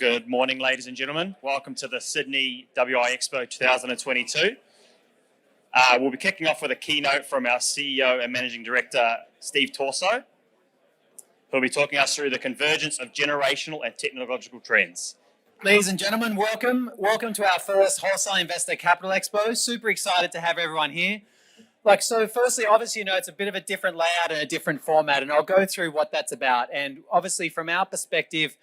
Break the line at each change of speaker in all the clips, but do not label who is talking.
Good morning, ladies and gentlemen. Welcome to the Sydney WI Expo 2022. We'll be kicking off with a keynote from our CEO and Managing Director, Steve Torso, who'll be talking us through the convergence of generational and technological trends.
Ladies and gentlemen, welcome. Welcome to our first Wholesale Investor Capital Expo. Super excited to have everyone here. Firstly, obviously, you know, it's a bit of a different layout and a different format, and I'll go through what that's about. And obviously, from our perspective,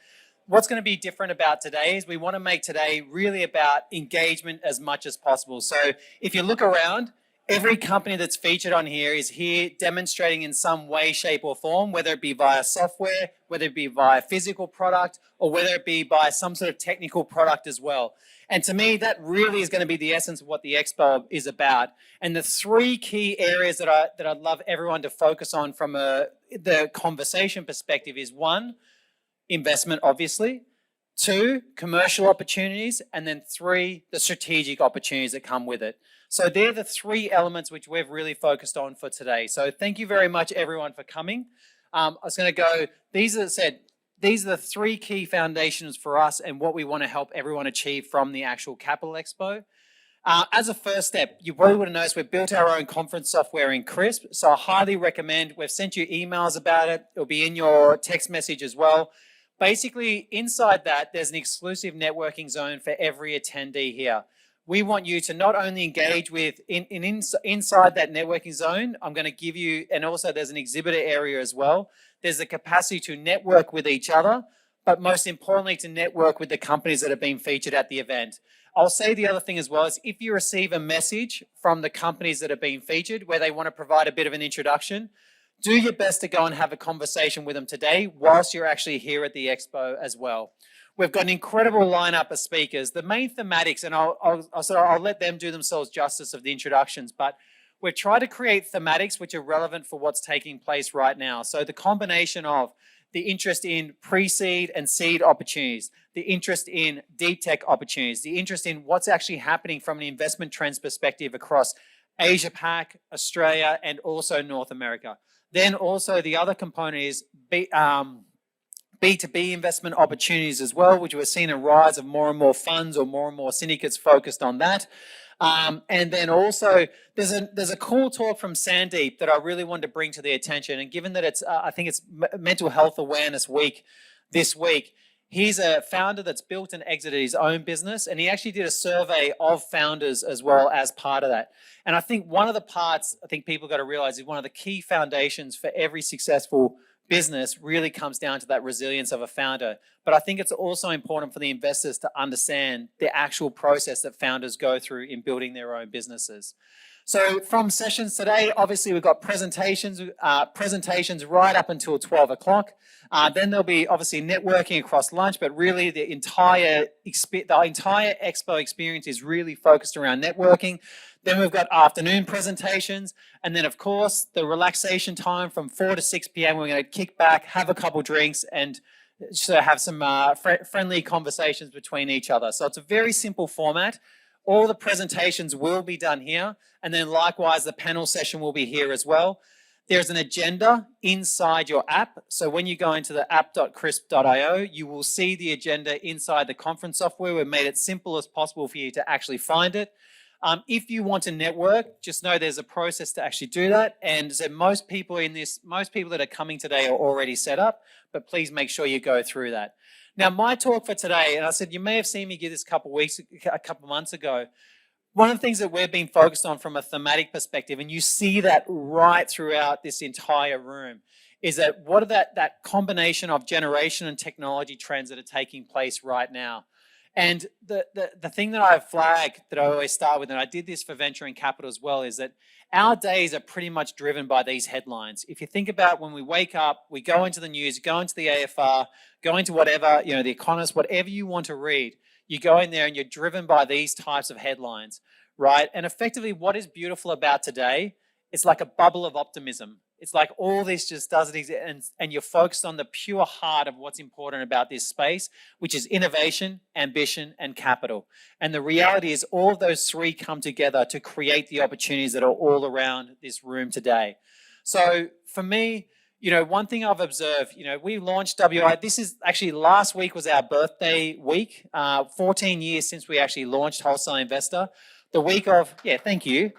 what's going to be different about today is we want to make today really about engagement as much as possible. So if you look around, every company that's featured on here is here demonstrating in some way, shape or form, whether it be via software, whether it be via physical product, or whether it be by some sort of technical product as well. And to me, that really is going to be the essence of what the Expo is about. And the three key areas that I'd love everyone to focus on from the conversation perspective is: one, investment, obviously; two, commercial opportunities; and then three, the strategic opportunities that come with it. So they're the three elements which we've really focused on for today. So thank you very much, everyone, for coming. I was going to go, these are the three key foundations for us and what we want to help everyone achieve from the actual Capital Expo. As a first step, you probably would have noticed we've built our own conference software in Crisp, so I highly recommend. We've sent you emails about it. It'll be in your text message as well. Basically, inside that, there's an exclusive networking zone for every attendee here. We want you to not only engage with inside that networking zone. I'm going to give you, and also there's an exhibitor area as well. There's the capacity to network with each other, but most importantly, to network with the companies that have been featured at the event. I'll say the other thing as well is, if you receive a message from the companies that have been featured where they want to provide a bit of an introduction, do your best to go and have a conversation with them today whilst you're actually here at the Expo as well. We've got an incredible lineup of speakers. The main thematics, and I'll let them do themselves justice of the introductions, but we've tried to create thematics which are relevant for what's taking place right now. So the combination of the interest in pre-seed and seed opportunities, the interest in deep tech opportunities, the interest in what's actually happening from an investment trends perspective across Asia Pac, Australia, and also North America. Then also the other component is B2B investment opportunities as well, which we're seeing a rise of more and more funds or more syndicates focused on that. And then also there's a cool talk from Sandeep that I really wanted to bring to the attention. And given that it's I think it's Mental Health Awareness Week this week, he's a founder that's built and exited his own business, and he actually did a survey of founders as well as part of that. And I think one of the parts I think people got to realize is one of the key foundations for every successful business really comes down to that resilience of a founder. But I think it's also important for the investors to understand the actual process that founders go through in building their own businesses. So from sessions today, obviously we've got presentations right up until 12 o'clock. Then there'll be obviously networking across lunch, but really the entire Expo experience is really focused around networking. Then we've got afternoon presentations, and then of course the relaxation time from 4 to 6 p.m. We're going to kick back, have a couple drinks, and so have some friendly conversations between each other. So it's a very simple format. All the presentations will be done here, and then likewise the panel session will be here as well. There's an agenda inside your app. So when you go into the app.crisp.io, you will see the agenda inside the conference software. We've made it simple as possible for you to actually find it. If you want to network, just know there's a process to actually do that. And so most people that are coming today are already set up, but please make sure you go through that. Now, my talk for today, and I said you may have seen me give this a couple months ago. One of the things that we've been focused on from a thematic perspective, and you see that right throughout this entire room, is that what are that combination of generation and technology trends that are taking place right now. And the thing that I've flagged that I always start with, and I did this for venture and capital as well, is that our days are pretty much driven by these headlines. If you think about when we wake up, we go into the news, go into the AFR, go into whatever, The Economist, whatever you want to read, you go in there and you're driven by these types of headlines, right? And effectively what is beautiful about today, it's like a bubble of optimism. It's like all this just doesn't exist, and you're focused on the pure heart of what's important about this space, which is innovation, ambition, and capital. And the reality is all of those three come together to create the opportunities that are all around this room today. So for me, one thing I've observed, we launched WI. This is actually last week was our birthday week. 14 years since we actually launched Wholesale Investor. The week of, thank you.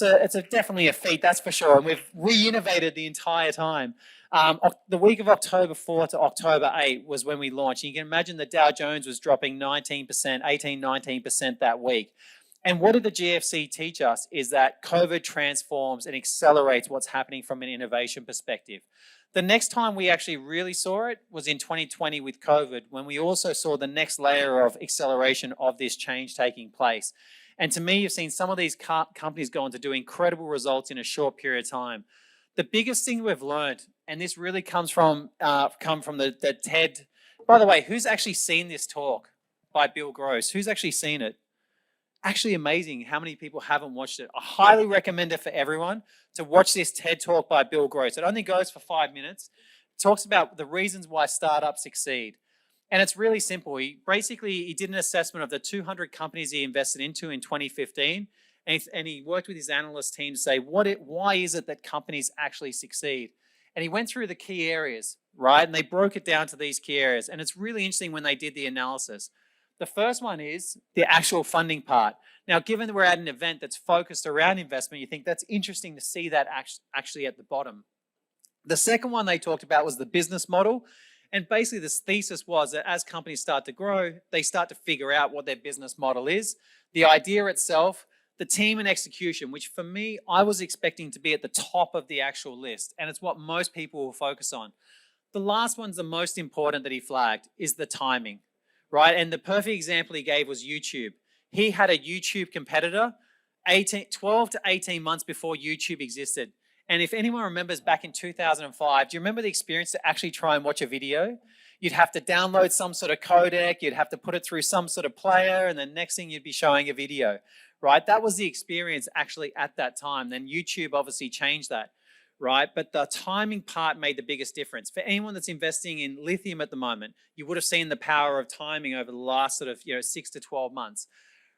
It's definitely a feat, that's for sure. And we've re-innovated the entire time. The week of October 4 to October 8 was when we launched. You can imagine the Dow Jones was dropping 19%, 19% that week. And what did the GFC teach us is that COVID transforms and accelerates what's happening from an innovation perspective. The next time we actually really saw it was in 2020 with COVID, when we also saw the next layer of acceleration of this change taking place. And to me, you've seen some of these companies go on to do incredible results in a short period of time. The biggest thing we've learned, and this really comes from the TED. By the way, who's actually seen this talk by Bill Gross? Who's actually seen it? Actually amazing how many people haven't watched it. I highly recommend it for everyone to watch this TED Talk by Bill Gross. It only goes for 5 minutes. It talks about the reasons why startups succeed. And it's really simple. He did an assessment of the 200 companies he invested into in 2015. And he worked with his analyst team to say, why is it that companies actually succeed? And he went through the key areas, right? And they broke it down to these key areas. And it's really interesting when they did the analysis. The first one is the actual funding part. Now, given that we're at an event that's focused around investment, you think that's interesting to see that actually at the bottom. The second one they talked about was the business model. And basically this thesis was that as companies start to grow, they start to figure out what their business model is. The idea itself, the team and execution, which for me, I was expecting to be at the top of the actual list. And it's what most people will focus on. The last one's the most important that he flagged is the timing. Right, and the perfect example he gave was YouTube. He had a YouTube competitor 12 to 18 months before YouTube existed. And if anyone remembers back in 2005, do you remember the experience to actually try and watch a video? You'd have to download some sort of codec, you'd have to put it through some sort of player, and the next thing you'd be showing a video, right? That was the experience actually at that time. Then YouTube obviously changed that. Right, but the timing part made the biggest difference. For anyone that's investing in lithium at the moment, you would have seen the power of timing over the last 6 to 12 months,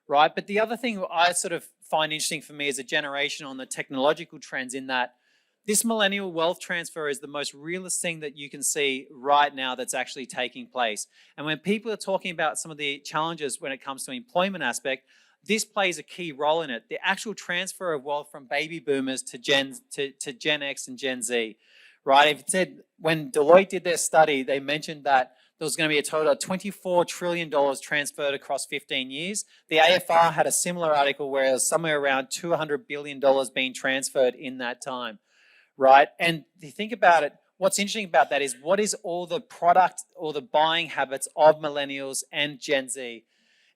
right? But the other thing I sort of find interesting for me as a generation on the technological trends in that this millennial wealth transfer is the most realist thing that you can see right now that's actually taking place. And when people are talking about some of the challenges when it comes to employment aspect, this plays a key role in it. The actual transfer of wealth from baby boomers to Gen X and Gen Z, right? It said when Deloitte did their study, they mentioned that there was going to be a total of $24 trillion transferred across 15 years. The AFR had a similar article where it was somewhere around $200 billion being transferred in that time, right? And if you think about it, what's interesting about that is what is all the product or the buying habits of millennials and Gen Z?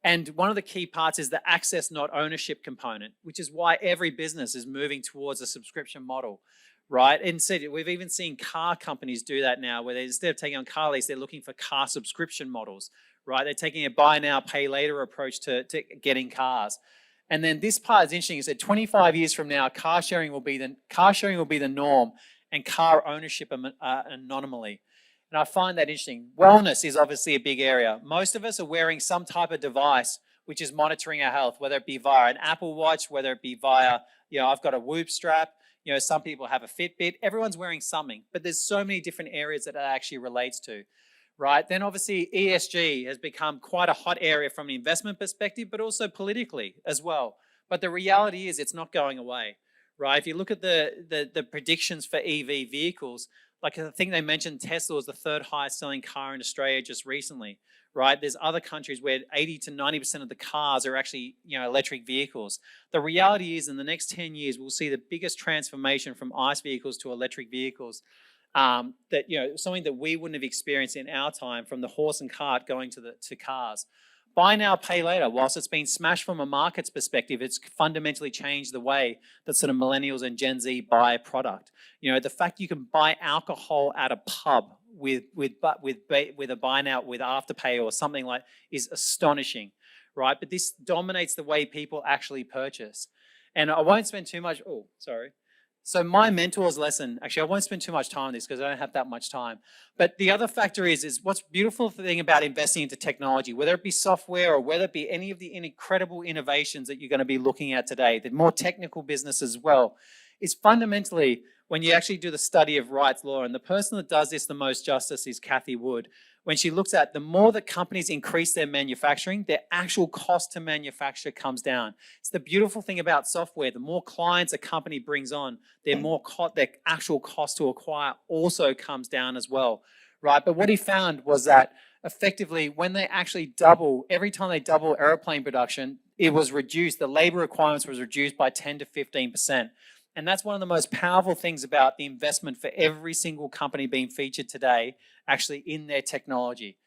And one of the key parts is the access, not ownership component, which is why every business is moving towards a subscription model, right? And we've even seen car companies do that now, where instead of taking on car lease, they're looking for car subscription models, right? They're taking a buy now, pay later approach to getting cars. And then this part is interesting. It said 25 years from now, car sharing will be the norm, and car ownership an anomaly. And I find that interesting. Wellness is obviously a big area. Most of us are wearing some type of device which is monitoring our health, whether it be via an Apple Watch, whether it be via, I've got a Whoop strap, some people have a Fitbit. Everyone's wearing something, but there's so many different areas that actually relates to, right? Then obviously ESG has become quite a hot area from an investment perspective, but also politically as well. But the reality is it's not going away, right? If you look at the predictions for EV vehicles, like I think they mentioned Tesla was the third highest selling car in Australia just recently, right? There's other countries where 80 to 90% of the cars are actually, electric vehicles. The reality is in the next 10 years, we'll see the biggest transformation from ICE vehicles to electric vehicles something that we wouldn't have experienced in our time from the horse and cart going to cars. Buy now, pay later. Whilst it's been smashed from a market's perspective, it's fundamentally changed the way that sort of millennials and Gen Z buy a product. The fact you can buy alcohol at a pub with a buy now with afterpay or something like is astonishing, right? But this dominates the way people actually purchase. And I won't spend too much. Oh, sorry. So my mentor's lesson, actually, I won't spend too much time on this because I don't have that much time. But the other factor is what's beautiful thing about investing into technology, whether it be software or whether it be any of the incredible innovations that you're going to be looking at today, the more technical business as well, is fundamentally when you actually do the study of rights law, and the person that does this the most justice is Kathy Wood, when she looks at the more that companies increase their manufacturing, their actual cost to manufacture comes down. It's the beautiful thing about software. The more clients a company brings on, their actual cost to acquire also comes down as well, right? But what he found was that effectively when they actually every time they double airplane production, it was reduced, the labor requirements was reduced by 10 to 15%. And that's one of the most powerful things about the investment for every single company being featured today, actually in their technology.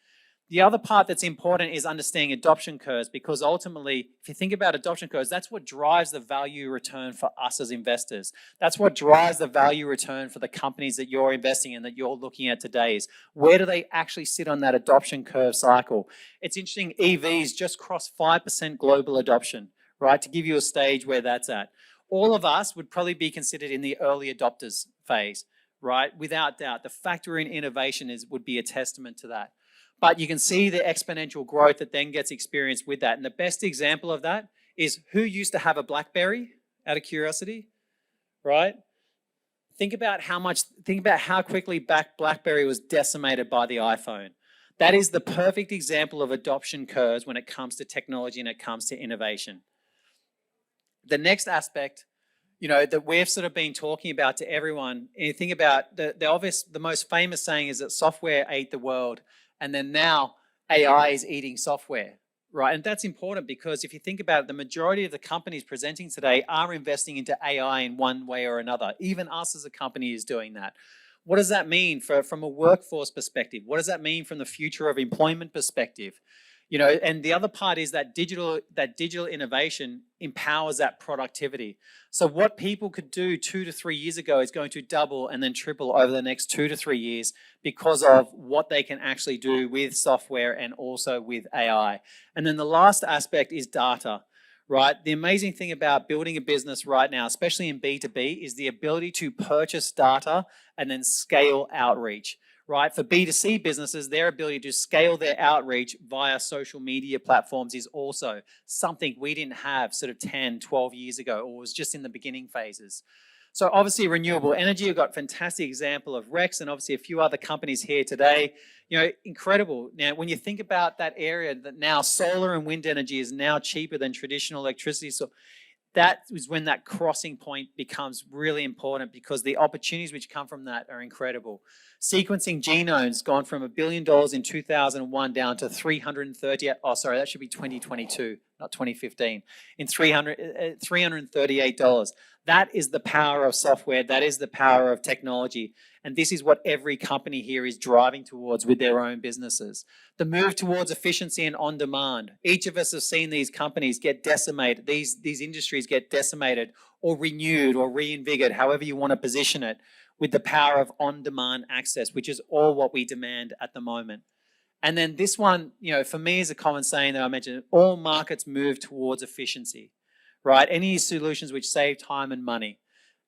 The other part that's important is understanding adoption curves, because ultimately, if you think about adoption curves, that's what drives the value return for us as investors. That's what drives the value return for the companies that you're investing in, that you're looking at today, is where do they actually sit on that adoption curve cycle? It's interesting, EVs just crossed 5% global adoption, right? To give you a stage where that's at. All of us would probably be considered in the early adopters phase, right? Without doubt, the factor in innovation would be a testament to that. But you can see the exponential growth that then gets experienced with that. And the best example of that is who used to have a BlackBerry, out of curiosity, right? Think about how quickly BlackBerry was decimated by the iPhone. That is the perfect example of adoption curves when it comes to technology and it comes to innovation. The next aspect, that we've sort of been talking about to everyone, and you think about the most famous saying is that software ate the world, and then now AI is eating software, right? And that's important because if you think about it, the majority of the companies presenting today are investing into AI in one way or another. Even us as a company is doing that. What does that mean from a workforce perspective? What does that mean from the future of employment perspective? And the other part is that digital innovation empowers that productivity. So what people could do 2 to 3 years ago is going to double and then triple over the next 2 to 3 years because of what they can actually do with software and also with AI. And then the last aspect is data, right? The amazing thing about building a business right now, especially in B2B, is the ability to purchase data and then scale outreach. Right? For B2C businesses, their ability to scale their outreach via social media platforms is also something we didn't have sort of 10, 12 years ago, or was just in the beginning phases. So obviously renewable energy, we've got a fantastic example of Rex and obviously a few other companies here today. Incredible. Now, when you think about that area, that now solar and wind energy is now cheaper than traditional electricity. So that is when that crossing point becomes really important because the opportunities which come from that are incredible. Sequencing genomes gone from $1 billion in 2001 down to 330. Oh, sorry, that should be 2022, not 2015. In $338. That is the power of software. That is the power of technology. And this is what every company here is driving towards with their own businesses. The move towards efficiency and on demand. Each of us have seen these companies get decimated, these industries get decimated or renewed or reinvigorated, however you want to position it, with the power of on-demand access, which is all what we demand at the moment. And then this one, for me is a common saying that I mentioned, all markets move towards efficiency, right? Any solutions which save time and money.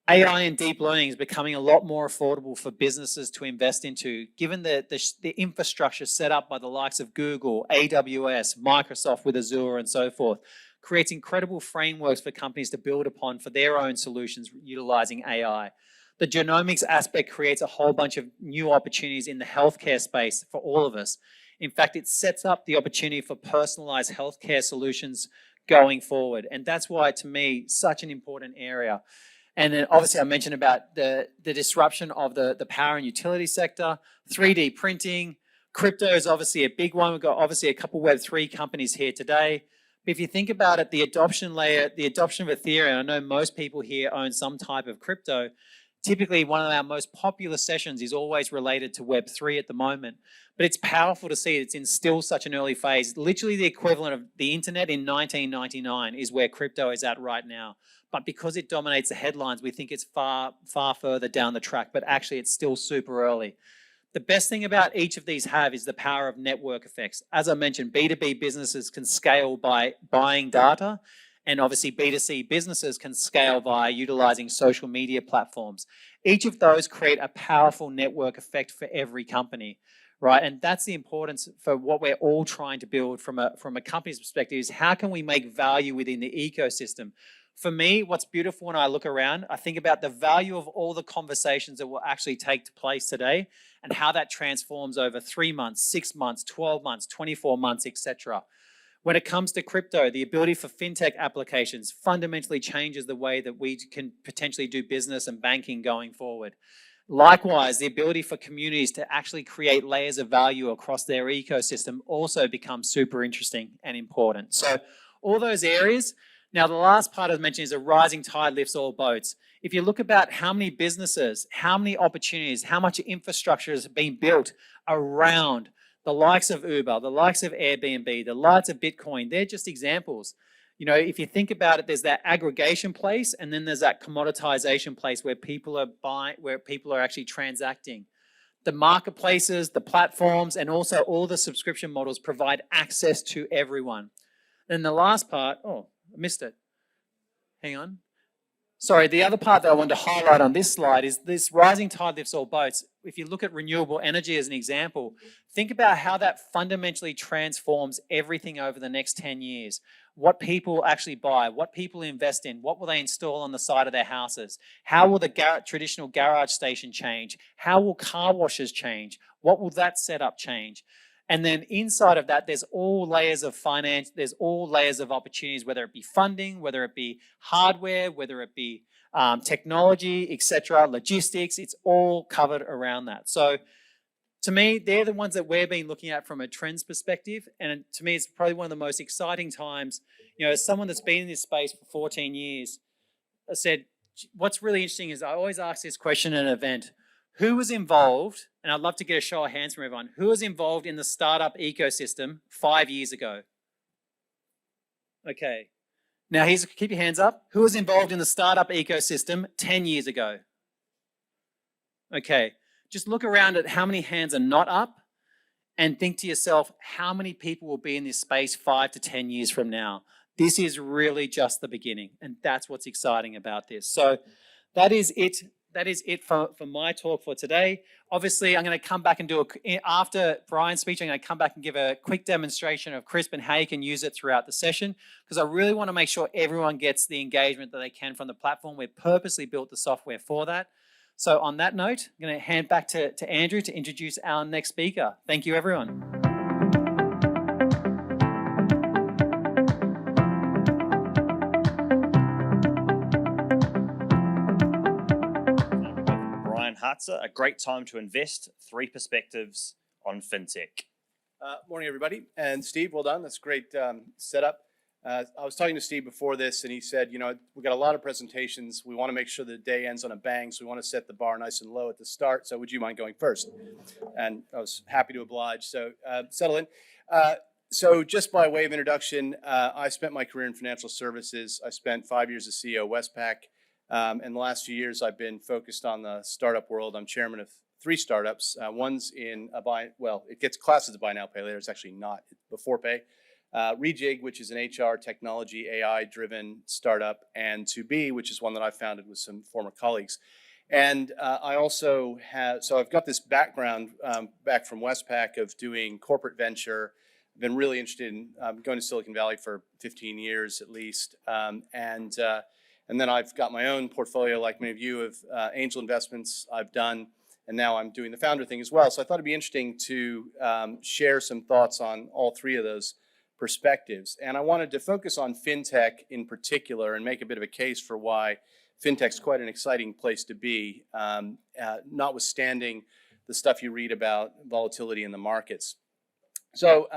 AI and deep learning is becoming a lot more affordable for businesses to invest into, given the infrastructure set up by the likes of Google, AWS, Microsoft with Azure and so forth, creates incredible frameworks for companies to build upon for their own solutions utilizing AI. The genomics aspect creates a whole bunch of new opportunities in the healthcare space for all of us. In fact, it sets up the opportunity for personalized healthcare solutions going forward. And that's why, to me, such an important area. And then obviously I mentioned about the disruption of the power and utility sector, 3D printing, crypto is obviously a big one. We've got obviously a couple Web3 companies here today. But if you think about it, the adoption layer, the adoption of Ethereum, I know most people here own some type of crypto. Typically, one of our most popular sessions is always related to Web3 at the moment. But it's powerful to see it's in still such an early phase. Literally the equivalent of the internet in 1999 is where crypto is at right now. But because it dominates the headlines, we think it's far, far further down the track. But actually, it's still super early. The best thing about each of these is the power of network effects. As I mentioned, B2B businesses can scale by buying data. And obviously B2C businesses can scale via utilizing social media platforms. Each of those create a powerful network effect for every company, right? And that's the importance for what we're all trying to build from a company's perspective is how can we make value within the ecosystem? For me, what's beautiful when I look around, I think about the value of all the conversations that will actually take place today and how that transforms over 3 months, 6 months, 12 months, 24 months, etc. When it comes to crypto, the ability for fintech applications fundamentally changes the way that we can potentially do business and banking going forward. Likewise, the ability for communities to actually create layers of value across their ecosystem also becomes super interesting and important. So all those areas. Now, the last part I mentioned is a rising tide lifts all boats. If you look about how many businesses, how many opportunities, how much infrastructure has been built around the likes of Uber, the likes of Airbnb, the likes of Bitcoin, they're just examples. You know, if you think about it, there's that aggregation place, and then there's that commoditization place where people are buying, where people are actually transacting. The marketplaces, the platforms, and also all the subscription models provide access to everyone. Then the last part, oh, I missed it. Hang on. Sorry, the other part that I wanted to highlight on this slide is this rising tide lifts all boats. If you look at renewable energy as an example, think about how that fundamentally transforms everything over the next 10 years. What people actually buy, what people invest in, what will they install on the side of their houses? How will the traditional garage station change? How will car washes change? What will that setup change? And then inside of that, there's all layers of finance, there's all layers of opportunities, whether it be funding, whether it be hardware, whether it be technology, etc., logistics, it's all covered around that. So to me, they're the ones that we've been looking at from a trends perspective. And to me, it's probably one of the most exciting times. You know, as someone that's been in this space for 14 years, I said, what's really interesting is I always ask this question at an event. Who was involved, and I'd love to get a show of hands from everyone, who was involved in the startup ecosystem 5 years ago? Okay. Now, keep your hands up. Who was involved in the startup ecosystem 10 years ago? Okay. Just look around at how many hands are not up and think to yourself, how many people will be in this space 5 to 10 years from now? This is really just the beginning, and that's what's exciting about this. So that is it. That is it for my talk for today. Obviously, I'm going to come back and after Brian's speech, I'm going to come back and give a quick demonstration of Crisp and how you can use it throughout the session, because I really want to make sure everyone gets the engagement that they can from the platform. We've purposely built the software for that. So on that note, I'm going to hand back to Andrew to introduce our next speaker. Thank you, everyone.
Hartzer, a great time to invest, 3 perspectives on fintech.
Morning, everybody. And Steve, well done. That's a great setup. I was talking to Steve before this, and he said, you know, we've got a lot of presentations. We want to make sure the day ends on a bang, so we want to set the bar nice and low at the start. So would you mind going first? And I was happy to oblige. So settle in. So just by way of introduction, I spent my career in financial services. I spent 5 years as CEO of Westpac. In the last few years, I've been focused on the startup world. I'm chairman of 3 startups. One's in it gets classed as a buy now, pay later. It's actually not. It's before pay. Rejig, which is an HR technology, AI-driven startup, and 2B, which is one that I founded with some former colleagues. And I also I've got this background back from Westpac of doing corporate venture. I've been really interested in going to Silicon Valley for 15 years at least. And then I've got my own portfolio, like many of you, of angel investments I've done, and now I'm doing the founder thing as well. So I thought it'd be interesting to share some thoughts on all 3 of those perspectives. And I wanted to focus on fintech in particular and make a bit of a case for why fintech's quite an exciting place to be, notwithstanding the stuff you read about volatility in the markets. So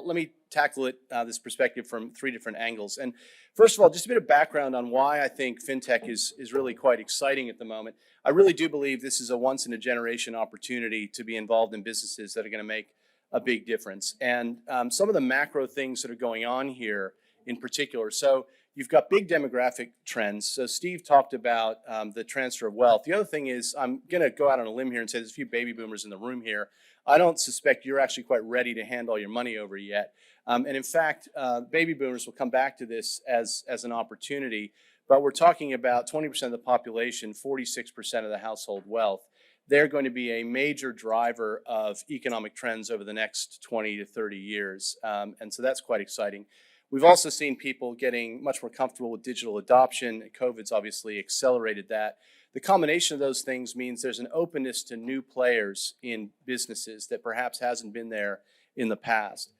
let me tackle it, this perspective from 3 different angles. And first of all, just a bit of background on why I think fintech is really quite exciting at the moment. I really do believe this is a once-in-a-generation opportunity to be involved in businesses that are going to make a big difference. And some of the macro things that are going on here in particular. So you've got big demographic trends. So Steve talked about the transfer of wealth. The other thing is, I'm going to go out on a limb here and say there's a few baby boomers in the room here. I don't suspect you're actually quite ready to hand all your money over yet. And in fact, baby boomers will come back to this as an opportunity. But we're talking about 20% of the population, 46% of the household wealth. They're going to be a major driver of economic trends over the next 20 to 30 years. And so that's quite exciting. We've also seen people getting much more comfortable with digital adoption. COVID's obviously accelerated that. The combination of those things means there's an openness to new players in businesses that perhaps hasn't been there in the past.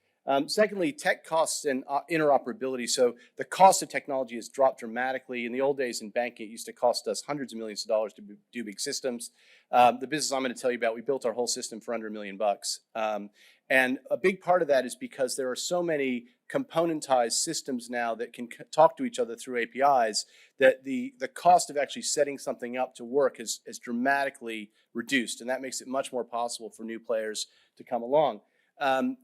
Secondly, tech costs and interoperability. So the cost of technology has dropped dramatically. In the old days in banking, it used to cost us hundreds of millions of dollars to do big systems. The business I'm going to tell you about, we built our whole system for under $1 million. And a big part of that is because there are so many componentized systems now that can talk to each other through APIs that the cost of actually setting something up to work is dramatically reduced. And that makes it much more possible for new players to come along. Open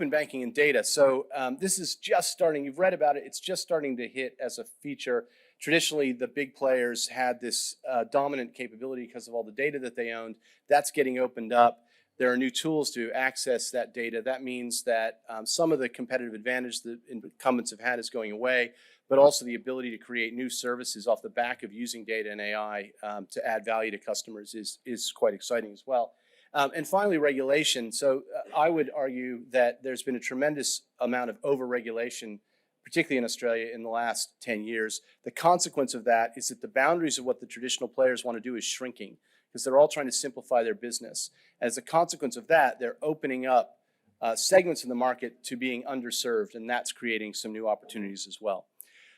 banking and data. So this is just starting. You've read about it. It's just starting to hit as a feature. Traditionally, the big players had this dominant capability because of all the data that they owned. That's getting opened up. There are new tools to access that data. That means that some of the competitive advantage that incumbents have had is going away, but also the ability to create new services off the back of using data and AI to add value to customers is quite exciting as well. And finally, regulation. So I would argue that there's been a tremendous amount of over-regulation, particularly in Australia, in the last 10 years. The consequence of that is that the boundaries of what the traditional players want to do is shrinking because they're all trying to simplify their business. As a consequence of that, they're opening up segments of the market to being underserved, and that's creating some new opportunities as well.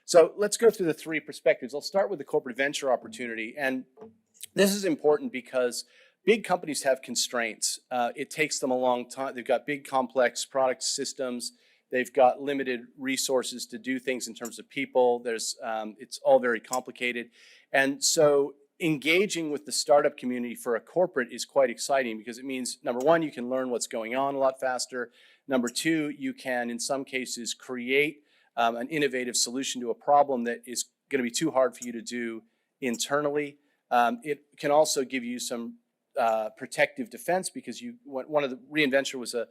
So let's go through the three perspectives. I'll start with the corporate venture opportunity, and this is important because big companies have constraints. It takes them a long time. They've got big, complex product systems. They've got limited resources to do things in terms of people. It's all very complicated. And so engaging with the startup community for a corporate is quite exciting because it means, number one, you can learn what's going on a lot faster. Number two, you can, in some cases, create an innovative solution to a problem that is going to be too hard for you to do internally. It can also give you some protective defense because one of the Reinventure was a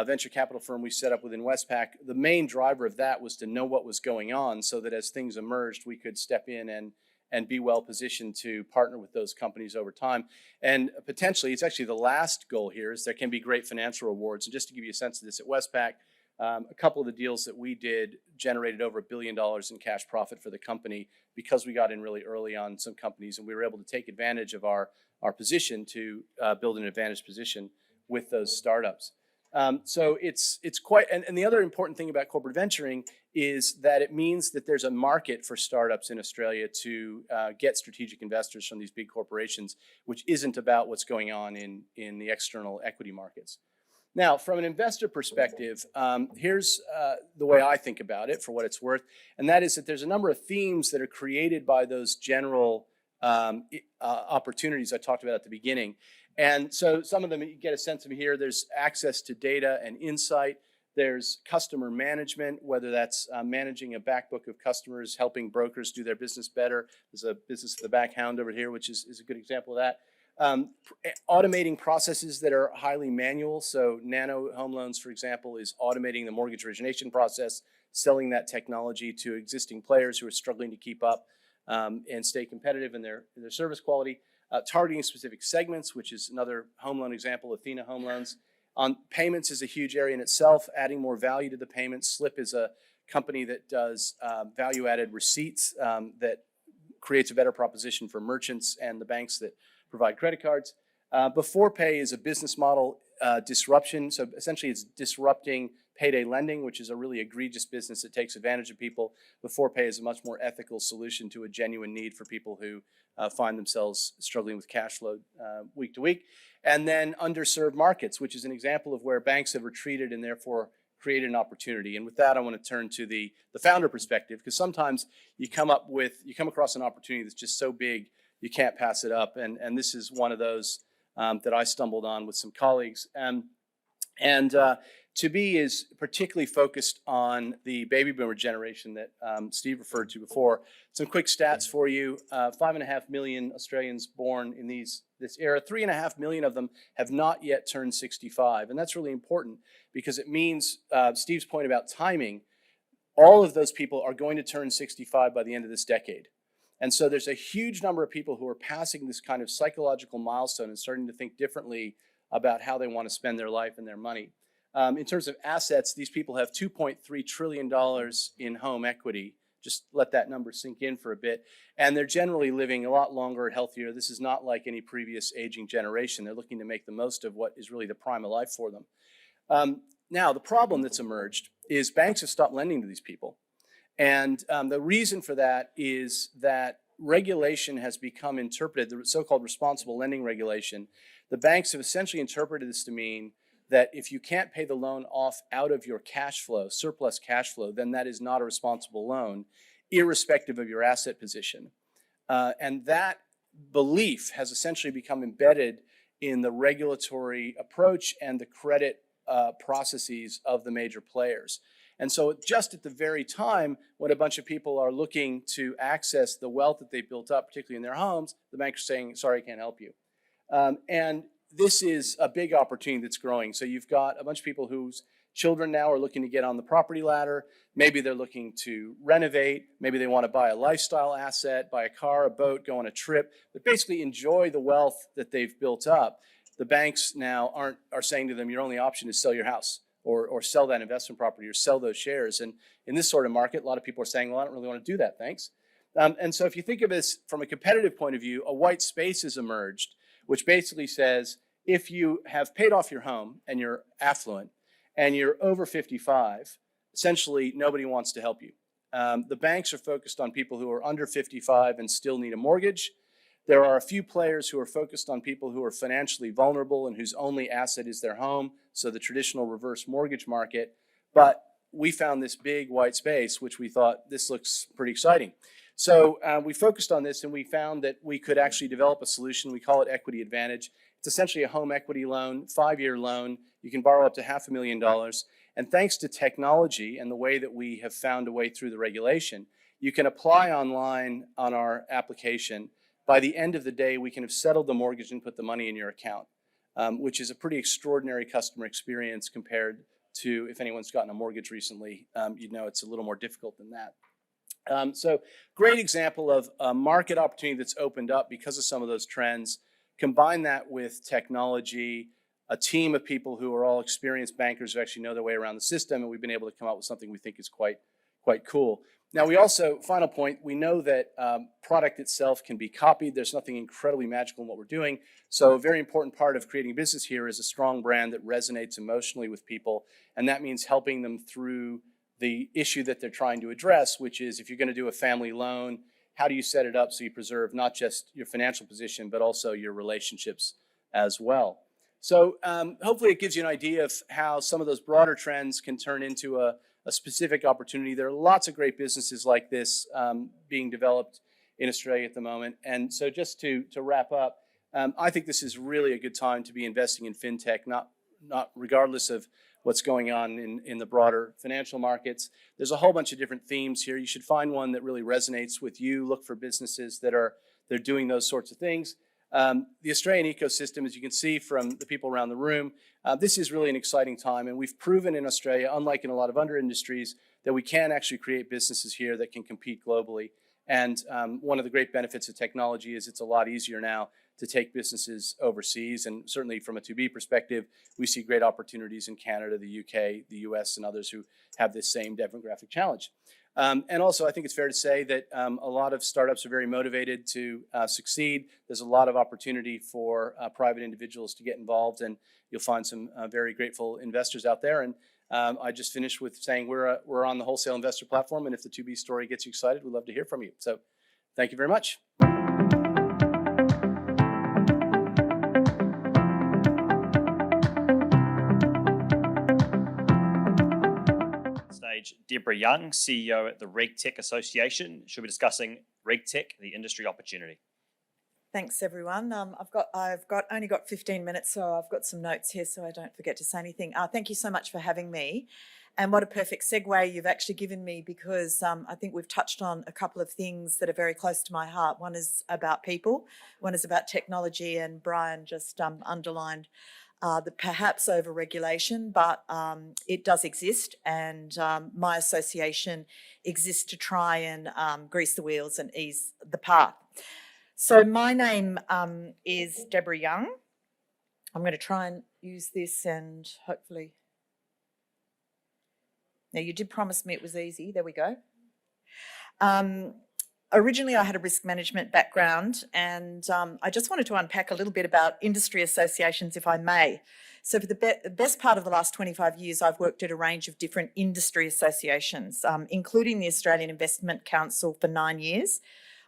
venture capital firm we set up within Westpac. The main driver of that was to know what was going on so that as things emerged, we could step in and be well positioned to partner with those companies over time. And potentially, it's actually the last goal here is there can be great financial rewards. And just to give you a sense of this, at Westpac, a couple of the deals that we did generated over $1 billion in cash profit for the company because we got in really early on some companies and we were able to take advantage of our position to build an advantage position with those startups. So it's quite, and the other important thing about corporate venturing is that it means that there's a market for startups in Australia to get strategic investors from these big corporations, which isn't about what's going on in the external equity markets. Now, from an investor perspective, here's the way I think about it for what it's worth, and that is that there's a number of themes that are created by those general opportunities I talked about at the beginning. And so some of them, you get a sense of here, there's access to data and insight. There's customer management, whether that's managing a back book of customers, helping brokers do their business better. There's a business at the back hound over here, which is a good example of that. Automating processes that are highly manual. So Nano Home Loans, for example, is automating the mortgage origination process, selling that technology to existing players who are struggling to keep up and stay competitive in their service quality. Targeting specific segments, which is another home loan example, Athena Home Loans. On payments is a huge area in itself, adding more value to the payments. Slip is a company that does value-added receipts that creates a better proposition for merchants and the banks that provide credit cards. Before Pay is a business model disruption. So essentially it's disrupting payday lending, which is a really egregious business that takes advantage of people. Before Pay is a much more ethical solution to a genuine need for people who find themselves struggling with cash flow week to week. And then underserved markets, which is an example of where banks have retreated and therefore created an opportunity. And with that, I want to turn to the founder perspective, because sometimes you come across an opportunity that's just so big you can't pass it up. And this is one of those that I stumbled on with some colleagues. To be is particularly focused on the baby boomer generation that Steve referred to before. Some quick stats for you. 5.5 million Australians born in this era. 3.5 million of them have not yet turned 65. And that's really important because it means, Steve's point about timing, all of those people are going to turn 65 by the end of this decade. And so there's a huge number of people who are passing this kind of psychological milestone and starting to think differently about how they want to spend their life and their money. In terms of assets, these people have $2.3 trillion in home equity. Just let that number sink in for a bit. And they're generally living a lot longer and healthier. This is not like any previous aging generation. They're looking to make the most of what is really the prime of life for them. Now, the problem that's emerged is banks have stopped lending to these people. And the reason for that is that regulation has become interpreted, the so-called responsible lending regulation. The banks have essentially interpreted this to mean that if you can't pay the loan off out of your cash flow, surplus cash flow, then that is not a responsible loan, irrespective of your asset position. And that belief has essentially become embedded in the regulatory approach and the credit processes of the major players. And so just at the very time when a bunch of people are looking to access the wealth that they built up, particularly in their homes, the banks are saying, sorry, I can't help you. And this is a big opportunity that's growing. So you've got a bunch of people whose children now are looking to get on the property ladder. Maybe they're looking to renovate. Maybe they want to buy a lifestyle asset, buy a car, a boat, go on a trip, but basically enjoy the wealth that they've built up. The banks now are saying to them, your only option is sell your house or sell that investment property or sell those shares. And in this sort of market, a lot of people are saying, well, I don't really want to do that, thanks. And so if you think of this from a competitive point of view, a white space has emerged, which basically says if you have paid off your home and you're affluent and you're over 55, essentially nobody wants to help you. The banks are focused on people who are under 55 and still need a mortgage. There are a few players who are focused on people who are financially vulnerable and whose only asset is their home, so the traditional reverse mortgage market. But we found this big white space, which we thought this looks pretty exciting. So we focused on this and we found that we could actually develop a solution. We call it Equity Advantage. It's essentially a home equity loan, 5-year loan. You can borrow up to $500,000. And thanks to technology and the way that we have found a way through the regulation, you can apply online on our application. By the end of the day, we can have settled the mortgage and put the money in your account, which is a pretty extraordinary customer experience compared to if anyone's gotten a mortgage recently, you'd know it's a little more difficult than that. So great example of a market opportunity that's opened up because of some of those trends. Combine that with technology, a team of people who are all experienced bankers who actually know their way around the system, and we've been able to come up with something we think is quite cool. Now we also, final point, we know that product itself can be copied. There's nothing incredibly magical in what we're doing. So a very important part of creating a business here is a strong brand that resonates emotionally with people, and that means helping them through the issue that they're trying to address, which is if you're going to do a family loan, how do you set it up so you preserve not just your financial position, but also your relationships as well. So hopefully it gives you an idea of how some of those broader trends can turn into a specific opportunity. There are lots of great businesses like this being developed in Australia at the moment. And so just to wrap up, I think this is really a good time to be investing in fintech, not regardless of what's going on in the broader financial markets. There's a whole bunch of different themes here. You should find one that really resonates with you. Look for businesses that they're doing those sorts of things. The Australian ecosystem, as you can see from the people around the room, this is really an exciting time. And we've proven in Australia, unlike in a lot of other industries, that we can actually create businesses here that can compete globally. And one of the great benefits of technology is it's a lot easier now to take businesses overseas. And certainly from a 2B perspective, we see great opportunities in Canada, the UK, the US, and others who have this same demographic challenge. And also, I think it's fair to say that a lot of startups are very motivated to succeed. There's a lot of opportunity for private individuals to get involved, and you'll find some very grateful investors out there. And I just finished with saying we're on the Wholesale Investor platform, and if the 2B story gets you excited, we'd love to hear from you. So thank you very much.
Deborah Young, CEO at the Regtech Association. She'll be discussing Regtech, the industry opportunity.
Thanks, everyone. I've only got 15 minutes, so I've got some notes here so I don't forget to say anything. Thank you so much for having me. And what a perfect segue you've actually given me, because I think we've touched on a couple of things that are very close to my heart. One is about people, one is about technology, and Brian just underlined the perhaps over-regulation, but it does exist, and my association exists to try and grease the wheels and ease the path. So my name is Deborah Young. I'm going to try and use this and hopefully Now, you did promise me it was easy. There we go. Originally, I had a risk management background, and I just wanted to unpack a little bit about industry associations, if I may. So for the best part of the last 25 years, I've worked at a range of different industry associations, including the Australian Investment Council for 9 years.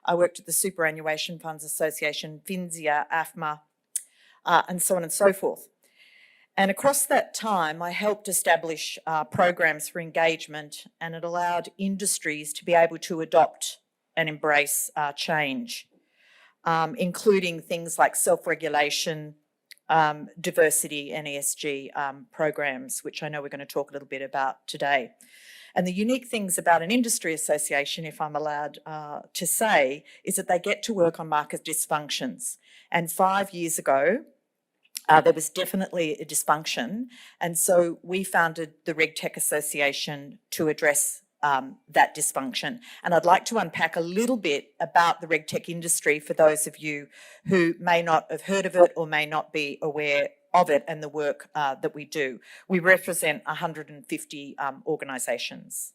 I worked at the Superannuation Funds Association, FINSIA, AFMA, and so on and so forth. And across that time, I helped establish programs for engagement, and it allowed industries to be able to adopt and embrace change, including things like self-regulation, diversity and ESG programs, which I know we're going to talk a little bit about today. And the unique things about an industry association, if I'm allowed to say, is that they get to work on market dysfunctions. And 5 years ago, there was definitely a dysfunction. And so we founded the Regtech Association to address that dysfunction. And I'd like to unpack a little bit about the Regtech industry for those of you who may not have heard of it or may not be aware of it and the work that we do. We represent 150 organisations.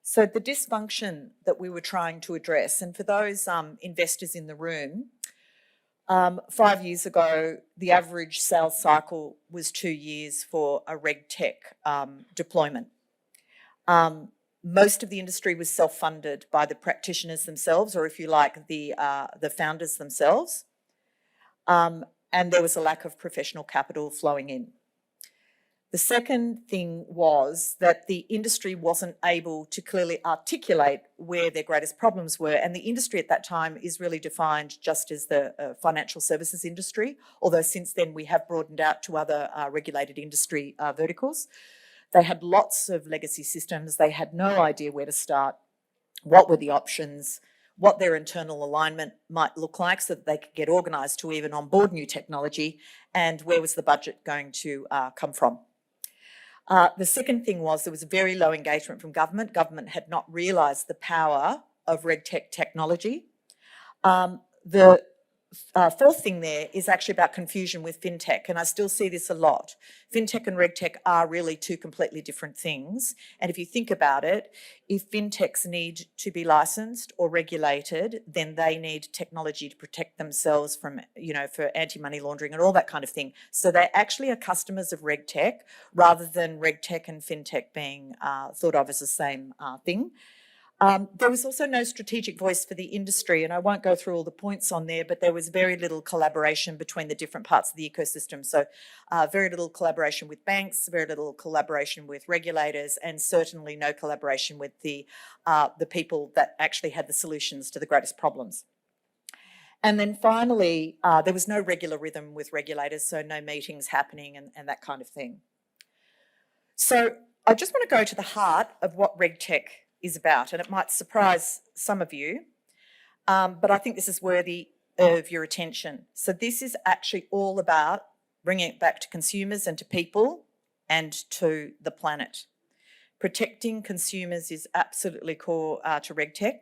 So the dysfunction that we were trying to address, and for those investors in the room, 5 years ago, the average sales cycle was 2 years for a Regtech deployment. Most of the industry was self-funded by the practitioners themselves, or if you like, the founders themselves. And there was a lack of professional capital flowing in. The second thing was that the industry wasn't able to clearly articulate where their greatest problems were. And the industry at that time is really defined just as the financial services industry, although since then we have broadened out to other regulated industry verticals. They had lots of legacy systems. They had no idea where to start, what were the options, what their internal alignment might look like so that they could get organised to even onboard new technology, and where was the budget going to come from. The second thing was there was very low engagement from government. Government had not realised the power of Regtech technology. The fourth thing there is actually about confusion with fintech, and I still see this a lot. Fintech and Regtech are really two completely different things, and if you think about it, if fintechs need to be licensed or regulated, then they need technology to protect themselves from, for anti-money laundering and all that kind of thing. So they actually are customers of Regtech rather than Regtech and fintech being thought of as the same thing. There was also no strategic voice for the industry, and I won't go through all the points on there, but there was very little collaboration between the different parts of the ecosystem. So very little collaboration with banks, very little collaboration with regulators, and certainly no collaboration with the people that actually had the solutions to the greatest problems. And then finally, there was no regular rhythm with regulators, so no meetings happening and that kind of thing. So I just want to go to the heart of what Regtech is about, and it might surprise some of you, but I think this is worthy of your attention. So this is actually all about bringing it back to consumers and to people and to the planet. Protecting consumers is absolutely core to Regtech.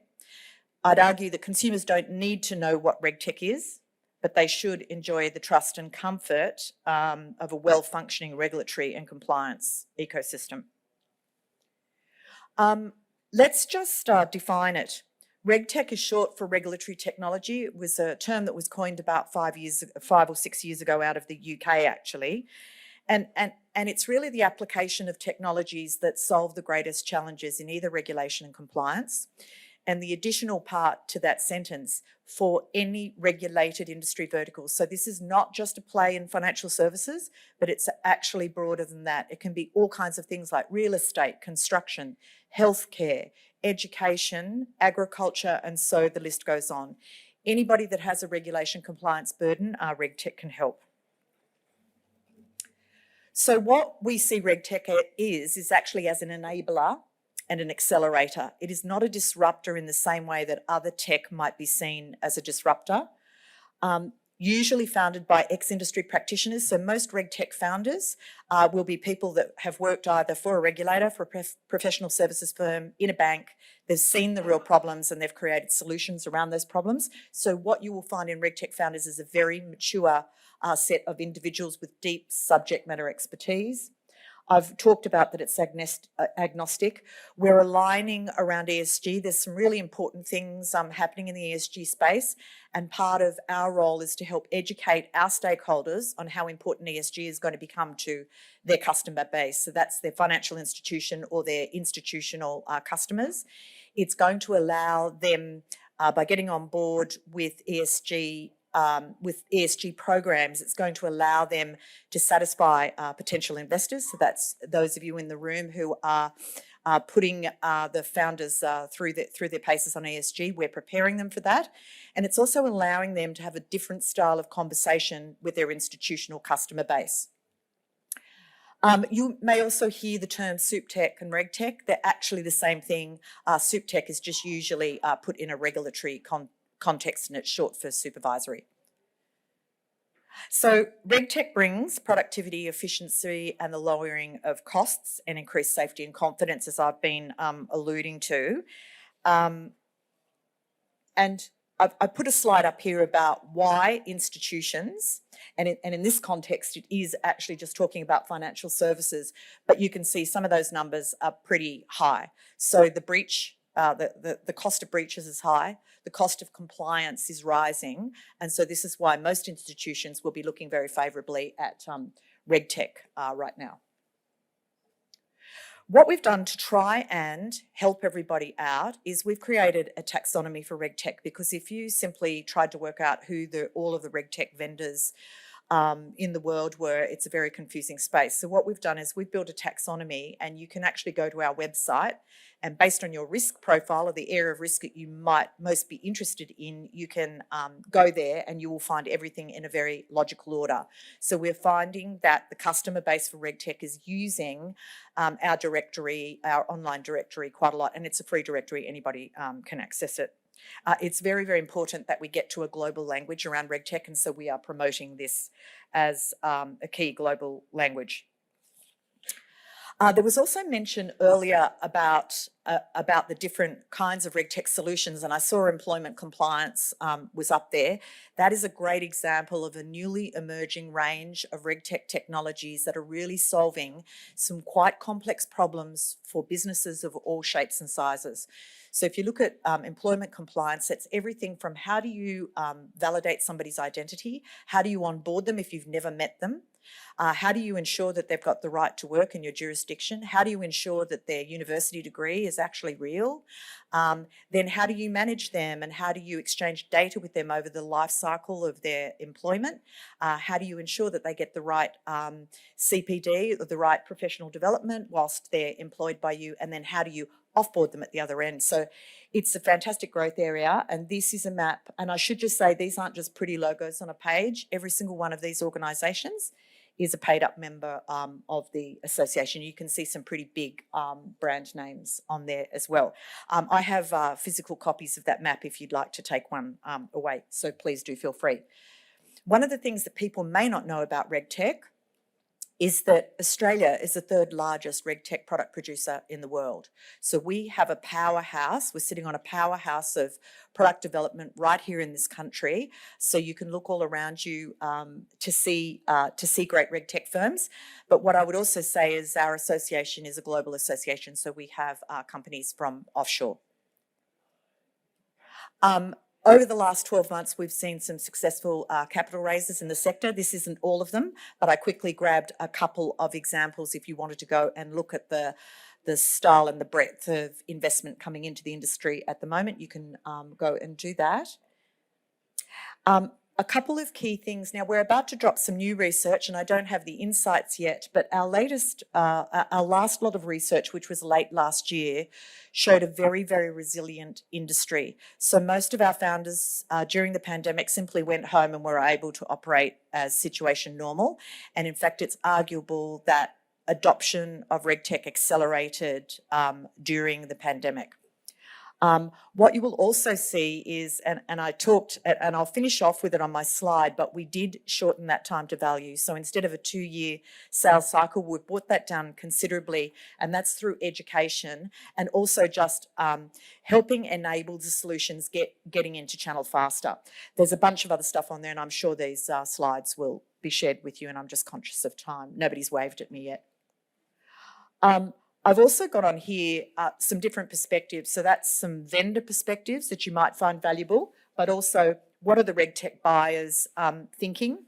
I'd argue that consumers don't need to know what Regtech is, but they should enjoy the trust and comfort of a well-functioning regulatory and compliance ecosystem. Let's just define it. Regtech is short for regulatory technology. It was a term that was coined about 5 or 6 years ago out of the UK, actually. And it's really the application of technologies that solve the greatest challenges in either regulation and compliance. And the additional part to that sentence, for any regulated industry vertical. So this is not just a play in financial services, but it's actually broader than that. It can be all kinds of things like real estate, construction, healthcare, education, agriculture, and so the list goes on. Anybody that has a regulation compliance burden, Regtech can help. So what we see Regtech is actually as an enabler and an accelerator. It is not a disruptor in the same way that other tech might be seen as a disruptor. Usually founded by ex-industry practitioners. So most Regtech founders will be people that have worked either for a regulator, for a professional services firm, in a bank. They've seen the real problems and they've created solutions around those problems. So what you will find in Regtech founders is a very mature set of individuals with deep subject matter expertise. I've talked about that it's agnostic. We're aligning around ESG. There's some really important things happening in the ESG space, and part of our role is to help educate our stakeholders on how important ESG is going to become to their customer base. So that's their financial institution or their institutional customers. It's going to allow them, by getting on board with ESG programs, it's going to allow them to satisfy potential investors. So that's those of you in the room who are putting the founders through their paces on ESG. We're preparing them for that. And it's also allowing them to have a different style of conversation with their institutional customer base. You may also hear the term SupTech and Regtech. They're actually the same thing. SupTech is just usually put in a regulatory context, and it's short for supervisory. So Regtech brings productivity, efficiency, and the lowering of costs and increased safety and confidence, as I've been alluding to. And I've put a slide up here about why institutions, and in this context, it is actually just talking about financial services, but you can see some of those numbers are pretty high. So the breach, the cost of breaches is high, the cost of compliance is rising, and so this is why most institutions will be looking very favourably at Regtech right now. What we've done to try and help everybody out is we've created a taxonomy for Regtech, because if you simply tried to work out who all of the Regtech vendors in the world were, it's a very confusing space. So what we've done is we've built a taxonomy, and you can actually go to our website, and based on your risk profile or the area of risk that you might most be interested in, you can go there and you will find everything in a very logical order. So we're finding that the customer base for Regtech is using our directory, our online directory, quite a lot, and it's a free directory. Anybody can access it. It's very, very important that we get to a global language around Regtech, and so we are promoting this as a key global language. There was also mention earlier about the different kinds of Regtech solutions, and I saw employment compliance was up there. That is a great example of a newly emerging range of Regtech technologies that are really solving some quite complex problems for businesses of all shapes and sizes. So if you look at employment compliance, it's everything from how do you validate somebody's identity, how do you onboard them if you've never met them, how do you ensure that they've got the right to work in your jurisdiction? How do you ensure that their university degree is actually real? Then how do you manage them, and how do you exchange data with them over the life cycle of their employment? How do you ensure that they get the right CPD or the right professional development whilst they're employed by you? And then how do you offboard them at the other end? So it's a fantastic growth area, and this is a map. And I should just say, these aren't just pretty logos on a page. Every single one of these organisations is a paid up member of the association. You can see some pretty big brand names on there as well. I have physical copies of that map if you'd like to take one away, so please do feel free. One of the things that people may not know about Regtech is that Australia is the third largest Regtech product producer in the world. So we have a powerhouse. We're sitting on a powerhouse of product development right here in this country. So you can look all around you to see great Regtech firms. But what I would also say is our association is a global association. So we have companies from offshore. Over the last 12 months, we've seen some successful capital raises in the sector. This isn't all of them, but I quickly grabbed a couple of examples if you wanted to go and look at the style and the breadth of investment coming into the industry at the moment. You can go and do that. A couple of key things. Now, we're about to drop some new research, and I don't have the insights yet, but our last lot of research, which was late last year, showed a very, very resilient industry. So most of our founders during the pandemic simply went home and were able to operate as situation normal. And in fact, it's arguable that adoption of Regtech accelerated during the pandemic. What you will also see is, and I talked, and I'll finish off with it on my slide, but we did shorten that time to value. So instead of a 2-year sales cycle, we've brought that down considerably, and that's through education and also just helping enable the solutions getting into channel faster. There's a bunch of other stuff on there, and I'm sure these slides will be shared with you, and I'm just conscious of time. Nobody's waved at me yet. I've also got on here some different perspectives. So that's some vendor perspectives that you might find valuable, but also what are the Regtech buyers thinking?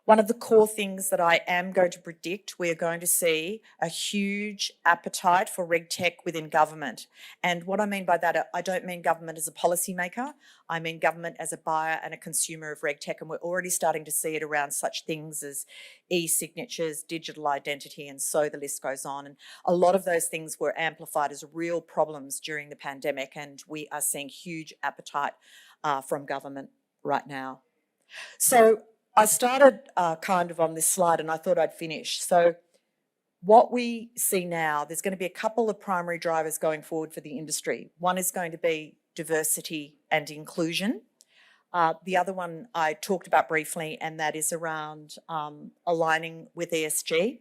One of the core things that I am going to predict, we're going to see a huge appetite for Regtech within government. And what I mean by that, I don't mean government as a policymaker. I mean government as a buyer and a consumer of Regtech. And we're already starting to see it around such things as e-signatures, digital identity, and so the list goes on. And a lot of those things were amplified as real problems during the pandemic. And we are seeing huge appetite from government right now. So I started kind of on this slide and I thought I'd finish. So what we see now, there's going to be a couple of primary drivers going forward for the industry. One is going to be diversity and inclusion. The other one I talked about briefly, and that is around aligning with ESG.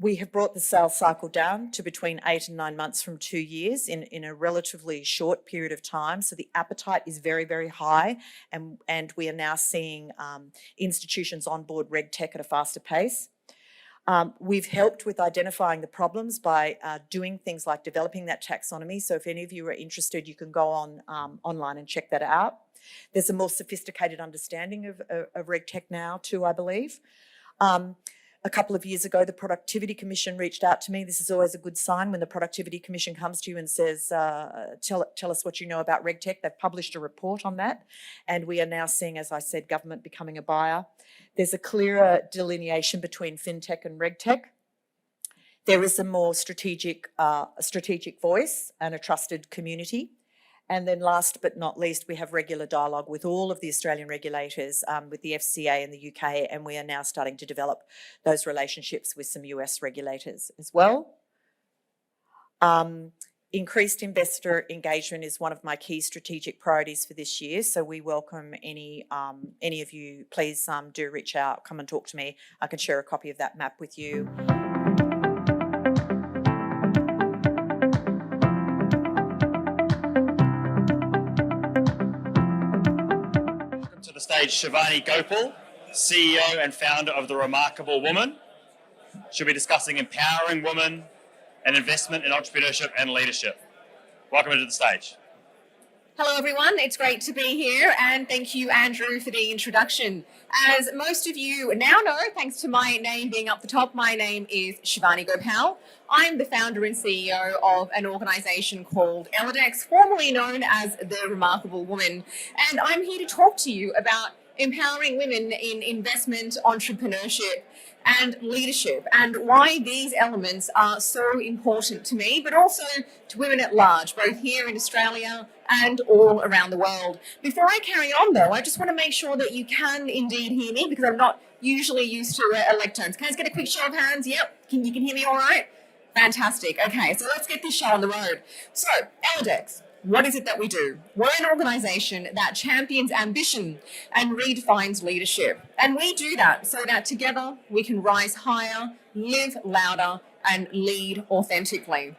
We have brought the sales cycle down to between 8 and 9 months from 2 years in a relatively short period of time. So the appetite is very, very high, and we are now seeing institutions on board Regtech at a faster pace. We've helped with identifying the problems by doing things like developing that taxonomy. So if any of you are interested, you can go on online and check that out. There's a more sophisticated understanding of Regtech now too, I believe. A couple of years ago, the Productivity Commission reached out to me. This is always a good sign when the Productivity Commission comes to you and says, tell us what you know about Regtech. They've published a report on that. And we are now seeing, as I said, government becoming a buyer. There's a clearer delineation between FinTech and Regtech. There is a more strategic voice and a trusted community. And then last but not least, we have regular dialogue with all of the Australian regulators, with the FCA in the UK, and we are now starting to develop those relationships with some US regulators as well. Increased investor engagement is one of my key strategic priorities for this year, so we welcome any of you. Please do reach out, come and talk to me. I can share a copy of that map with you.
To the stage, Shivani Gopal, CEO and founder of The Remarkable Woman. She'll be discussing empowering women and investment in entrepreneurship and leadership. Welcome to the stage.
Hello everyone, it's great to be here and thank you Andrew for the introduction. As most of you now know, thanks to my name being up the top, my name is Shivani Gopal. I'm the founder and CEO of an organisation called Elidex, formerly known as The Remarkable Woman, and I'm here to talk to you about empowering women in investment, entrepreneurship and leadership, and why these elements are so important to me, but also to women at large, both here in Australia and all around the world. Before I carry on though, I just want to make sure that you can indeed hear me, because I'm not usually used to electones. Can I just get a quick show of hands? Yep, you can hear me all right? Fantastic. Okay, so let's get this show on the road. So, Elidex. What is it that we do? We're an organisation that champions ambition and redefines leadership. And we do that so that together we can rise higher, live louder, and lead authentically.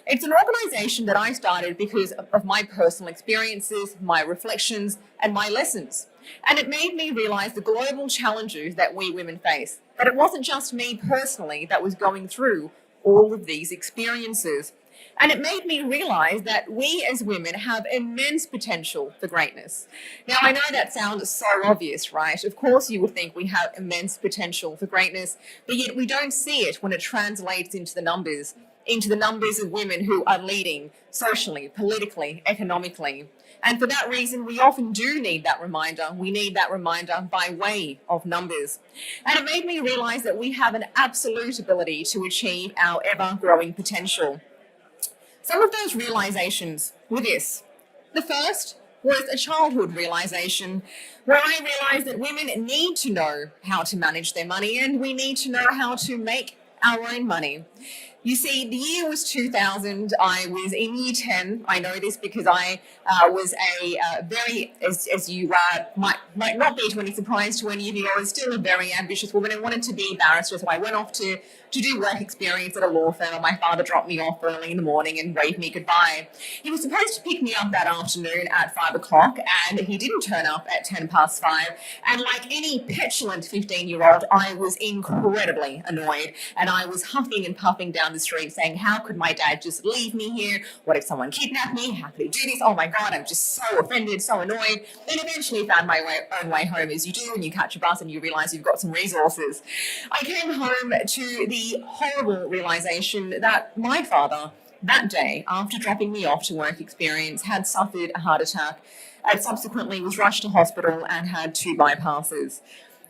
It's an organisation that I started because of my personal experiences, my reflections, and my lessons. And it made me realise the global challenges that we women face. But it wasn't just me personally that was going through all of these experiences. And it made me realise that we as women have immense potential for greatness. Now, I know that sounds so obvious, right? Of course you would think we have immense potential for greatness, but yet we don't see it when it translates into the numbers of women who are leading socially, politically, economically. And for that reason, we often do need that reminder. We need that reminder by way of numbers. And it made me realise that we have an absolute ability to achieve our ever-growing potential. Some of those realizations were this. The first was a childhood realization where I realized that women need to know how to manage their money and we need to know how to make our own money. You see, the year was 2000. I was in year 10. I know this because I was a very, as you might not be to any surprise to any of you, I was still a very ambitious woman and wanted to be a barrister. So I went off to do work experience at a law firm. And my father dropped me off early in the morning and waved me goodbye. He was supposed to pick me up that afternoon at 5 o'clock, and he didn't turn up at 10 past 5. And like any petulant 15-year-old, I was incredibly annoyed, and I was huffing and puffing down the street saying, how could my dad just leave me here? What if someone kidnapped me? How could he do this? Oh my God, I'm just so offended, so annoyed. Then eventually found my own way home, as you do when you catch a bus and you realise you've got some resources. I came home to the horrible realisation that my father, that day, after dropping me off to work experience, had suffered a heart attack and subsequently was rushed to hospital and had 2 bypasses.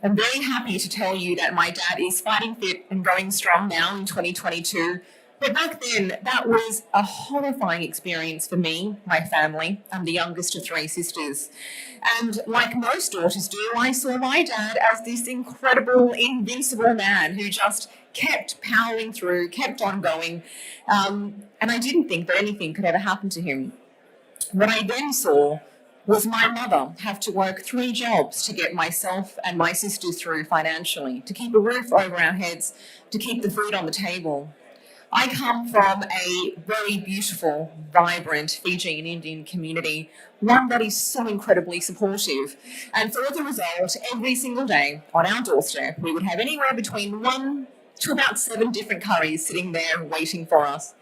I'm very happy to tell you that my dad is fighting fit and going strong now in 2022. But back then, that was a horrifying experience for me, my family. I'm the youngest of 3 sisters. And like most daughters do, I saw my dad as this incredible, invincible man who just kept powering through, kept on going. And I didn't think that anything could ever happen to him. What I then saw was my mother have to work 3 jobs to get myself and my sisters through financially, to keep a roof over our heads, to keep the food on the table. I come from a very beautiful, vibrant Fijian Indian community, one that is so incredibly supportive. And so as a result, every single day on our doorstep, we would have anywhere between 1 to about 7 different curries sitting there waiting for us.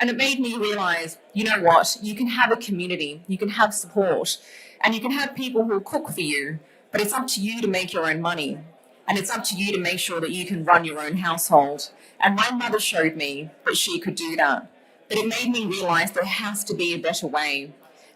And it made me realise, you know what, you can have a community, you can have support, and you can have people who will cook for you, but it's up to you to make your own money. And it's up to you to make sure that you can run your own household. And my mother showed me that she could do that. But it made me realise there has to be a better way.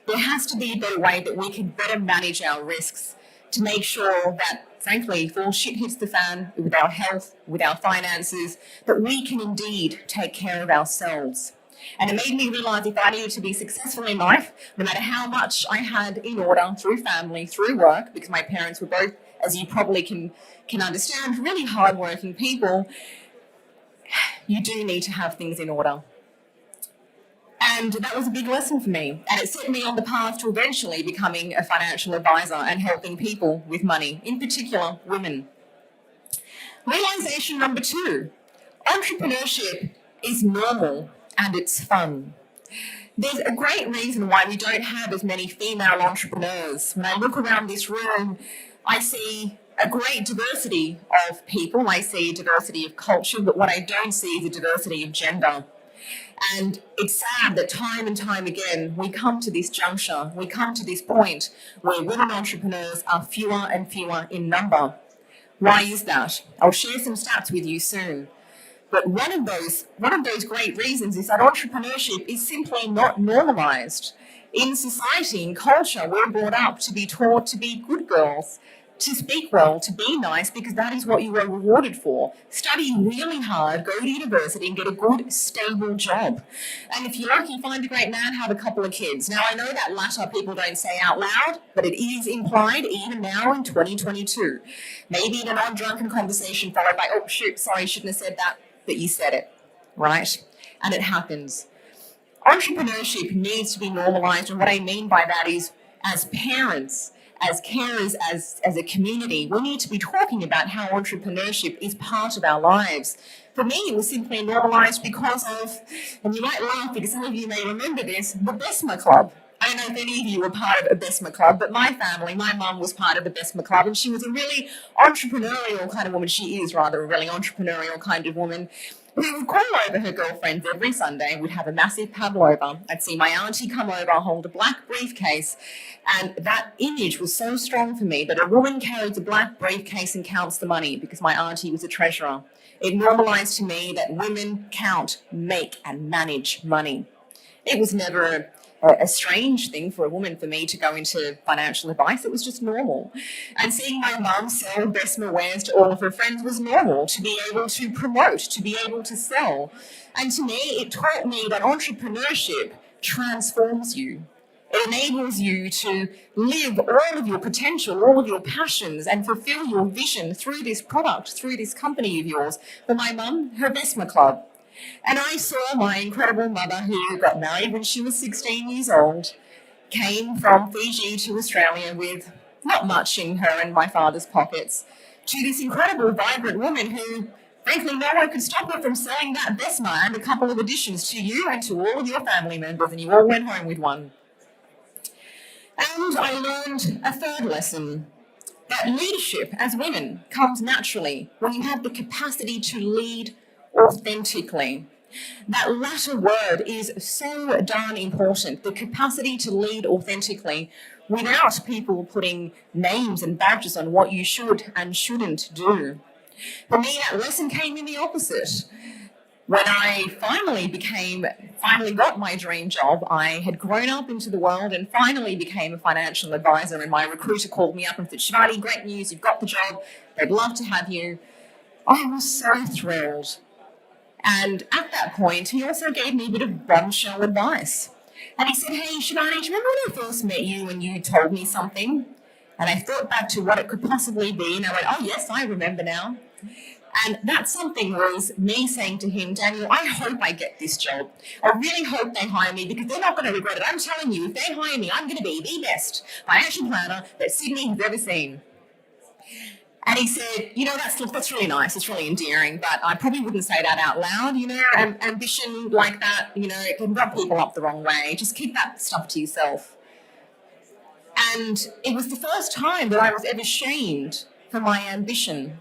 There has to be a better way that we can better manage our risks to make sure that, frankly, if all shit hits the fan with our health, with our finances, that we can indeed take care of ourselves. And it made me realise if I needed to be successful in life, no matter how much I had in order through family, through work, because my parents were both, as you probably can understand, really hardworking people, you do need to have things in order. And that was a big lesson for me. And it set me on the path to eventually becoming a financial advisor and helping people with money, in particular women. Realisation number 2, entrepreneurship is normal and it's fun. There's a great reason why we don't have as many female entrepreneurs. When I look around this room, I see a great diversity of people. I see a diversity of culture, but what I don't see is a diversity of gender. And it's sad that time and time again, we come to this juncture, we come to this point where women entrepreneurs are fewer and fewer in number. Why is that? I'll share some stats with you soon. But one of those great reasons is that entrepreneurship is simply not normalized. In society, in culture, we're brought up to be taught to be good girls, to speak well, to be nice, because that is what you are rewarded for. Study really hard, go to university and get a good, stable job. And if you're lucky, find a great man, have a couple of kids. Now, I know that latter people don't say out loud, but it is implied even now in 2022. Maybe in a non-drunken conversation followed by, oh, shoot, sorry, shouldn't have said that, but you said it, right? And it happens. Entrepreneurship needs to be normalized, and what I mean by that is, as parents, as carers, as a community, we need to be talking about how entrepreneurship is part of our lives. For me, it was simply normalized because of, and you might laugh because some of you may remember this, the Besma Club. I don't know if any of you were part of a Besma Club, but my family, my mum was part of the Besma Club, and she was a really entrepreneurial kind of woman. She is rather a really entrepreneurial kind of woman. We would call over her girlfriends every Sunday. We'd have a massive pavlova. I'd see my auntie come over, hold a black briefcase. And that image was so strong for me that a woman carries a black briefcase and counts the money because my auntie was a treasurer. It normalized to me that women count, make, and manage money. It was never a strange thing for a woman for me to go into financial advice. It was just normal. And seeing my mum sell Besma wares to all of her friends was normal, to be able to promote, to be able to sell. And to me, it taught me that entrepreneurship transforms you. It enables you to live all of your potential, all of your passions, and fulfill your vision through this product, through this company of yours. For my mum, her Besma Club. And I saw my incredible mother, who got married when she was 16 years old, came from Fiji to Australia with not much in her and my father's pockets, to this incredible, vibrant woman who, frankly, no one could stop her from selling that Besma and a couple of additions to you and to all of your family members, and you all went home with one. And I learned a third lesson, that leadership as women comes naturally when you have the capacity to lead authentically. That latter word is so darn important, the capacity to lead authentically without people putting names and badges on what you should and shouldn't do. For me, that lesson came in the opposite. When I finally got my dream job, I had grown up into the world and finally became a financial advisor, and my recruiter called me up and said, "Shivani, great news, you've got the job, they'd love to have you." I was so thrilled. And at that point, he also gave me a bit of bombshell advice. And he said, "Hey, Shivani, do you remember when I first met you and you told me something?" And I thought back to what it could possibly be, and I went, "Oh yes, I remember now." And that something was me saying to him, "Daniel, I hope I get this job. I really hope they hire me, because they're not going to regret it. I'm telling you, if they hire me, I'm going to be the best financial planner that Sydney has ever seen." And he said, that's really nice. It's really endearing, but I probably wouldn't say that out loud. Ambition like that, it can rub people up the wrong way. Just keep that stuff to yourself. And it was the first time that I was ever shamed for my ambition.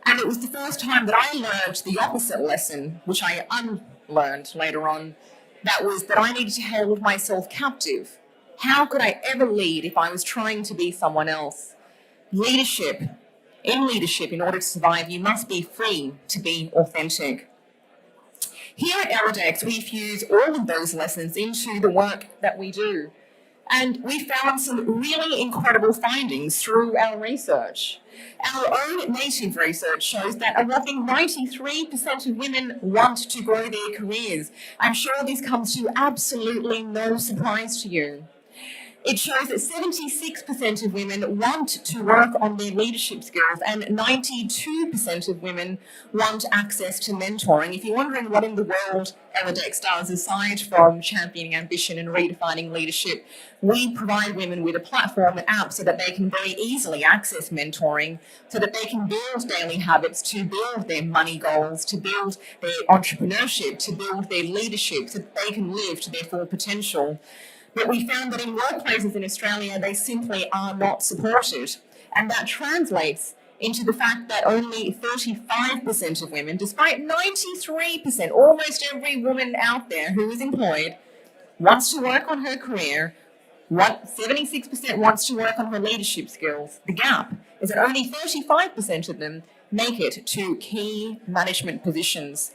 And it was the first time that I learned the opposite lesson, which I unlearned later on. That was that I needed to hold myself captive. How could I ever lead if I was trying to be someone else? In leadership, in order to survive, you must be free to be authentic. Here at Elidex, we fuse all of those lessons into the work that we do. And we found some really incredible findings through our research. Our own native research shows that a whopping 93% of women want to grow their careers. I'm sure this comes to absolutely no surprise to you. It shows that 76% of women want to work on their leadership skills, and 92% of women want access to mentoring. If you're wondering what in the world Elidex does, aside from championing ambition and redefining leadership, we provide women with a platform and app so that they can very easily access mentoring, so that they can build daily habits to build their money goals, to build their entrepreneurship, to build their leadership, so that they can live to their full potential. But we found that in workplaces in Australia, they simply are not supported. And that translates into the fact that only 35% of women, despite 93%, almost every woman out there who is employed, wants to work on her career. 76% wants to work on her leadership skills. The gap is that only 35% of them make it to key management positions.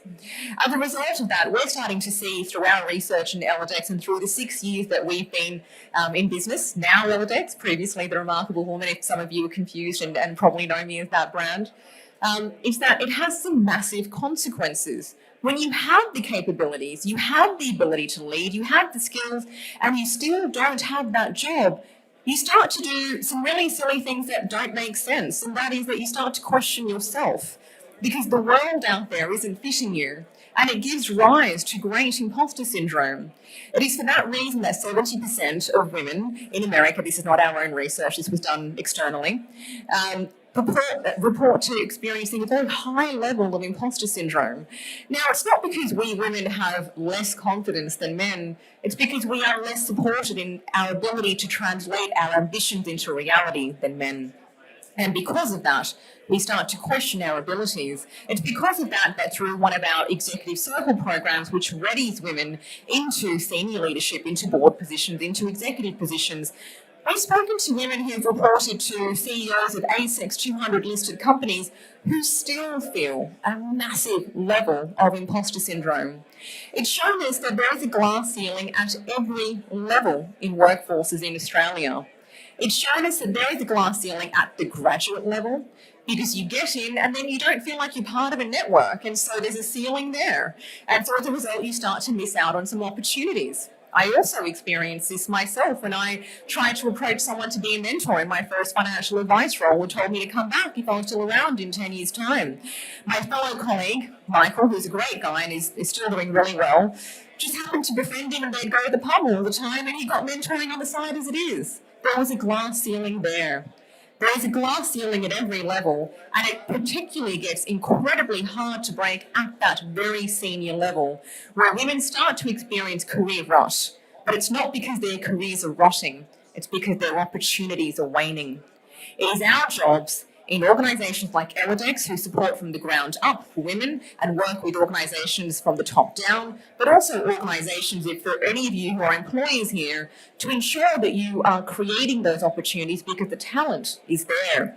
As a result of that, we're starting to see through our research in Elidex and through the 6 years that we've been in business, now Elidex, previously The Remarkable Woman, if some of you are confused and probably know me as that brand, is that it has some massive consequences. When you have the capabilities, you have the ability to lead, you have the skills, and you still don't have that job, you start to do some really silly things that don't make sense. And that is that you start to question yourself, because the world out there isn't fitting you. And it gives rise to great imposter syndrome. It is for that reason that 70% of women in America, this is not our own research, this was done externally, report to experiencing a very high level of imposter syndrome. Now, it's not because we women have less confidence than men, it's because we are less supported in our ability to translate our ambitions into reality than men. And because of that, we start to question our abilities. It's because of that that through one of our executive circle programs, which readies women into senior leadership, into board positions, into executive positions, we've spoken to women who've reported to CEOs of ASX 200 listed companies who still feel a massive level of imposter syndrome. It's shown us that there is a glass ceiling at every level in workforces in Australia. It's shown us that there is a glass ceiling at the graduate level, because you get in and then you don't feel like you're part of a network, and so there's a ceiling there. And so as a result, you start to miss out on some opportunities. I also experienced this myself when I tried to approach someone to be a mentor in my first financial advice role and told me to come back if I was still around in 10 years' time. My fellow colleague, Michael, who's a great guy and is still doing really well, just happened to befriend him and they'd go to the pub all the time and he got mentoring on the side as it is. There was a glass ceiling there. There is a glass ceiling at every level, and it particularly gets incredibly hard to break at that very senior level, where women start to experience career rot. But it's not because their careers are rotting, it's because their opportunities are waning. It is our jobs in organisations like Elidex, who support from the ground up for women and work with organisations from the top down, but also organisations, if there are any of you who are employees here, to ensure that you are creating those opportunities because the talent is there.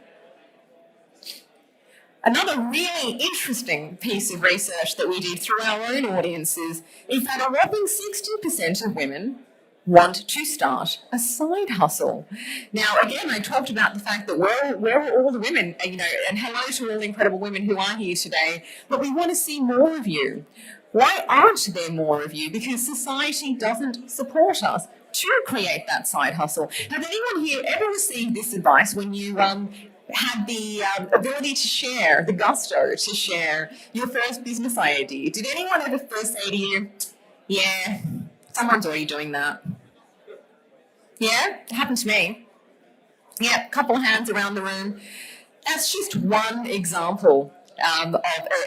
Another really interesting piece of research that we did through our own audiences is that a whopping 60% of women want to start a side hustle. Now, again, I talked about the fact that where are all the women, and hello to all the incredible women who are here today, but we want to see more of you. Why aren't there more of you? Because society doesn't support us to create that side hustle. Has anyone here ever received this advice when you had the ability to share, the gusto to share your first business idea? Did anyone ever first say to you, yeah, someone's already doing that? Yeah, it happened to me. Yeah, a couple of hands around the room. That's just one example of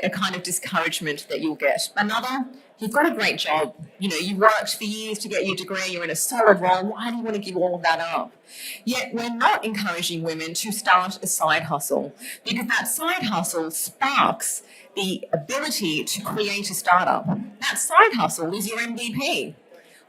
a kind of discouragement that you'll get. Another, you've got a great job. You worked for years to get your degree. You're in a solid role. Why do you want to give all of that up? Yet we're not encouraging women to start a side hustle because that side hustle sparks the ability to create a startup. That side hustle is your MVP.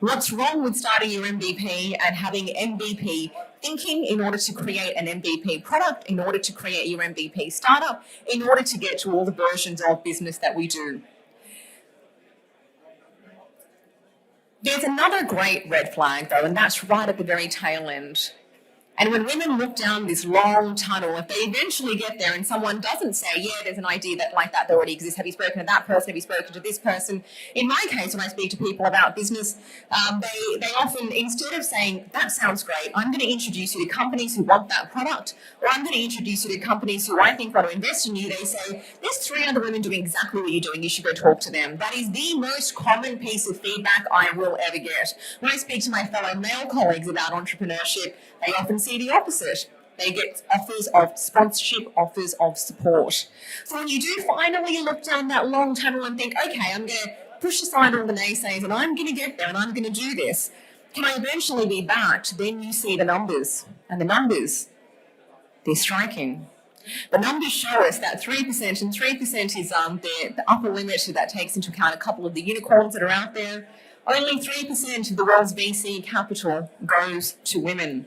What's wrong with starting your MVP and having MVP thinking in order to create an MVP product, in order to create your MVP startup, in order to get to all the versions of business that we do? There's another great red flag, though, and that's right at the very tail end. And when women look down this long tunnel, if they eventually get there and someone doesn't say, yeah, there's an idea like that already exists, have you spoken to that person, have you spoken to this person? In my case, when I speak to people about business, they often, instead of saying, that sounds great, I'm going to introduce you to companies who want that product, or I'm going to introduce you to companies who I think want to invest in you, they say, there's 3 other women doing exactly what you're doing, you should go talk to them. That is the most common piece of feedback I will ever get. When I speak to my fellow male colleagues about entrepreneurship, they often see the opposite. They get offers of sponsorship, offers of support. So when you do finally look down that long tunnel and think, okay, I'm going to push aside all the naysayers and I'm going to get there and I'm going to do this, can I eventually be backed? Then you see the numbers. And the numbers, they're striking. The numbers show us that 3%, and 3% is the upper limit that takes into account a couple of the unicorns that are out there. Only 3% of the world's VC capital goes to women.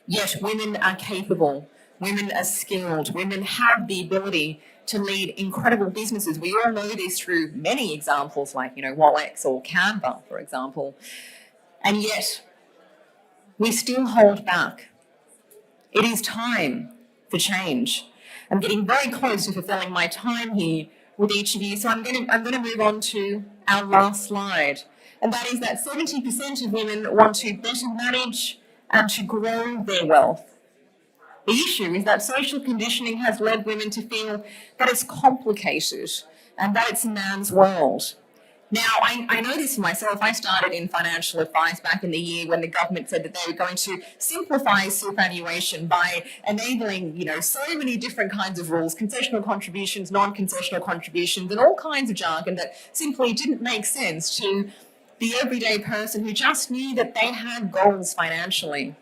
Yet women are capable, women are skilled, women have the ability to lead incredible businesses. We all know this through many examples like, Wallex or Canva, for example. And yet, we still hold back. It is time for change. I'm getting very close to fulfilling my time here with each of you, so I'm going to move on to our last slide. And that is that 70% of women want to better manage and to grow their wealth. The issue is that social conditioning has led women to feel that it's complicated and that it's a man's world. Now, I know this for myself. I started in financial advice back in the year when the government said that they were going to simplify superannuation by enabling, so many different kinds of rules, concessional contributions, non-concessional contributions, and all kinds of jargon that simply didn't make sense to the everyday person who just knew that they had goals financially.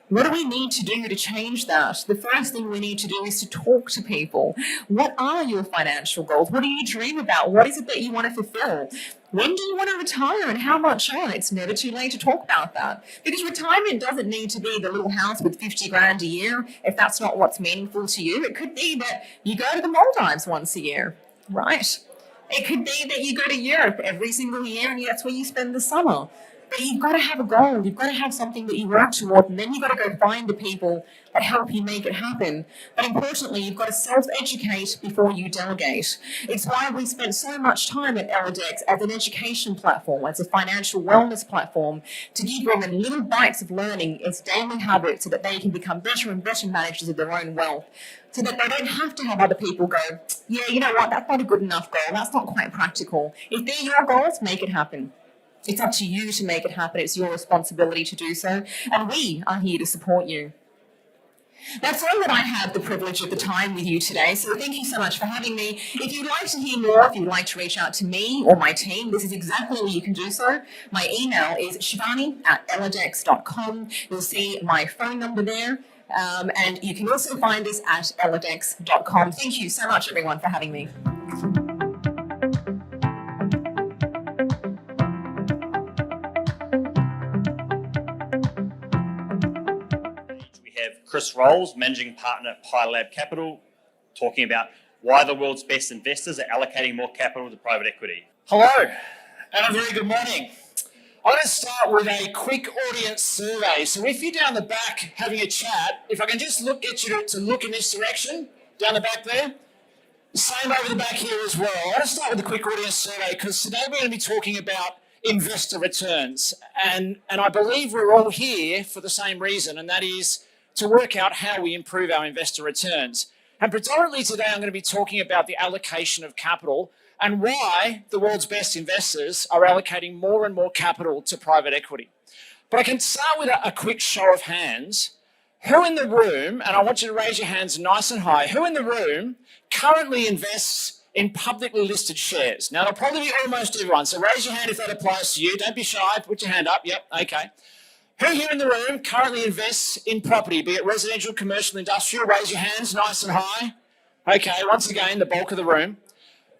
What do we need to do to change that? The first thing we need to do is to talk to people. What are your financial goals? What do you dream about? What is it that you want to fulfill? When do you want to retire and how much on? It's never too late to talk about that. Because retirement doesn't need to be the little house with 50 grand a year if that's not what's meaningful to you. It could be that you go to the Maldives once a year, right? It could be that you go to Europe every single year and that's where you spend the summer. But you've got to have a goal. You've got to have something that you work toward, and then you've got to go find the people that help you make it happen. But importantly, you've got to self-educate before you delegate. It's why we spent so much time at LDEX as an education platform, as a financial wellness platform, to give women little bites of learning as daily habits so that they can become better and better managers of their own wealth, so that they don't have to have other people go, yeah, you know what, that's not a good enough goal, that's not quite practical. If they're your goals, make it happen. It's up to you to make it happen. It's your responsibility to do so. And we are here to support you. That's all that I have the privilege of the time with you today. So thank you so much for having me. If you'd like to hear more, if you'd like to reach out to me or my team, this is exactly where you can do so. My email is shivani@eladex.com. You'll see my phone number there. And you can also find us at eladex.com. Thank you so much, everyone, for having me.
We have Chris Rolls, Managing Partner at Pi Lab Capital, talking about why the world's best investors are allocating more capital to private equity.
Hello, and a very good morning. I'm going to start with a quick audience survey. So if you're down the back having a chat, if I can just get you to look in this direction, down the back there. Same over the back here as well. I want to start with a quick audience survey because today we're going to be talking about investor returns. And I believe we're all here for the same reason, and that is to work out how we improve our investor returns. And predominantly today I'm going to be talking about the allocation of capital and why the world's best investors are allocating more and more capital to private equity. But I can start with a quick show of hands. Who in the room, and I want you to raise your hands nice and high, who in the room currently invests in publicly listed shares? Now, it'll probably be almost everyone, so raise your hand if that applies to you. Don't be shy, put your hand up. Yep, okay. Who here in the room currently invests in property, be it residential, commercial, industrial? Raise your hands nice and high. Okay, once again, the bulk of the room.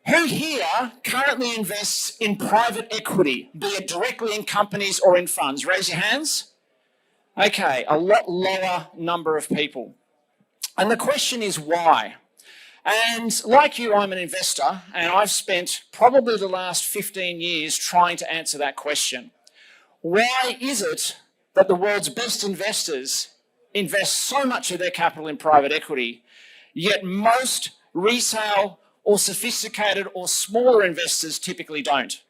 Who here currently invests in private equity, be it directly in companies or in funds? Raise your hands. Okay, a lot lower number of people. And the question is why? And like you, I'm an investor, and I've spent probably the last 15 years trying to answer that question. Why is it that the world's best investors invest so much of their capital in private equity, yet most resale or sophisticated or smaller investors typically don't?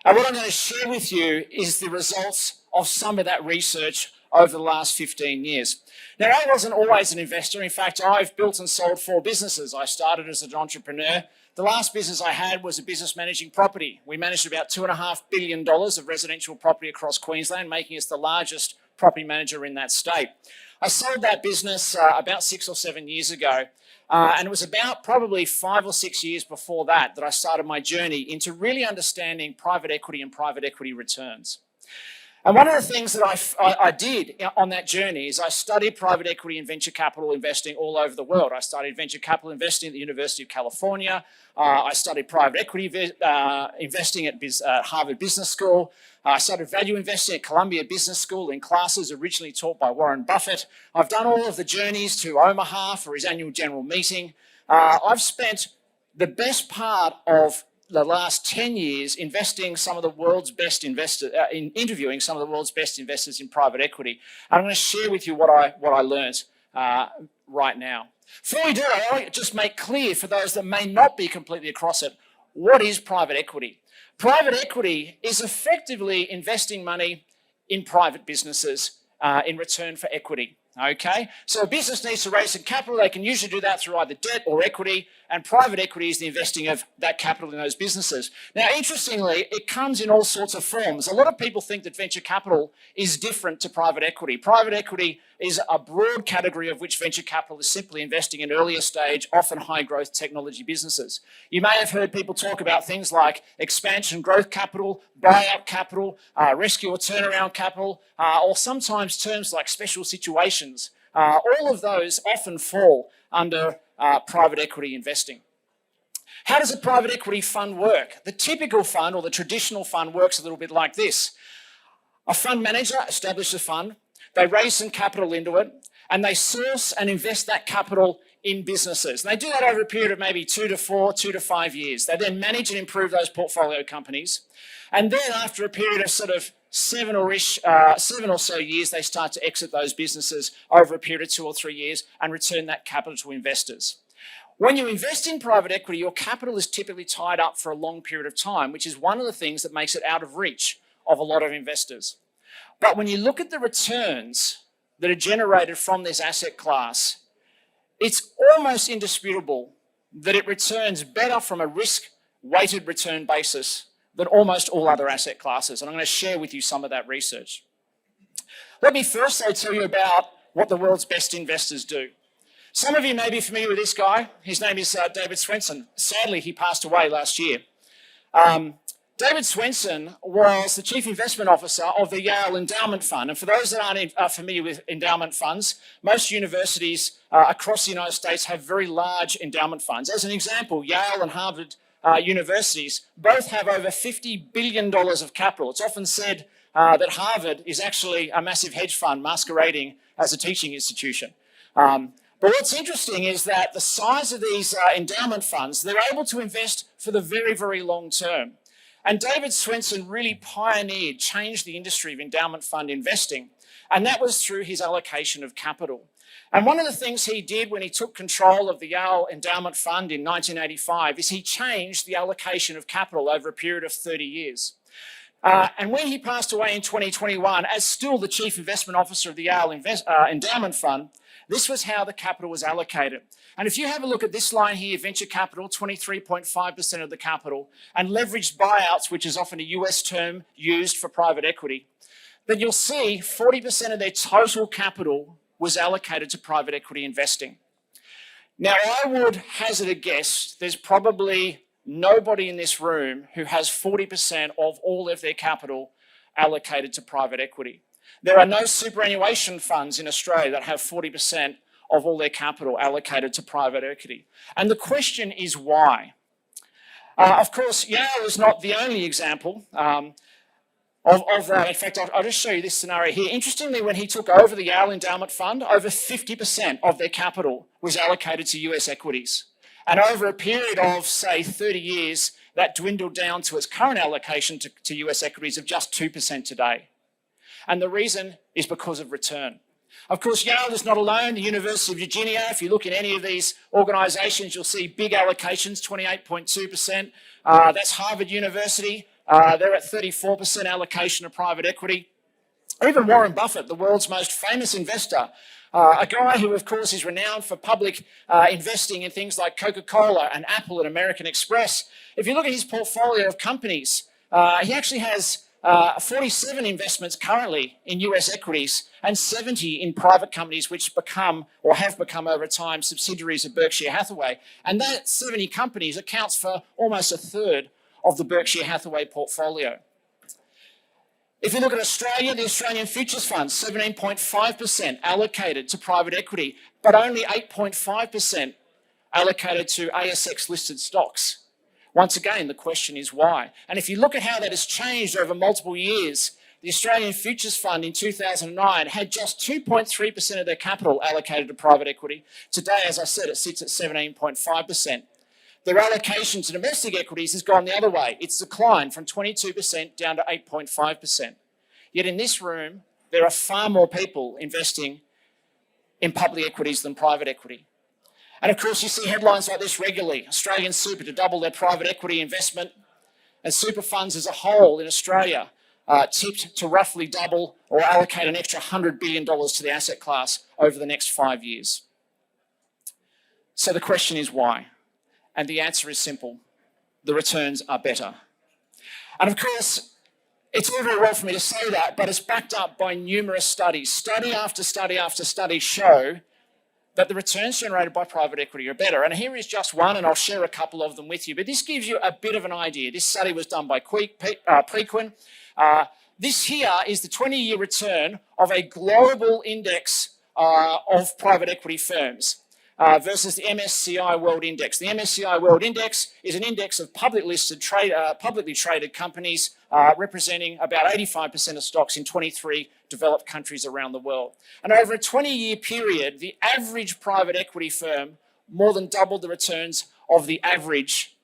And what I'm going to share with you is the results of some of that research over the last 15 years. Now, I wasn't always an investor. In fact, I've built and sold 4 businesses. I started as an entrepreneur. The last business I had was a business managing property. We managed about $2.5 billion of residential property across Queensland, making us the largest property manager in that state. I sold that business about 6 or 7 years ago. And it was about probably 5 or 6 years before that I started my journey into really understanding private equity and private equity returns. And one of the things that I did on that journey is I studied private equity and venture capital investing all over the world. I studied venture capital investing at the University of California. I studied private equity investing at Harvard Business School. I studied value investing at Columbia Business School in classes originally taught by Warren Buffett. I've done all of the journeys to Omaha for his annual general meeting. I've spent the best part of the last 10 years interviewing some of the world's best investors in private equity. And I'm going to share with you what I learned right now. Before we do it, I want to just make clear for those that may not be completely across it, what is private equity? Private equity is effectively investing money in private businesses in return for equity. Okay, so a business needs to raise some capital. They can usually do that through either debt or equity, and private equity is the investing of that capital in those businesses. Now, interestingly, it comes in all sorts of forms. A lot of people think that venture capital is different to private equity. Private equity is a broad category of which venture capital is simply investing in earlier stage, often high growth technology businesses. You may have heard people talk about things like expansion growth capital, buyout capital, rescue or turnaround capital, or sometimes terms like special situations. All of those often fall under private equity investing. How does a private equity fund work? The typical fund or the traditional fund works a little bit like this. A fund manager establishes a fund, they raise some capital into it, and they source and invest that capital in businesses. And they do that over a period of maybe 2 to 4, 2 to 5 years. They then manage and improve those portfolio companies. And then after a period of sort of 7 or so years, they start to exit those businesses over a period of 2 or 3 years and return that capital to investors. When you invest in private equity, your capital is typically tied up for a long period of time, which is one of the things that makes it out of reach of a lot of investors. But when you look at the returns that are generated from this asset class, it's almost indisputable that it returns better from a risk-weighted return basis than almost all other asset classes. And I'm going to share with you some of that research. Let me first tell you about what the world's best investors do. Some of you may be familiar with this guy. His name is David Swenson. Sadly, he passed away last year. David Swenson was the Chief Investment Officer of the Yale Endowment Fund. And for those that aren't familiar with endowment funds, most universities across the United States have very large endowment funds. As an example, Yale and Harvard universities both have over $50 billion of capital. It's often said that Harvard is actually a massive hedge fund masquerading as a teaching institution. But what's interesting is that the size of these endowment funds, they're able to invest for the very, very long term. And David Swenson really pioneered, changed the industry of endowment fund investing. And that was through his allocation of capital. And one of the things he did when he took control of the Yale Endowment Fund in 1985 is he changed the allocation of capital over a period of 30 years. And when he passed away in 2021, as still the Chief Investment Officer of the Yale Endowment Fund, this was how the capital was allocated. And if you have a look at this line here, venture capital, 23.5% of the capital, and leveraged buyouts, which is often a US term used for private equity, then you'll see 40% of their total capital was allocated to private equity investing. Now, I would hazard a guess, there's probably nobody in this room who has 40% of all of their capital allocated to private equity. There are no superannuation funds in Australia that have 40% of all their capital allocated to private equity. And the question is why? Of course, Yale is not the only example of that. In fact, I'll just show you this scenario here. Interestingly, when he took over the Yale Endowment Fund, over 50% of their capital was allocated to US equities. And over a period of, say, 30 years, that dwindled down to its current allocation to US equities of just 2% today. And the reason is because of return. Of course, Yale is not alone. The University of Virginia, if you look at any of these organisations, you'll see big allocations, 28.2%. That's Harvard University. They're at 34% allocation of private equity. Even Warren Buffett, the world's most famous investor, a guy who, of course, is renowned for public investing in things like Coca-Cola and Apple and American Express. If you look at his portfolio of companies, he actually has 47 investments currently in US equities and 70 in private companies which become or have become over time subsidiaries of Berkshire Hathaway. And that 70 companies accounts for almost a third of the Berkshire Hathaway portfolio. If you look at Australia, the Australian Futures Fund, 17.5% allocated to private equity, but only 8.5% allocated to ASX listed stocks. Once again, the question is why? And if you look at how that has changed over multiple years, the Australian Futures Fund in 2009 had just 2.3% of their capital allocated to private equity. Today, as I said, it sits at 17.5%. Their allocation to domestic equities has gone the other way. It's declined from 22% down to 8.5%. Yet in this room, there are far more people investing in public equities than private equity. And of course, you see headlines like this regularly. Australian Super to double their private equity investment, and super funds as a whole in Australia tipped to roughly double or allocate an extra $100 billion to the asset class over the next 5 years. So the question is why? And the answer is simple. The returns are better. And of course, it's all very well for me to say that, but it's backed up by numerous studies. Study after study after study show that the returns generated by private equity are better. And here is just one, and I'll share a couple of them with you. But this gives you a bit of an idea. This study was done by Prequin. This here is the 20-year return of a global index of private equity firms versus the MSCI World Index. The MSCI World Index is an index of publicly traded companies representing about 85% of stocks in 23 developed countries around the world. And over a 20-year period, the average private equity firm more than doubled the returns of the average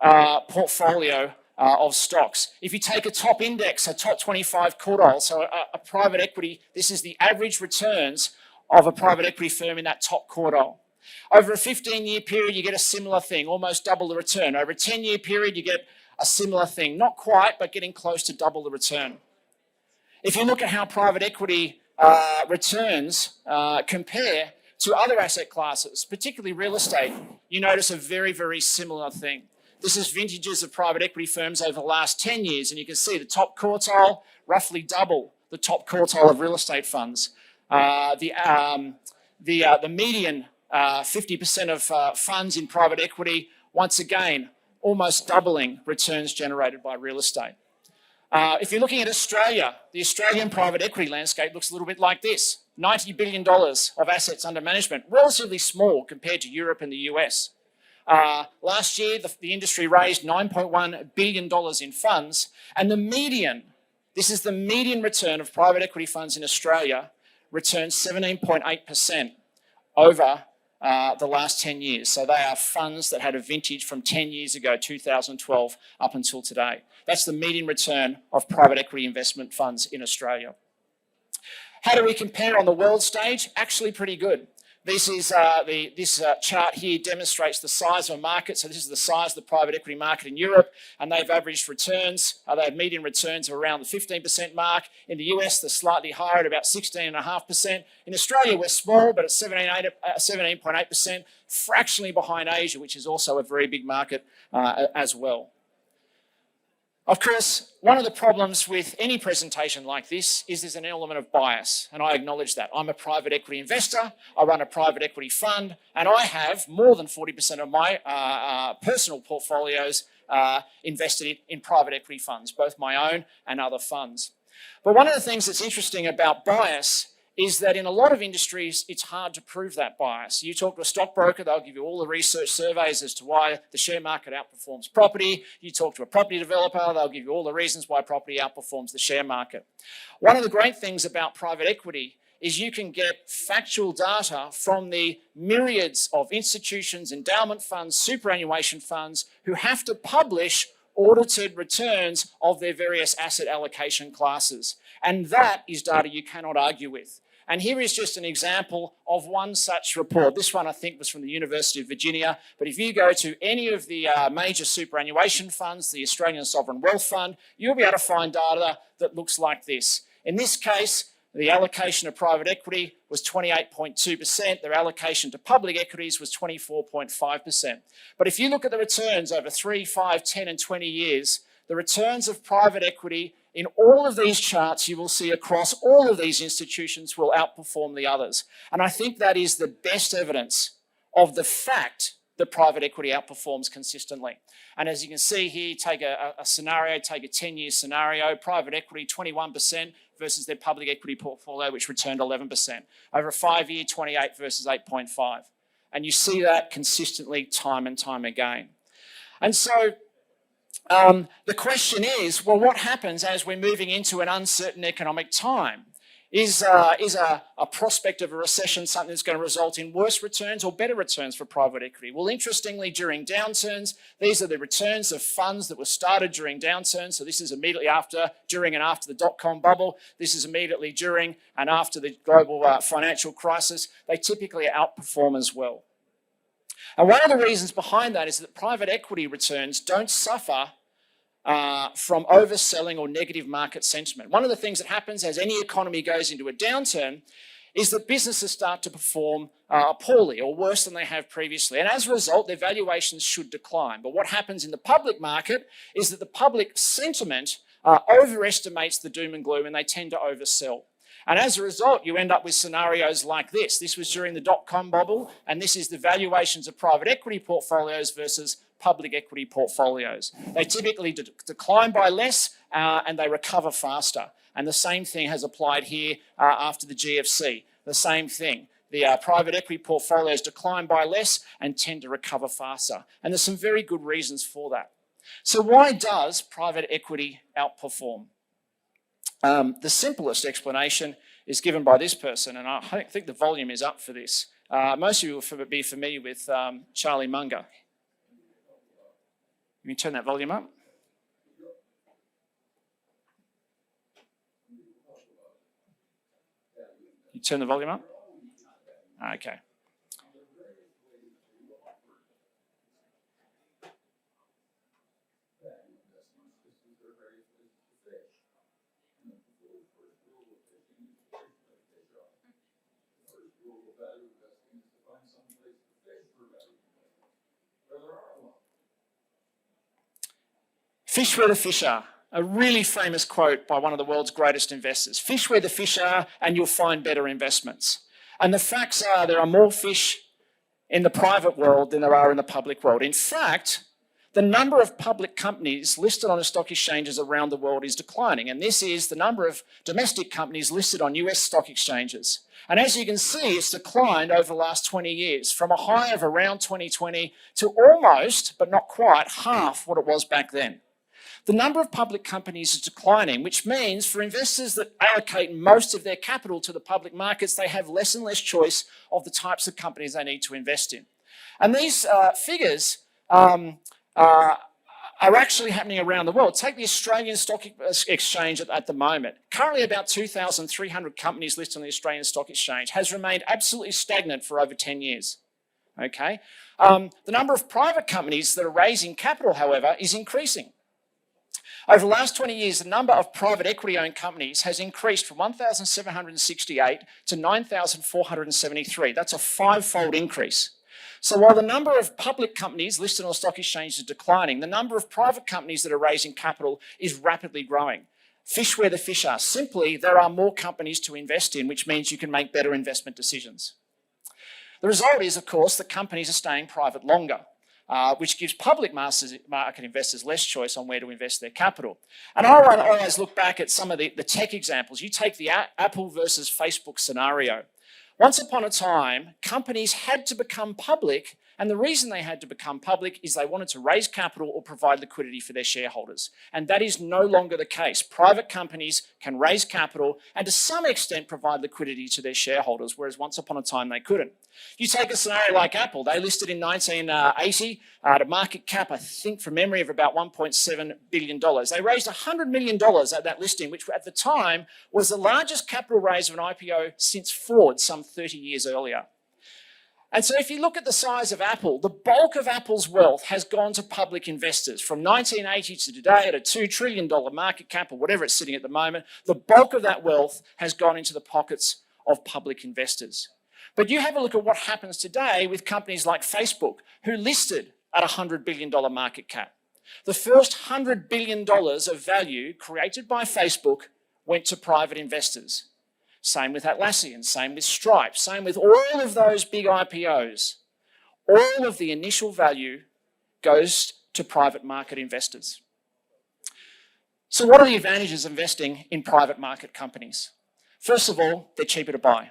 portfolio of stocks. If you take a top index, a top 25 quartile, so a private equity, this is the average returns of a private equity firm in that top quartile. Over a 15-year period, you get a similar thing, almost double the return. Over a 10-year period, you get a similar thing. Not quite, but getting close to double the return. If you look at how private equity returns compare to other asset classes, particularly real estate, you notice a very, very similar thing. This is vintages of private equity firms over the last 10 years, and you can see the top quartile, roughly double the top quartile of real estate funds. The median 50% of funds in private equity, once again, almost doubling returns generated by real estate. If you're looking at Australia, the Australian private equity landscape looks a little bit like this. $90 billion of assets under management, relatively small compared to Europe and the US. Last year, the industry raised $9.1 billion in funds, and the median, this is the median return of private equity funds in Australia, returned 17.8% over the last 10 years. So they are funds that had a vintage from 10 years ago, 2012, up until today. That's the median return of private equity investment funds in Australia. How do we compare on the world stage? Actually pretty good. This is this chart here demonstrates the size of a market. So this is the size of the private equity market in Europe, and they've averaged returns. They have median returns of around the 15% mark. In the US, they're slightly higher at about 16.5%. In Australia, we're small, but at 17.8%, fractionally behind Asia, which is also a very big market as well. Of course, one of the problems with any presentation like this is there's an element of bias, and I acknowledge that. I'm a private equity investor, I run a private equity fund, and I have more than 40% of my personal portfolios invested in private equity funds, both my own and other funds. But one of the things that's interesting about bias is that in a lot of industries, it's hard to prove that bias. You talk to a stockbroker, they'll give you all the research surveys as to why the share market outperforms property. You talk to a property developer, they'll give you all the reasons why property outperforms the share market. One of the great things about private equity is you can get factual data from the myriads of institutions, endowment funds, superannuation funds who have to publish audited returns of their various asset allocation classes. And that is data you cannot argue with. And here is just an example of one such report. This one, I think, was from the University of Virginia. But if you go to any of the major superannuation funds, the Australian Sovereign Wealth Fund, you'll be able to find data that looks like this. In this case, the allocation of private equity was 28.2%. Their allocation to public equities was 24.5%. But if you look at the returns over 3, 5, 10, and 20 years, the returns of private equity in all of these charts, you will see across all of these institutions will outperform the others. And I think that is the best evidence of the fact that private equity outperforms consistently. And as you can see here, take a scenario, take a 10-year scenario, private equity 21% versus their public equity portfolio, which returned 11%. Over a 5-year, 28 versus 8.5. And you see that consistently time and time again. And so the question is, well, what happens as we're moving into an uncertain economic time? Is a prospect of a recession something that's going to result in worse returns or better returns for private equity? Well, interestingly, during downturns, these are the returns of funds that were started during downturns. So this is immediately after, during and after the dot-com bubble. This is immediately during and after the global financial crisis. They typically outperform as well. And one of the reasons behind that is that private equity returns don't suffer from overselling or negative market sentiment. One of the things that happens as any economy goes into a downturn is that businesses start to perform poorly or worse than they have previously. And as a result, their valuations should decline. But what happens in the public market is that the public sentiment overestimates the doom and gloom, and they tend to oversell. And as a result, you end up with scenarios like this. This was during the dot-com bubble, and this is the valuations of private equity portfolios versus public equity portfolios. They typically decline by less and they recover faster. And the same thing has applied here after the GFC. The same thing. The private equity portfolios decline by less and tend to recover faster. And there's some very good reasons for that. So why does private equity outperform? The simplest explanation is given by this person, and I think the volume is up for this. Most of you will be familiar with Charlie Munger. You can turn that volume up. You turn the volume up? Okay. Fish where the fish are. A really famous quote by one of the world's greatest investors. Fish where the fish are and you'll find better investments. And the facts are there are more fish in the private world than there are in the public world. In fact, the number of public companies listed on the stock exchanges around the world is declining. And this is the number of domestic companies listed on US stock exchanges. And as you can see, it's declined over the last 20 years from a high of around 2020 to almost, but not quite, half what it was back then. The number of public companies is declining, which means for investors that allocate most of their capital to the public markets, they have less and less choice of the types of companies they need to invest in. And these figures are actually happening around the world. Take the Australian Stock Exchange at the moment. Currently about 2,300 companies listed on the Australian Stock Exchange, has remained absolutely stagnant for over 10 years. Okay? The number of private companies that are raising capital, however, is increasing. Over the last 20 years, the number of private equity-owned companies has increased from 1,768 to 9,473. That's a five-fold increase. So while the number of public companies listed on the stock exchange is declining, the number of private companies that are raising capital is rapidly growing. Fish where the fish are. Simply, there are more companies to invest in, which means you can make better investment decisions. The result is, of course, that companies are staying private longer. Which gives public market investors less choice on where to invest their capital. And I always look back at some of the tech examples. You take the Apple versus Facebook scenario. Once upon a time, companies had to become public, and the reason they had to become public is they wanted to raise capital or provide liquidity for their shareholders. And that is no longer the case. Private companies can raise capital and to some extent provide liquidity to their shareholders, whereas once upon a time they couldn't. You take a scenario like Apple. They listed in 1980 at a market cap, I think from memory, of about $1.7 billion. They raised $100 million at that listing, which at the time was the largest capital raise of an IPO since Ford some 30 years earlier. And so if you look at the size of Apple, the bulk of Apple's wealth has gone to public investors. From 1980 to today at a $2 trillion market cap or whatever it's sitting at the moment, the bulk of that wealth has gone into the pockets of public investors. But you have a look at what happens today with companies like Facebook, who listed at a $100 billion market cap. The first $100 billion of value created by Facebook went to private investors. Same with Atlassian, same with Stripe, same with all of those big IPOs. All of the initial value goes to private market investors. So what are the advantages of investing in private market companies? First of all, they're cheaper to buy.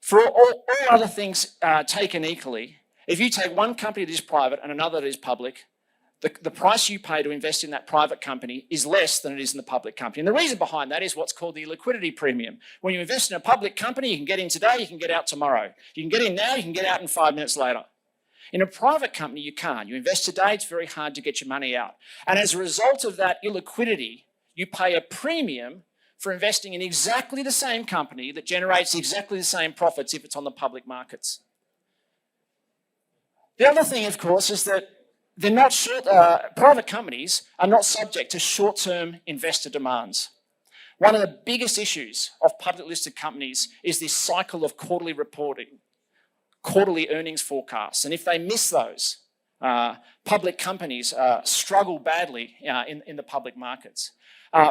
For all other things taken equally, if you take one company that is private and another that is public, the price you pay to invest in that private company is less than it is in the public company. And the reason behind that is what's called the liquidity premium. When you invest in a public company, you can get in today, you can get out tomorrow. You can get in now, you can get out in 5 minutes later. In a private company, you can't. You invest today, it's very hard to get your money out. And as a result of that illiquidity, you pay a premium for investing in exactly the same company that generates exactly the same profits if it's on the public markets. The other thing, of course, is that they're not private companies are not subject to short-term investor demands. One of the biggest issues of public listed companies is this cycle of quarterly reporting, quarterly earnings forecasts. And if they miss those, public companies struggle badly in the public markets.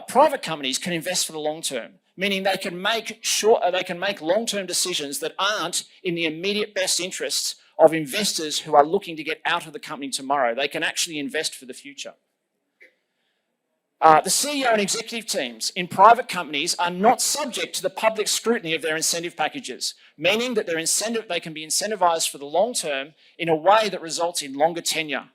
Private companies can invest for the long term, meaning they can make long-term decisions that aren't in the immediate best interests of investors who are looking to get out of the company tomorrow. They can actually invest for the future. The CEO and executive teams in private companies are not subject to the public scrutiny of their incentive packages, meaning that they can be incentivized for the long term in a way that results in longer tenure.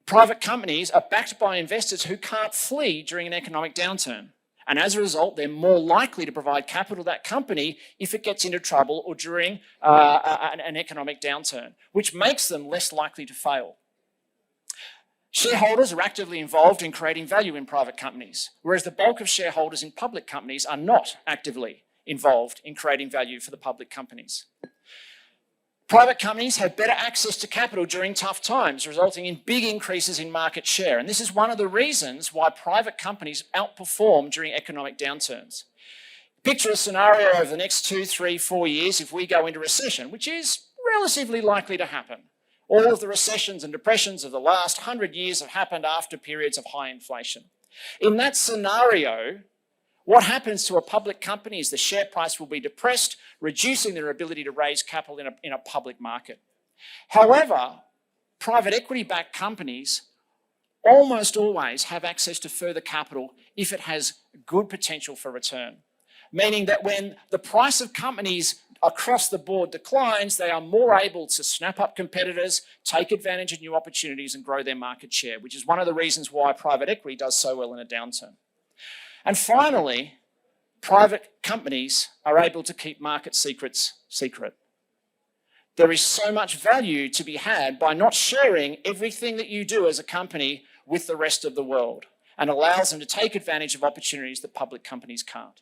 Private companies are backed by investors who can't flee during an economic downturn. And as a result, they're more likely to provide capital to that company if it gets into trouble or during an economic downturn, which makes them less likely to fail. Shareholders are actively involved in creating value in private companies, whereas the bulk of shareholders in public companies are not actively involved in creating value for the public companies. Private companies have better access to capital during tough times, resulting in big increases in market share. And this is one of the reasons why private companies outperform during economic downturns. Picture a scenario over the next 2, 3, 4 years if we go into recession, which is relatively likely to happen. All of the recessions and depressions of the last 100 years have happened after periods of high inflation. In that scenario, what happens to a public company is the share price will be depressed, reducing their ability to raise capital in a public market. However, private equity-backed companies almost always have access to further capital if it has good potential for return, meaning that when the price of companies across the board declines, they are more able to snap up competitors, take advantage of new opportunities and grow their market share, which is one of the reasons why private equity does so well in a downturn. And finally, private companies are able to keep market secrets secret. There is so much value to be had by not sharing everything that you do as a company with the rest of the world, and allows them to take advantage of opportunities that public companies can't.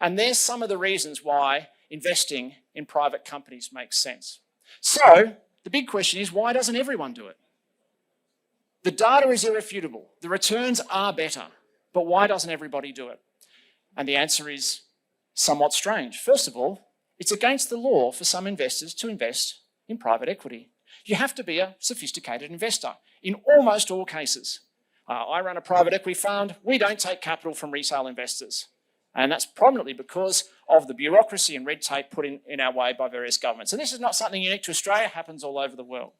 And there's some of the reasons why investing in private companies makes sense. So the big question is, why doesn't everyone do it? The data is irrefutable. The returns are better. But why doesn't everybody do it? And the answer is somewhat strange. First of all, it's against the law for some investors to invest in private equity. You have to be a sophisticated investor in almost all cases. I run a private equity fund. We don't take capital from retail investors. And that's prominently because of the bureaucracy and red tape put in our way by various governments. And this is not something unique to Australia, it happens all over the world.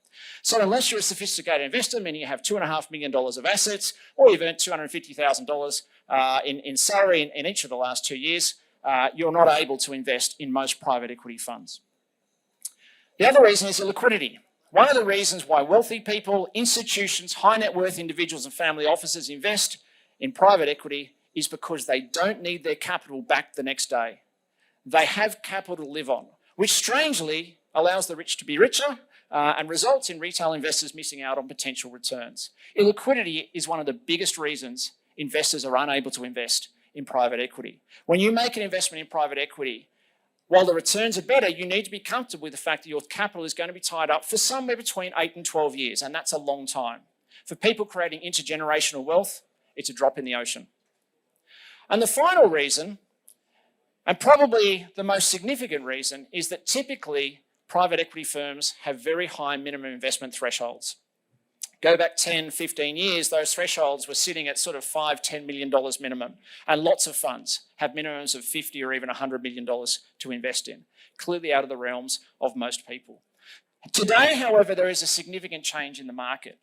So unless you're a sophisticated investor, meaning you have $2.5 million of assets, or you've earned $250,000 in salary in each of the last 2 years, you're not able to invest in most private equity funds. The other reason is liquidity. One of the reasons why wealthy people, institutions, high net worth individuals and family offices invest in private equity is because they don't need their capital back the next day. They have capital to live on, which strangely allows the rich to be richer and results in retail investors missing out on potential returns. Illiquidity is one of the biggest reasons investors are unable to invest in private equity. When you make an investment in private equity, while the returns are better, you need to be comfortable with the fact that your capital is going to be tied up for somewhere between 8 and 12 years, and that's a long time. For people creating intergenerational wealth, it's a drop in the ocean. And the final reason, and probably the most significant reason, is that typically private equity firms have very high minimum investment thresholds. Go back 10, 15 years, those thresholds were sitting at sort of $5, $10 million minimum. And lots of funds have minimums of $50 or even $100 million to invest in, clearly out of the realms of most people. Today, however, there is a significant change in the market.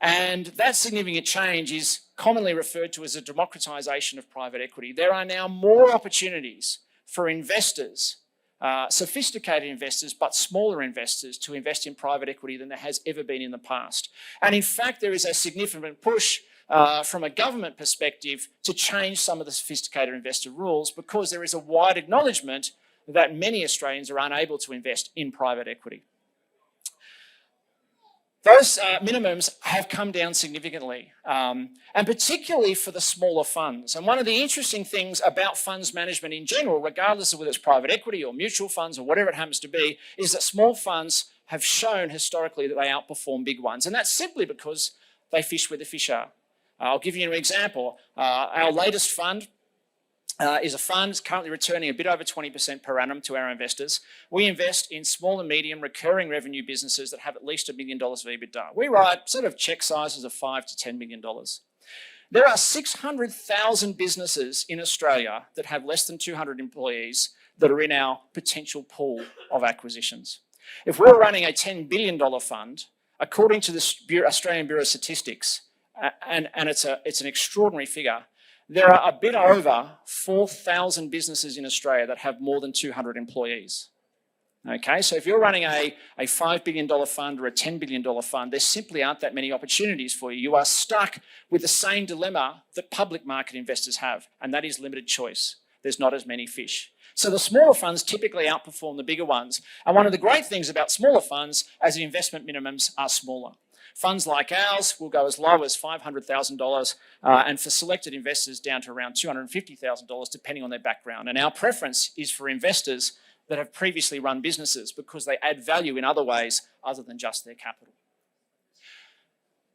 And that significant change is commonly referred to as a democratization of private equity. There are now more opportunities for investors, sophisticated investors, but smaller investors to invest in private equity than there has ever been in the past. And in fact, there is a significant push from a government perspective to change some of the sophisticated investor rules because there is a wide acknowledgement that many Australians are unable to invest in private equity. Those minimums have come down significantly, and particularly for the smaller funds. And one of the interesting things about funds management in general, regardless of whether it's private equity or mutual funds or whatever it happens to be, is that small funds have shown historically that they outperform big ones. And that's simply because they fish where the fish are. I'll give you an example. Our latest fund is a fund currently returning a bit over 20% per annum to our investors. We invest in small and medium recurring revenue businesses that have at least $1 million of EBITDA. We write sort of check sizes of $5 to $10 million. There are 600,000 businesses in Australia that have less than 200 employees that are in our potential pool of acquisitions. If we're running a $10 billion fund, according to the Australian Bureau of Statistics, and it's an extraordinary figure, there are a bit over 4,000 businesses in Australia that have more than 200 employees. Okay, so if you're running a $5 billion fund or a $10 billion fund, there simply aren't that many opportunities for you. You are stuck with the same dilemma that public market investors have, and that is limited choice. There's not as many fish. So the smaller funds typically outperform the bigger ones. And one of the great things about smaller funds is the investment minimums are smaller. Funds like ours will go as low as $500,000 and for selected investors down to around $250,000 depending on their background. And our preference is for investors that have previously run businesses because they add value in other ways other than just their capital.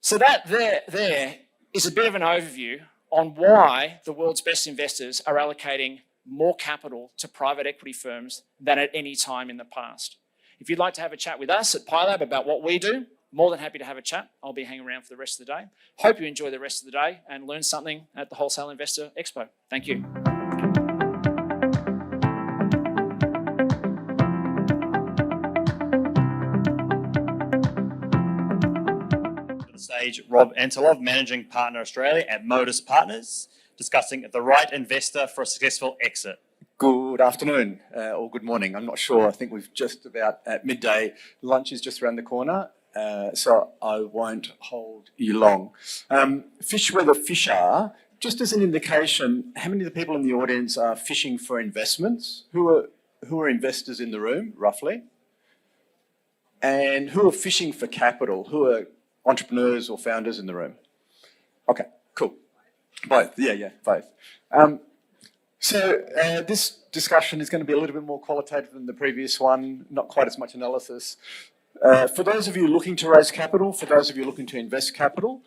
So that there is a bit of an overview on why the world's best investors are allocating more capital to private equity firms than at any time in the past. If you'd like to have a chat with us at PiLab about what we do, more than happy to have a chat. I'll be hanging around for the rest of the day. Hope you enjoy the rest of the day and learn something at the Wholesale Investor Expo. Thank you.
To the stage, Rob Antelov, Managing Partner Australia at Modus Partners, discussing the right investor for a successful exit.
Good afternoon or good morning. I'm not sure. I think we've just about at midday. Lunch is just around the corner, so I won't hold you long. Fish where the fish are. Just as an indication, how many of the people in the audience are fishing for investments? Who are investors in the room, roughly? And who are fishing for capital? Who are entrepreneurs or founders in the room? Okay, cool. Both. Yeah, both. So this discussion is going to be a little bit more qualitative than the previous one, not quite as much analysis. For those of you looking to raise capital, for those of you looking to invest capital,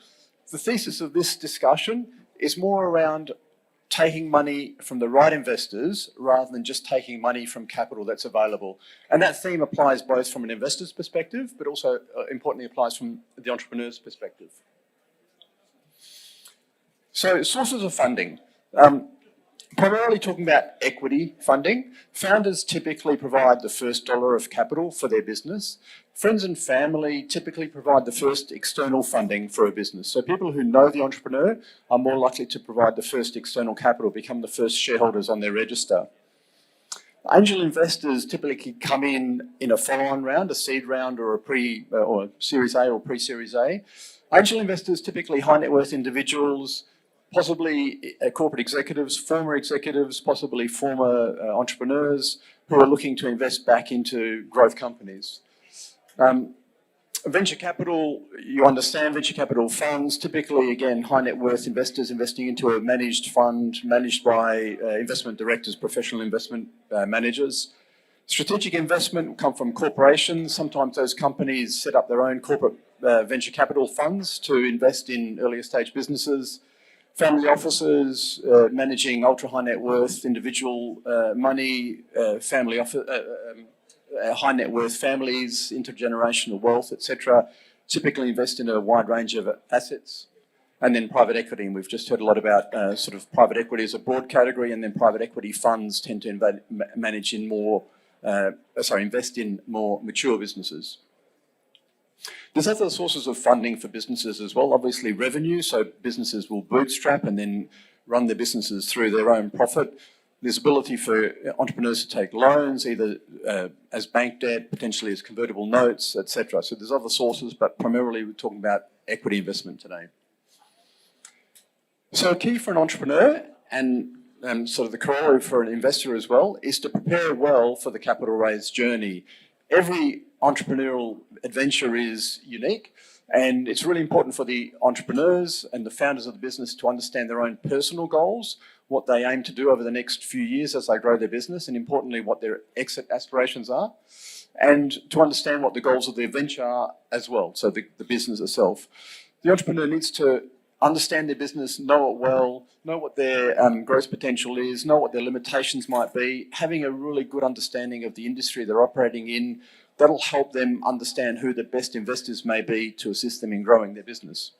the thesis of this discussion is more around taking money from the right investors rather than just taking money from capital that's available. And that theme applies both from an investor's perspective, but also importantly applies from the entrepreneur's perspective. So sources of funding. Primarily talking about equity funding, founders typically provide the first dollar of capital for their business. Friends and family typically provide the first external funding for a business. So people who know the entrepreneur are more likely to provide the first external capital, become the first shareholders on their register. Angel investors typically come in a follow-on round, a seed round or or Series A or pre-Series A. Angel investors typically high net worth individuals, possibly corporate executives, possibly former entrepreneurs who are looking to invest back into growth companies. Venture capital, you understand venture capital funds, typically, again, high net worth investors investing into a managed fund managed by investment directors, professional investment managers. Strategic investment will come from corporations. Sometimes those companies set up their own corporate venture capital funds to invest in earlier stage businesses. Family offices managing ultra high net worth individual money, high net worth families, intergenerational wealth, etc. Typically invest in a wide range of assets. And then private equity, and we've just heard a lot about sort of private equity as a broad category, and then private equity funds tend to invest in more mature businesses. There's other sources of funding for businesses as well. Obviously revenue, so businesses will bootstrap and then run their businesses through their own profit. There's ability for entrepreneurs to take loans, either as bank debt, potentially as convertible notes, etc. So there's other sources, but primarily we're talking about equity investment today. So key for an entrepreneur and sort of the corollary for an investor as well is to prepare well for the capital raise journey. Every entrepreneurial adventure is unique, and it's really important for the entrepreneurs and the founders of the business to understand their own personal goals, what they aim to do over the next few years as they grow their business, and importantly, what their exit aspirations are, and to understand what the goals of their venture are as well, so the business itself. The entrepreneur needs to understand their business, know it well, know what their growth potential is, know what their limitations might be, having a really good understanding of the industry they're operating in. That'll help them understand who the best investors may be to assist them in growing their business.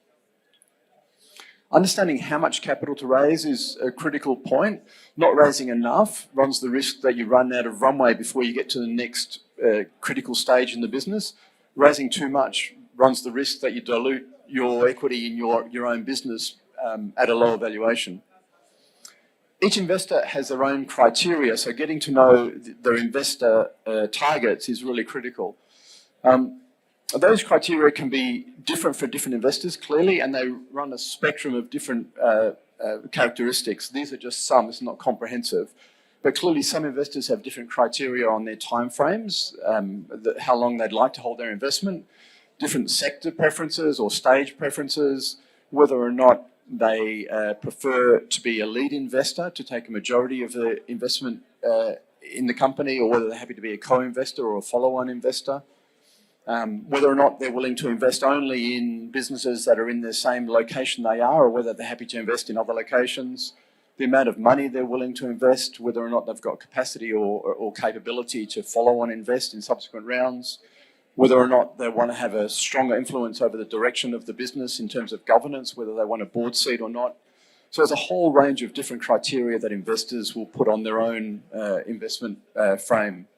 Understanding how much capital to raise is a critical point. Not raising enough runs the risk that you run out of runway before you get to the next critical stage in the business. Raising too much runs the risk that you dilute your equity in your own business at a lower valuation. each investor has their own criteria, so getting to know their investor targets is really critical. Those criteria can be different for different investors, clearly, and they run a spectrum of different characteristics. These are just some, it's not comprehensive. But clearly some investors have different criteria on their timeframes, how long they'd like to hold their investment, different sector preferences or stage preferences, whether or not they prefer to be a lead investor to take a majority of the investment in the company, or whether they're happy to be a co-investor or a follow-on investor. Whether or not they're willing to invest only in businesses that are in the same location they are, or whether they're happy to invest in other locations, the amount of money they're willing to invest, whether or not they've got capacity or capability to follow on invest in subsequent rounds, whether or not they want to have a stronger influence over the direction of the business in terms of governance, whether they want a board seat or not. So there's a whole range of different criteria that investors will put on their own investment frame.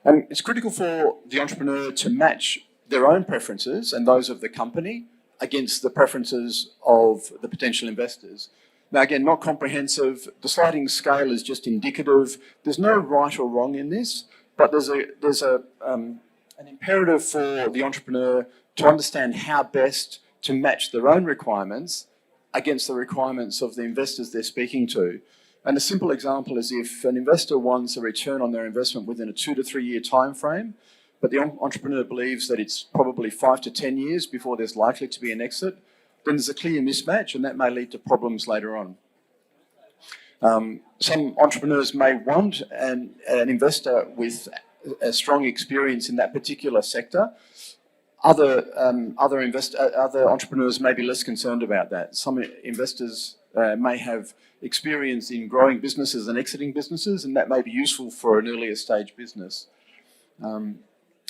And it's critical for the entrepreneur to match their own preferences and those of the company against the preferences of the potential investors. Now, again, not comprehensive. The sliding scale is just indicative. There's no right or wrong in this, but there's an imperative for the entrepreneur to understand how best to match their own requirements against the requirements of the investors they're speaking to. And a simple example is if an investor wants a return on their investment within a 2 to 3 year time frame, but the entrepreneur believes that it's probably 5 to 10 years before there's likely to be an exit, then there's a clear mismatch, and that may lead to problems later on. Some entrepreneurs may want an investor with a strong experience in that particular sector. Other entrepreneurs may be less concerned about that. Some investors may have experience in growing businesses and exiting businesses, and that may be useful for an earlier stage business.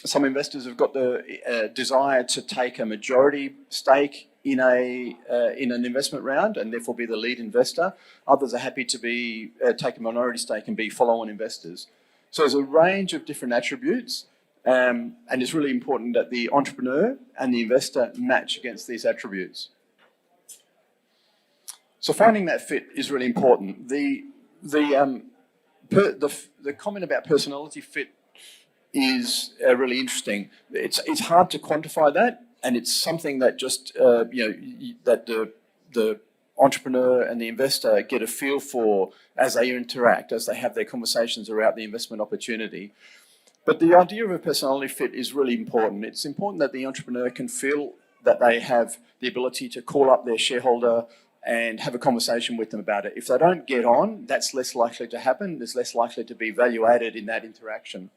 Some investors have got the desire to take a majority stake in an investment round and therefore be the lead investor. Others are happy to take a minority stake and be follow-on investors. So there's a range of different attributes, and it's really important that the entrepreneur and the investor match against these attributes. So finding that fit is really important. The comment about personality fit is really interesting. It's hard to quantify that, and it's something that just that the entrepreneur and the investor get a feel for as they interact, as they have their conversations around the investment opportunity. But the idea of a personality fit is really important. It's important that the entrepreneur can feel that they have the ability to call up their shareholder and have a conversation with them about it. If they don't get on, that's less likely to happen. There's less likely to be value added in that interaction.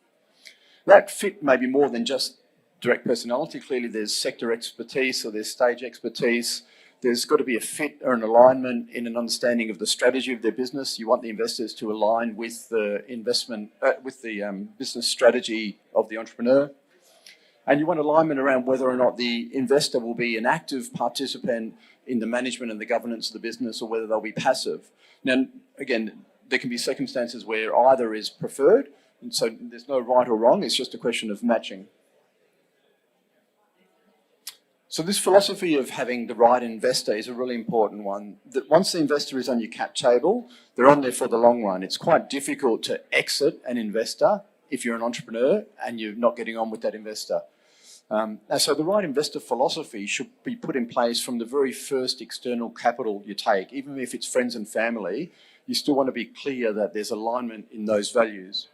That fit may be more than just direct personality. Clearly there's sector expertise or there's stage expertise. There's got to be a fit or an alignment in an understanding of the strategy of their business. You want the investors to align with the business strategy of the entrepreneur. And you want alignment around whether or not the investor will be an active participant in the management and the governance of the business, or whether they'll be passive. Now, again, there can be circumstances where either is preferred, and so there's no right or wrong, it's just a question of matching. So this philosophy of having the right investor is a really important one. That once the investor is on your cap table, they're on there for the long run. It's quite difficult to exit an investor if you're an entrepreneur and you're not getting on with that investor. And so the right investor philosophy should be put in place from the very first external capital you take. Even if it's friends and family, you still want to be clear that there's alignment in those values.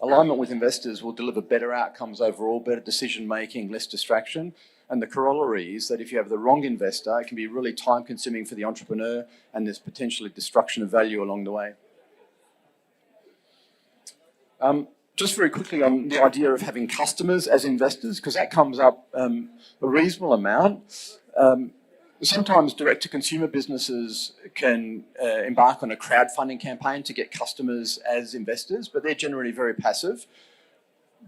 Alignment with investors will deliver better outcomes overall, better decision making, less distraction. And the corollary is that if you have the wrong investor, it can be really time consuming for the entrepreneur, and there's potentially destruction of value along the way. Just very quickly on the idea of having customers as investors, because that comes up a reasonable amount. Sometimes direct-to-consumer businesses can embark on a crowdfunding campaign to get customers as investors, but they're generally very passive.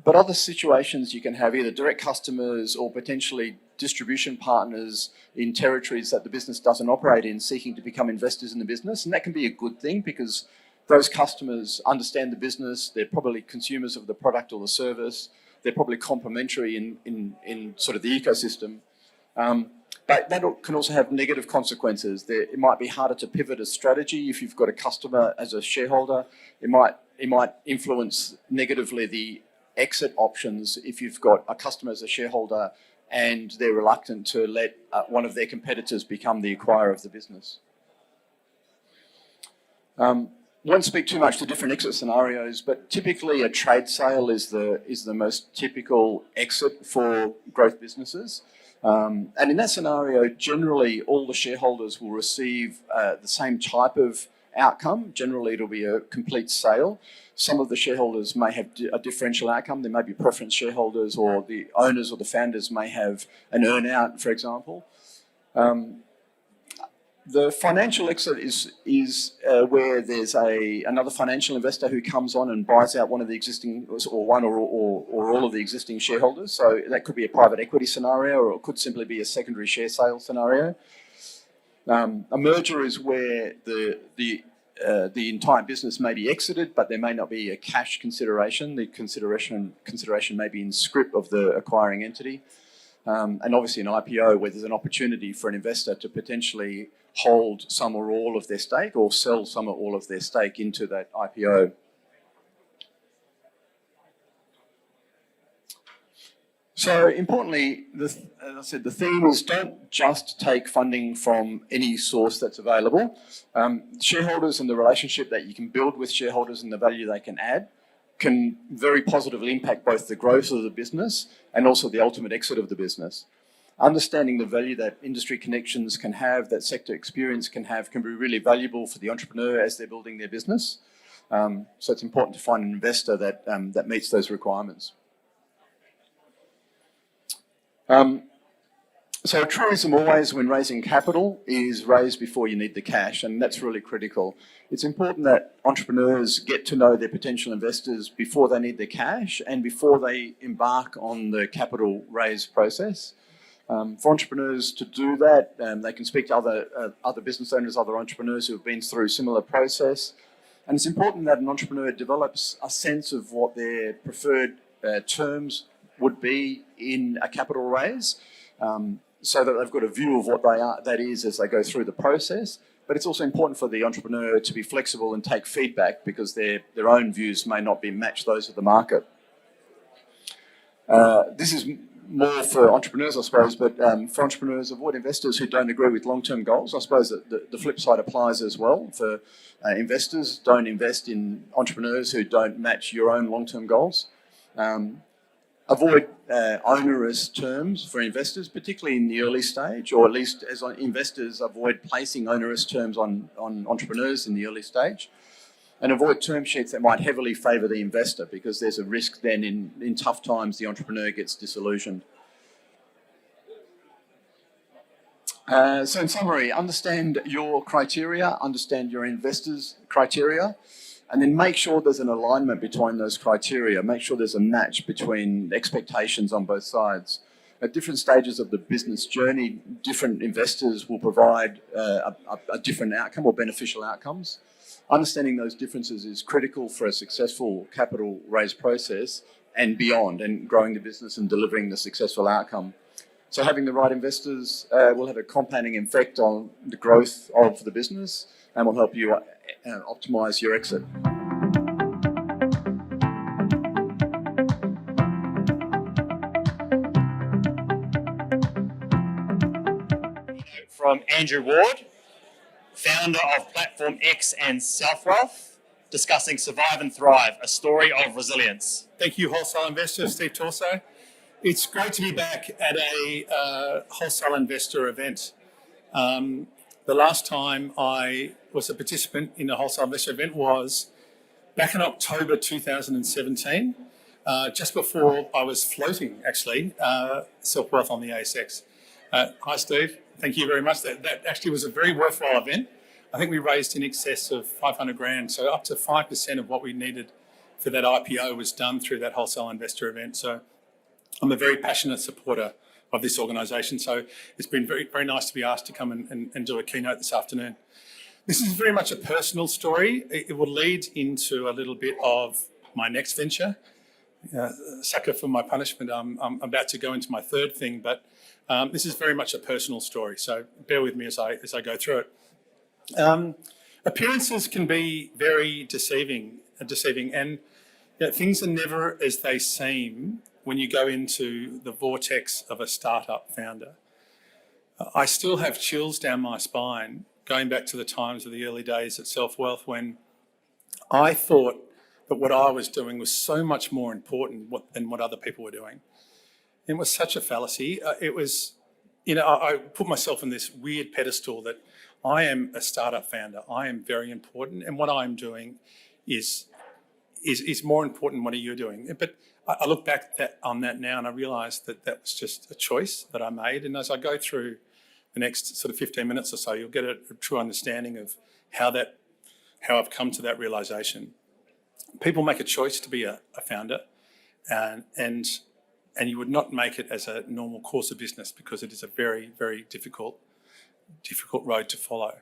But other situations you can have either direct customers or potentially distribution partners in territories that the business doesn't operate in seeking to become investors in the business, and that can be a good thing because those customers understand the business, they're probably consumers of the product or the service, they're probably complementary in sort of the ecosystem. But that can also have negative consequences. It might be harder to pivot a strategy if you've got a customer as a shareholder. It might influence negatively the exit options if you've got a customer as a shareholder and they're reluctant to let one of their competitors become the acquirer of the business. Won't speak too much to different exit scenarios, but typically a trade sale is the most typical exit for growth businesses. And in that scenario, generally all the shareholders will receive the same type of outcome. Generally, it'll be a complete sale. Some of the shareholders may have a differential outcome. There may be preference shareholders, or the owners or the founders may have an earn-out, for example. The financial exit is where there's another financial investor who comes on and buys out one of the existing, or one or all of the existing shareholders. So that could be a private equity scenario, or it could simply be a secondary share sale scenario. A merger is where the entire business may be exited, but there may not be a cash consideration. The consideration may be in scrip of the acquiring entity. And obviously an IPO where there's an opportunity for an investor to potentially hold some or all of their stake or sell some or all of their stake into that IPO. So importantly, as I said, the theme is don't just take funding from any source that's available. Shareholders and the relationship that you can build with shareholders and the value they can add can very positively impact both the growth of the business and also the ultimate exit of the business. Understanding the value that industry connections can have, that sector experience can have, can be really valuable for the entrepreneur as they're building their business. So it's important to find an investor that meets those requirements. So a truism always when raising capital is raise before you need the cash, and that's really critical. It's important that entrepreneurs get to know their potential investors before they need the cash and before they embark on the capital raise process. For entrepreneurs to do that, they can speak to other business owners, other entrepreneurs who have been through a similar process. And it's important that an entrepreneur develops a sense of what their preferred terms would be in a capital raise, so that they've got a view of what that is as they go through the process. But it's also important for the entrepreneur to be flexible and take feedback because their own views may not match those of the market. This is more for entrepreneurs, I suppose, but for entrepreneurs, avoid investors who don't agree with long-term goals. I suppose that the flip side applies as well. For investors, don't invest in entrepreneurs who don't match your own long-term goals. Avoid onerous terms for investors, particularly in the early stage, or at least as investors, avoid placing onerous terms on entrepreneurs in the early stage. And avoid term sheets that might heavily favour the investor because there's a risk then in tough times the entrepreneur gets disillusioned. So in summary, understand your criteria, understand your investors' criteria, and then make sure there's an alignment between those criteria. Make sure there's a match between expectations on both sides. At different stages of the business journey, different investors will provide a different outcome or beneficial outcomes. Understanding those differences is critical for a successful capital raise process and beyond, and growing the business and delivering the successful outcome. So having the right investors will have a compounding effect on the growth of the business and will help you optimise your exit.
From Andrew Ward, founder of Platform X and Self-Wealth, discussing Survive and Thrive, a story of resilience.
Thank you, Wholesale Investor, Steve Torso. It's great to be back at a Wholesale Investor event. The last time I was a participant in a Wholesale Investor event was back in October 2017, just before I was floating, actually, Self-Wealth on the ASX. Hi, Steve. Thank you very much. That actually was a very worthwhile event. I think we raised in excess of 500 grand, so up to 5% of what we needed for that IPO was done through that Wholesale Investor event. So I'm a very passionate supporter of this organisation. So it's been very, very nice to be asked to come and do a keynote this afternoon. This is very much a personal story. It will lead into a little bit of my next venture. Sucker for my punishment. I'm about to go into my third thing, but This is very much a personal story, so bear with me as I go through it. Appearances can be very deceiving, and things are never as they seem when you go into the vortex of a startup founder. I still have chills down my spine going back to the times of the early days at Self-Wealth when I thought that what I was doing was so much more important than what other people were doing. It was such a fallacy. It was, I put myself on this weird pedestal that I am a startup founder. I am very important, and what I'm doing is more important than what you're doing. But I look back on that now and I realise that was just a choice that I made. And as I go through the next sort of 15 minutes or so, you'll get a true understanding of how I've come to that realisation. People make a choice to be a founder, and you would not make it as a normal course of business because it is a very, very difficult road to follow.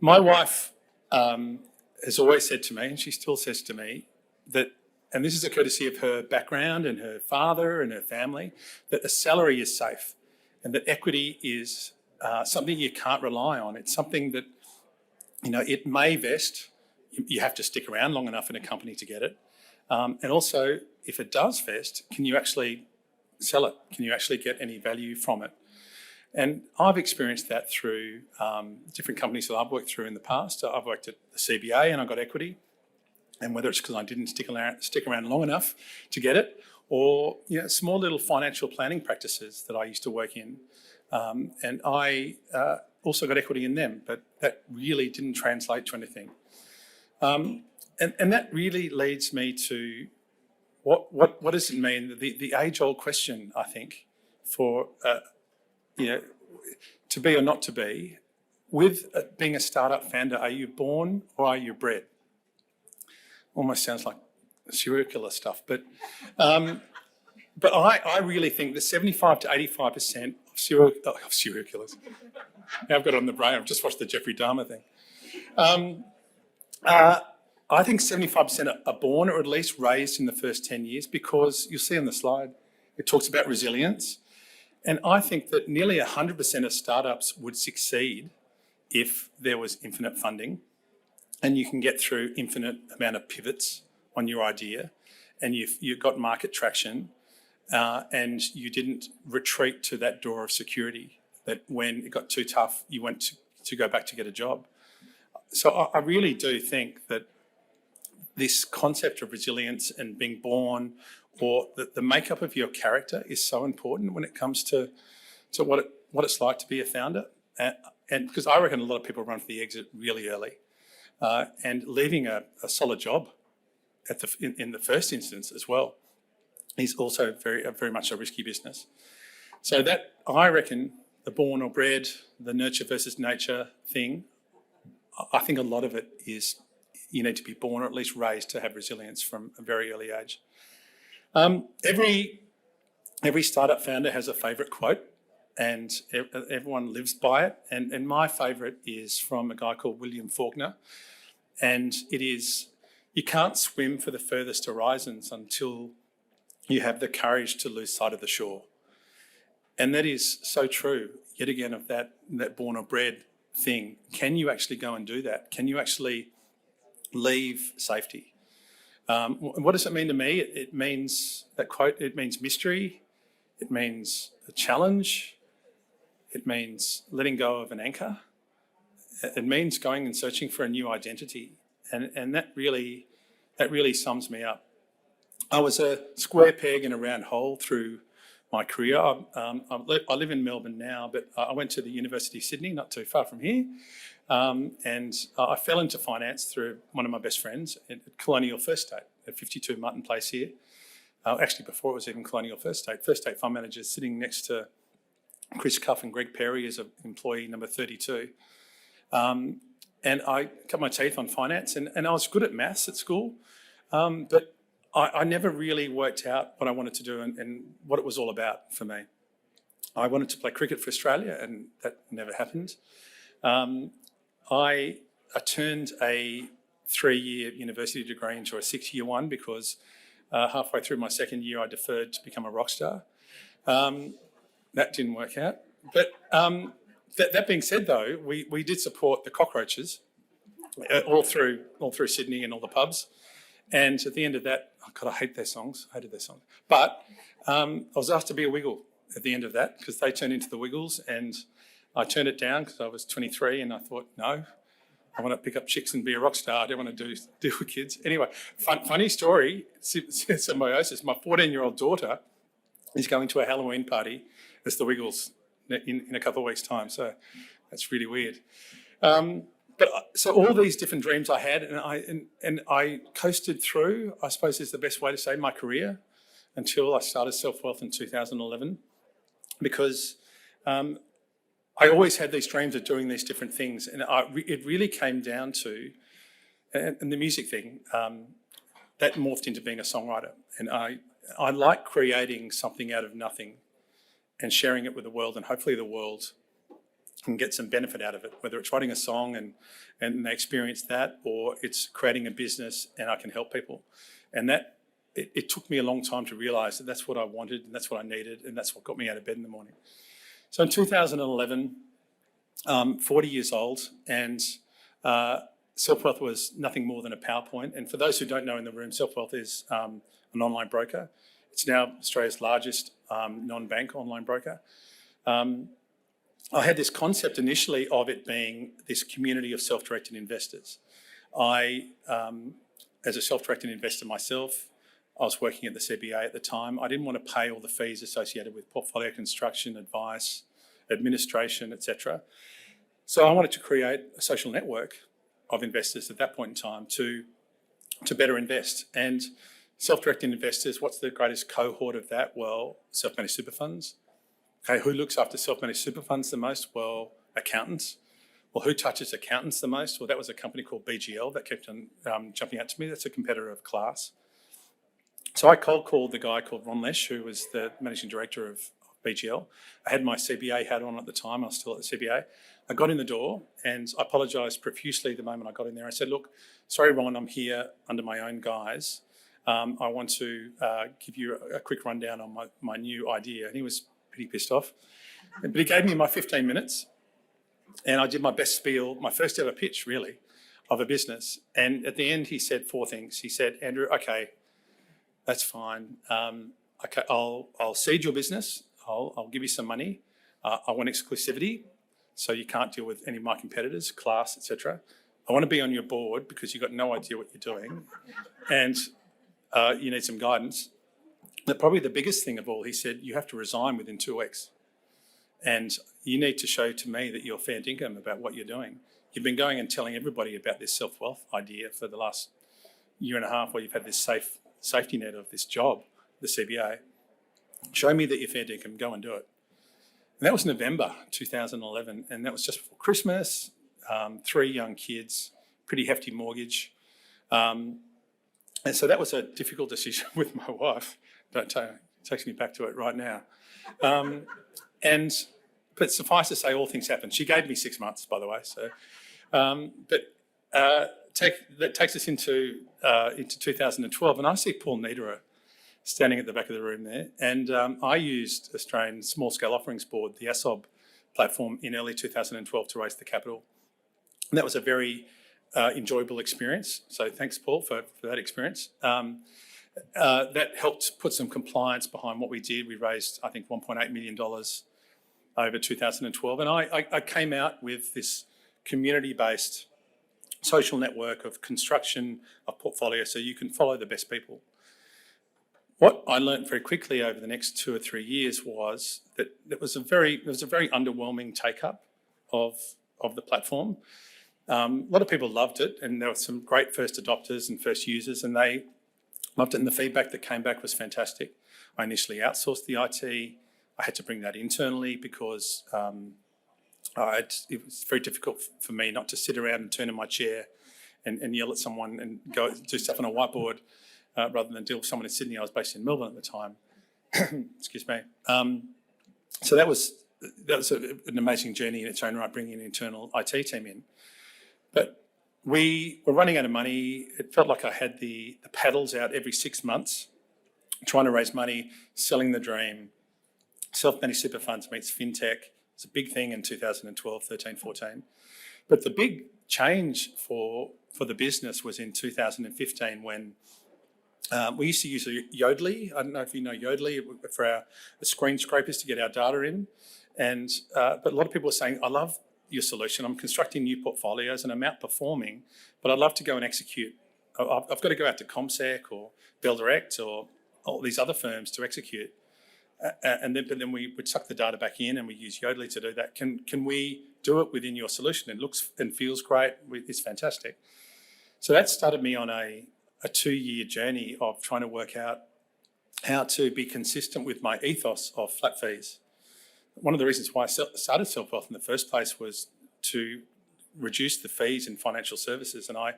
My wife has always said to me, and she still says to me, that, and this is a courtesy of her background and her father and her family, that a salary is safe and that equity is something you can't rely on. It's something that, it may vest. You have to stick around long enough in a company to get it. And also, if it does vest, can you actually sell it? Can you actually get any value from it? And I've experienced that through different companies that I've worked through in the past. I've worked at the CBA and I got equity. And whether it's because I didn't stick around long enough to get it, or small little financial planning practices that I used to work in. And I also got equity in them, but that really didn't translate to anything. And that really leads me to what does it mean? The age-old question, I think, for to be or not to be. With being a startup founder, are you born or are you bred? Almost sounds like serial killer stuff, but I really think that 75 to 85% of serial killers. Now I've got it on the brain. I've just watched the Jeffrey Dahmer thing. I think 75% are born or at least raised in the first 10 years because you'll see on the slide, it talks about resilience. And I think that nearly 100% of startups would succeed if there was infinite funding and you can get through infinite amount of pivots on your idea and you've got market traction and you didn't retreat to that door of security that when it got too tough, you went to go back to get a job. So I really do think that this concept of resilience and being born or the makeup of your character is so important when it comes to what it's like to be a founder. And because I reckon a lot of people run for the exit really early and leaving a solid job in the first instance as well is also very much a risky business. So that, I reckon, the born or bred, the nurture versus nature thing, I think a lot of it is you need to be born or at least raised to have resilience from a very early age. Every startup founder has a favourite quote and everyone lives by it. And my favourite is from a guy called William Faulkner. And it is, you can't swim for the furthest horizons until you have the courage to lose sight of the shore. And that is so true, yet again, of that born or bred thing. Can you actually go and do that? Can you actually leave safety? What does it mean to me? It means, that quote, it means mystery, it means a challenge, it means letting go of an anchor, it means going and searching for a new identity. And that really sums me up. I was a square peg in a round hole through my career. I live in Melbourne now, but I went to the University of Sydney, not too far from here. And I fell into finance through one of my best friends at Colonial First State, at 52 Mutton Place here. Actually, before it was even Colonial First State fund managers sitting next to Chris Cuff and Greg Perry as employee number 32. And I cut my teeth on finance and I was good at maths at school, but I never really worked out what I wanted to do and what it was all about for me. I wanted to play cricket for Australia and that never happened. I turned a 3-year university degree into a 6-year one because halfway through my second year I deferred to become a rock star. that didn't work out. But that being said, though, we did support the cockroaches all through Sydney and all the pubs. And at the end of that, oh God, I hate their songs. I hated their songs. But I was asked to be a Wiggle at the end of that because they turned into the Wiggles, and I turned it down because I was 23 and I thought, no, I want to pick up chicks and be a rock star. I don't want to deal with kids. Anyway, funny story, symbiosis. My 14-year-old daughter is going to a Halloween party as the Wiggles in a couple of weeks' time. So that's really weird. So all these different dreams I had, and I coasted through, I suppose is the best way to say, my career until I started Self-Wealth in 2011, because I always had these dreams of doing these different things, and it really came down to, and the music thing, that morphed into being a songwriter. And I like creating something out of nothing and sharing it with the world, and hopefully the world can get some benefit out of it, whether it's writing a song and they experience that, or it's creating a business and I can help people. And that, it took me a long time to realise that that's what I wanted and that's what I needed and that's what got me out of bed in the morning. So in 2011, 40 years old, and Self-Wealth was nothing more than a PowerPoint. And for those who don't know in the room, Self-Wealth is an online broker. It's now Australia's largest non-bank online broker. I had this concept initially of it being this community of self-directed investors. I, as a self-directed investor myself, I was working at the CBA at the time. I didn't want to pay all the fees associated with portfolio construction, advice, administration, etc. So I wanted to create a social network of investors at that point in time to better invest. And self-directed investors, what's the greatest cohort of that? Well, self-managed super funds. Okay, who looks after self-managed super funds the most? Well, accountants. Well, who touches accountants the most? Well, that was a company called BGL that kept on jumping out to me. That's a competitor of Class. So I cold called the guy called Ron Lesh, who was the managing director of BGL. I had my CBA hat on at the time. I was still at the CBA. I got in the door and I apologised profusely the moment I got in there. I said, look, sorry, Ron, I'm here under my own guise. I want to give you a quick rundown on my new idea. And he was pretty pissed off. But he gave me my 15 minutes and I did my best spiel, my first ever pitch, really, of a business. And at the end, he said 4 things. He said, Andrew, okay, that's fine. Okay, I'll seed your business. I'll give you some money. I want exclusivity, so you can't deal with any of my competitors, Class, etc. I want to be on your board because you've got no idea what you're doing, and you need some guidance. But probably the biggest thing of all, he said, you have to resign within 2 weeks, and you need to show to me that you're fair dinkum about what you're doing. You've been going and telling everybody about this self-wealth idea for the last year and a half, where you've had this safety net of this job, the CBA. Show me that you're fair dinkum, go and do it. And that was November 2011, and that was just before Christmas, 3 young kids, pretty hefty mortgage. And so that was a difficult decision with my wife. It takes me back to it right now. But suffice to say, all things happened. She gave me 6 months, by the way. So, that takes us into 2012, and I see Paul Niederer standing at the back of the room there. And I used Australian Small Scale Offerings Board, the ASOB platform, in early 2012 to raise the capital. And that was a very enjoyable experience. So thanks, Paul, for that experience. That helped put some compliance behind what we did. We raised, I think, $1.8 million over 2012. And I came out with this community-based social network of construction of portfolio so you can follow the best people. What I learned very quickly over the next 2 or 3 years was that there was a very underwhelming take-up of the platform. A lot of people loved it, and there were some great first adopters and first users, and they loved it, and the feedback that came back was fantastic. I initially outsourced the IT. I had to bring that internally because it was very difficult for me not to sit around and turn in my chair and yell at someone and go do stuff on a whiteboard rather than deal with someone in Sydney. I was based in Melbourne at the time. Excuse me. So that was an amazing journey in its own right, bringing an internal IT team in. But we were running out of money. It felt like I had the paddles out every 6 months, trying to raise money, selling the dream, self-managed super funds meets fintech. It's a big thing in 2012, 13, 14. But the big change for the business was in 2015 when we used to use Yodlee. I don't know if you know Yodlee for our screen scrapers to get our data in. And but a lot of people are saying, I love your solution. I'm constructing new portfolios and I'm outperforming, but I'd love to go and execute. I've got to go out to CommSec or Bell Direct or all these other firms to execute. But then we would suck the data back in and we use Yodlee to do that. Can we do it within your solution? It looks and feels great. It's fantastic. So that started me on a 2-year journey of trying to work out how to be consistent with my ethos of flat fees. One of the reasons why I started Self-Wealth in the first place was to reduce the fees in financial services. And I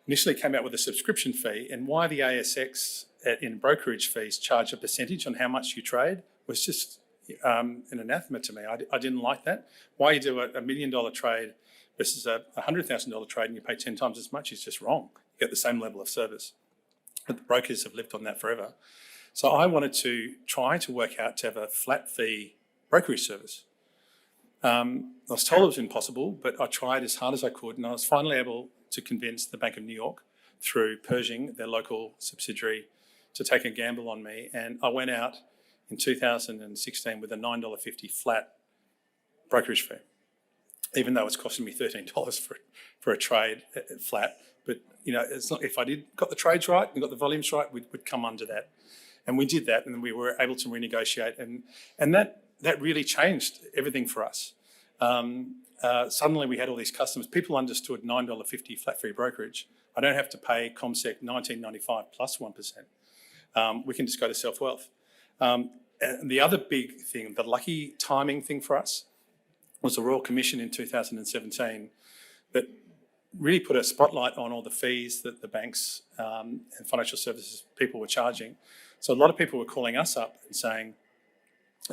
initially came out with a subscription fee, and why the ASX in brokerage fees charge a percentage on how much you trade was just an anathema to me. I didn't like that. Why you do a $1 million trade versus a $100,000 trade and you pay 10 times as much is just wrong. You get the same level of service. But the brokers have lived on that forever. So I wanted to try to work out to have a flat fee brokerage service. I was told it was impossible, but I tried as hard as I could, and I was finally able to convince the Bank of New York through Pershing, their local subsidiary, to take a gamble on me. And I went out in 2016 with a $9.50 flat brokerage fee, even though it's costing me $13 for a trade flat. But it's not, if I got the trades right and got the volumes right, we'd come under that. And we did that, and we were able to renegotiate, and that really changed everything for us. Suddenly we had all these customers. People understood $9.50 flat fee brokerage. I don't have to pay CommSec $19.95 plus 1%. We can just go to Self-Wealth. And the other big thing, the lucky timing thing for us, was the Royal Commission in 2017 that really put a spotlight on all the fees that the banks and financial services people were charging. So a lot of people were calling us up and saying,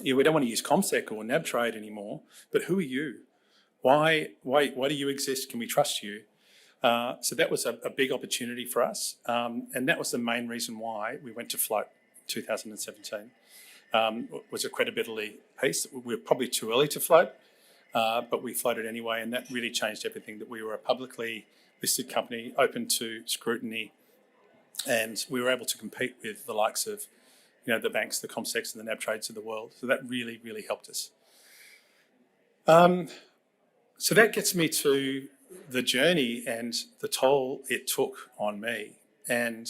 we don't want to use CommSec or NabTrade anymore, but who are you? Why do you exist? Can we trust you? So that was a big opportunity for us. And that was the main reason why we went to float in 2017. Was a credibility piece. We were probably too early to float, but we floated anyway, and that really changed everything, that we were a publicly listed company, open to scrutiny, and we were able to compete with the likes of the banks, the CommSecs and the NabTrades of the world. So that really, really helped us. So that gets me to the journey and the toll it took on me. And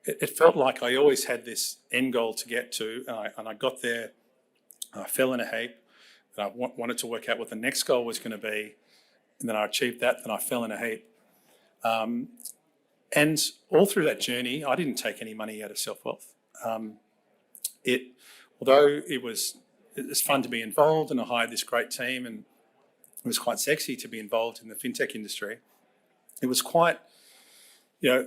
it felt like I always had this end goal to get to, and I got there, and I fell in a heap, and I wanted to work out what the next goal was going to be, and then I achieved that, then I fell in a heap. And all through that journey, I didn't take any money out of Self-Wealth. Although it was fun to be involved, and I hired this great team, and it was quite sexy to be involved in the fintech industry, it was quite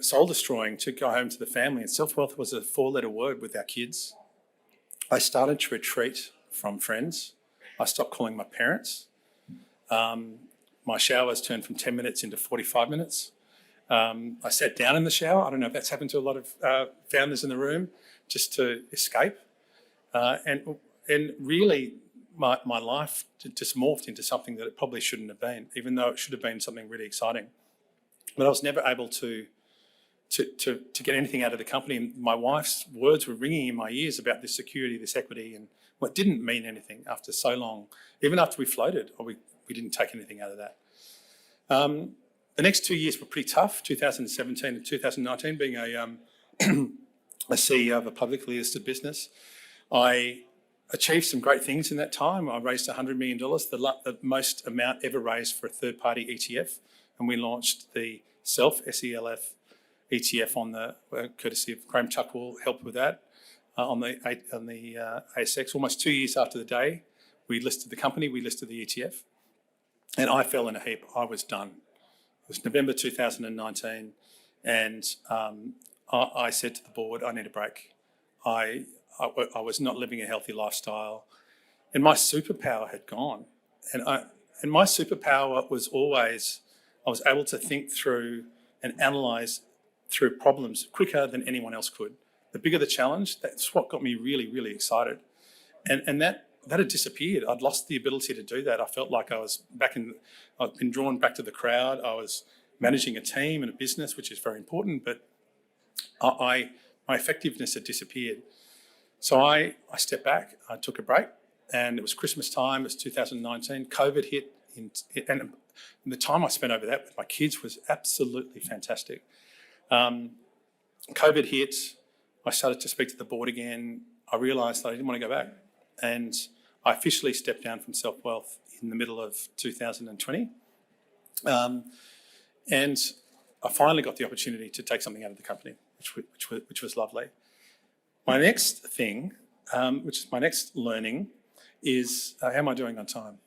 soul-destroying to go home to the family. And Self-Wealth was a 4-letter word with our kids. I started to retreat from friends. I stopped calling my parents. My showers turned from 10 minutes into 45 minutes. I sat down in the shower. I don't know if that's happened to a lot of founders in the room, just to escape. And really, my life just morphed into something that it probably shouldn't have been, even though it should have been something really exciting. But I was never able to get anything out of the company. And my wife's words were ringing in my ears about this security, this equity, and what didn't mean anything after so long. Even after we floated, we didn't take anything out of that. The next 2 years were pretty tough, 2017 and 2019, being a CEO of a publicly listed business. I achieved some great things in that time. I raised $100 million, the most amount ever raised for a third-party ETF, and we launched the SELF ETF on the courtesy of Graham Chuckwell, helped with that on the ASX. Almost 2 years after the day we listed the company, we listed the ETF, and I fell in a heap. I was done. It was November 2019, and I said to the board, I need a break. I was not living a healthy lifestyle, and my superpower had gone. And my superpower was always, I was able to think through and analyse through problems quicker than anyone else could. The bigger the challenge, that's what got me really, really excited. and that had disappeared. I'd lost the ability to do that. I felt like I'd been drawn back to the crowd. I was managing a team and a business, which is very important, but my effectiveness had disappeared. So I stepped back, I took a break, and it was Christmas time, it was 2019, COVID hit, and the time I spent over that with my kids was absolutely fantastic. COVID hit, I started to speak to the board again. I realised that I didn't want to go back, and I officially stepped down from Self-Wealth in the middle of 2020. And I finally got the opportunity to take something out of the company, which was lovely. My next thing, which is my next learning, is how am I doing on time?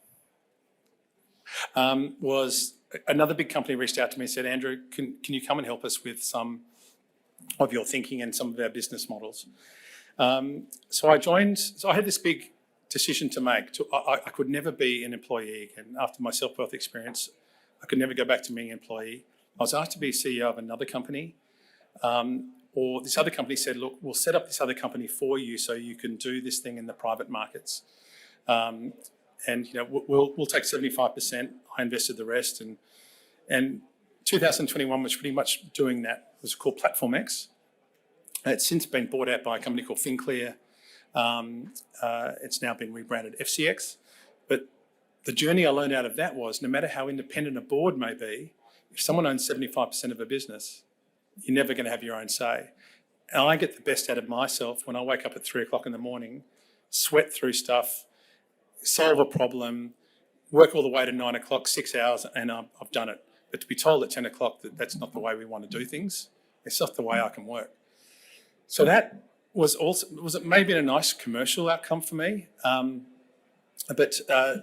Was another big company reached out to me and said, Andrew, can you come and help us with some of your thinking and some of our business models? So I joined. So I had this big decision to make. I could never be an employee again. After my Self-Wealth experience, I could never go back to being an employee. I was asked to be CEO of another company, or this other company said, look, we'll set up this other company for you so you can do this thing in the private markets. And we'll take 75%. I invested the rest, and 2021 was pretty much doing that. It was called Platform X. It's since been bought out by a company called FinClear. It's now been rebranded FCX. But the journey I learned out of that was no matter how independent a board may be, if someone owns 75% of a business, you're never going to have your own say. And I get the best out of myself when I wake up at 3 o'clock in the morning, sweat through stuff, solve a problem, work all the way to 9 o'clock, 6 hours, and I've done it. But to be told at 10 o'clock that that's not the way we want to do things, it's not the way I can work. So that was maybe a nice commercial outcome for me. But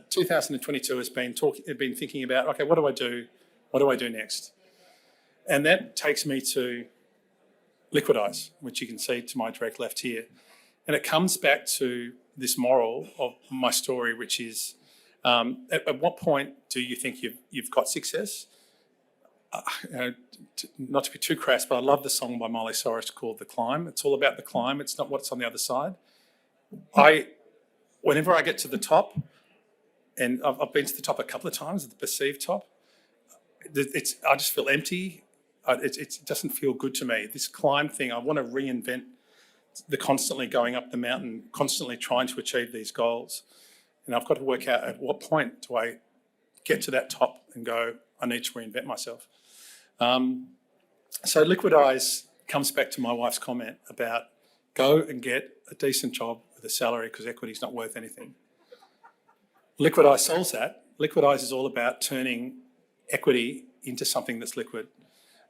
2022 has been thinking about, okay, what do I do? What do I do next? And that takes me to Liquidity, which you can see to my direct left here. And it comes back to this moral of my story, which is, at what point do you think you've got success? Not to be too crass, but I love the song by Miley Cyrus called The Climb. It's all about the climb. It's not what's on the other side. Whenever I get to the top, and I've been to the top a couple of times, the perceived top, I just feel empty. It doesn't feel good to me. This climb thing, I want to reinvent the constantly going up the mountain, constantly trying to achieve these goals. And I've got to work out at what point do I get to that top and go, I need to reinvent myself. So Liquidise comes back to my wife's comment about go and get a decent job with a salary because equity's not worth anything. Liquidise solves that. Liquidise is all about turning equity into something that's liquid,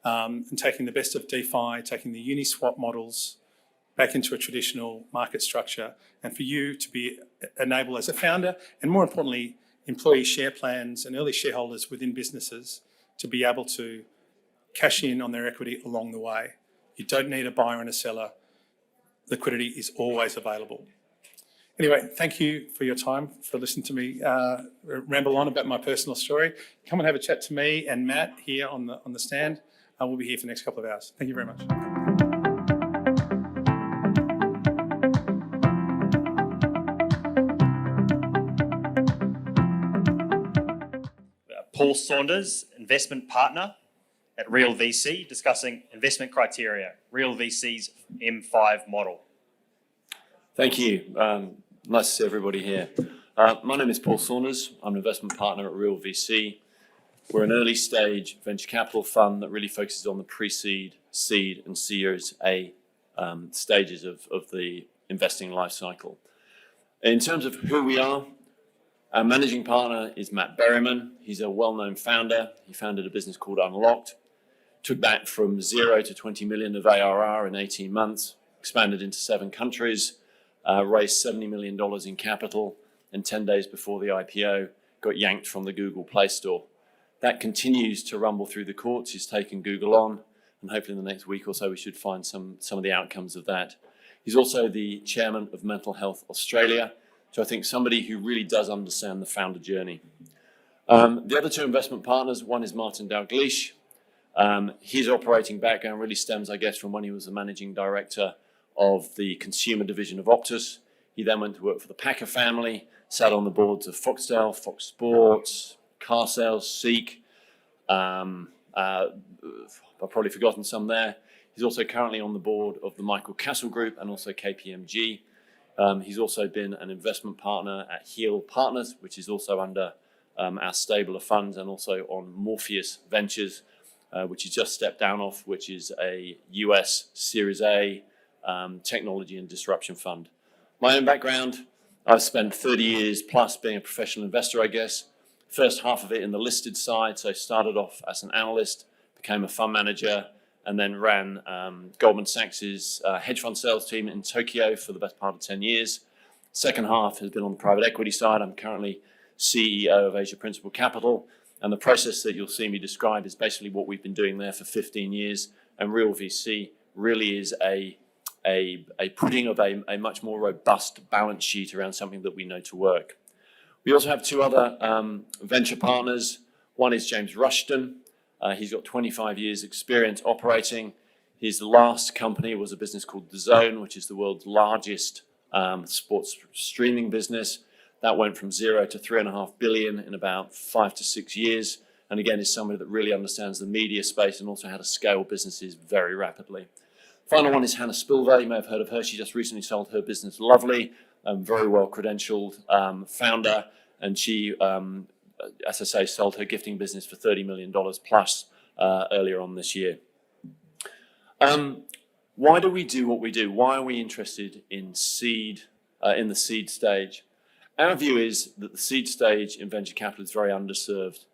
and taking the best of DeFi, taking the Uniswap models back into a traditional market structure, and for you to be enabled as a founder, and more importantly, employee share plans and early shareholders within businesses to be able to cash in on their equity along the way. You don't need a buyer and a seller. Liquidity is always available. Anyway, thank you for your time, for listening to me ramble on about my personal story. Come and have a chat to me and Matt here on the stand. We'll be here for the next couple of hours. Thank you very much.
Paul Saunders, investment partner at Real VC, discussing investment criteria, Real VC's M5 model.
Thank you. Nice to see everybody here. My name is Paul Saunders. I'm an investment partner at Real VC. We're an early stage venture capital fund that really focuses on the pre-seed, seed and Series A stages of the investing life cycle. In terms of who we are, our managing partner is Matt Berryman. He's a well-known founder. He founded a business called Unlocked, took that from 0 to 20 million of ARR in 18 months, expanded into 7 countries, raised $70 million in capital, and 10 days before the IPO, got yanked from the Google Play Store. That continues to rumble through the courts. He's taken Google on, and hopefully in the next week or so we should find some of the outcomes of that. He's also the chairman of Mental Health Australia, so I think somebody who really does understand the founder journey. The other 2 investment partners, one is Martin Dalgleish. His operating background really stems, I guess, from when he was the managing director of the consumer division of Optus. He then went to work for the Packer family, sat on the boards of Foxtel, Fox Sports, Car Sales, Seek. I've probably forgotten some there. He's also currently on the board of the Michael Castle Group and also KPMG. He's also been an investment partner at Yale Partners, which is also under our stable of funds, and also on Morpheus Ventures, which he's just stepped down off, which is a US Series A technology and disruption fund. My own background, I've spent 30 years plus being a professional investor, I guess. First half of it in the listed side, so started off as an analyst, became a fund manager, and then ran Goldman Sachs's hedge fund sales team in Tokyo for the best part of 10 years. Second half has been on the private equity side. I'm currently CEO of Asia Principal Capital, and the process that you'll see me describe is basically what we've been doing there for 15 years, and Real VC really is a putting of a much more robust balance sheet around something that we know to work. We also have two other venture partners. One is James Rushton. He's got 25 years experience operating. His last company was a business called DAZN, which is the world's largest sports streaming business. That went from 0 to 3.5 billion in about 5 to 6 years. And again, is somebody that really understands the media space and also how to scale businesses very rapidly. Final one is Hannah Spilver. You may have heard of her. She just recently sold her business Lovely, very well credentialed founder. And she, as I say, sold her gifting business for $30 million plus earlier on this year. Why do we do what we do? Why are we interested in seed, in the seed stage? Our view is that the seed stage in venture capital is very underserved.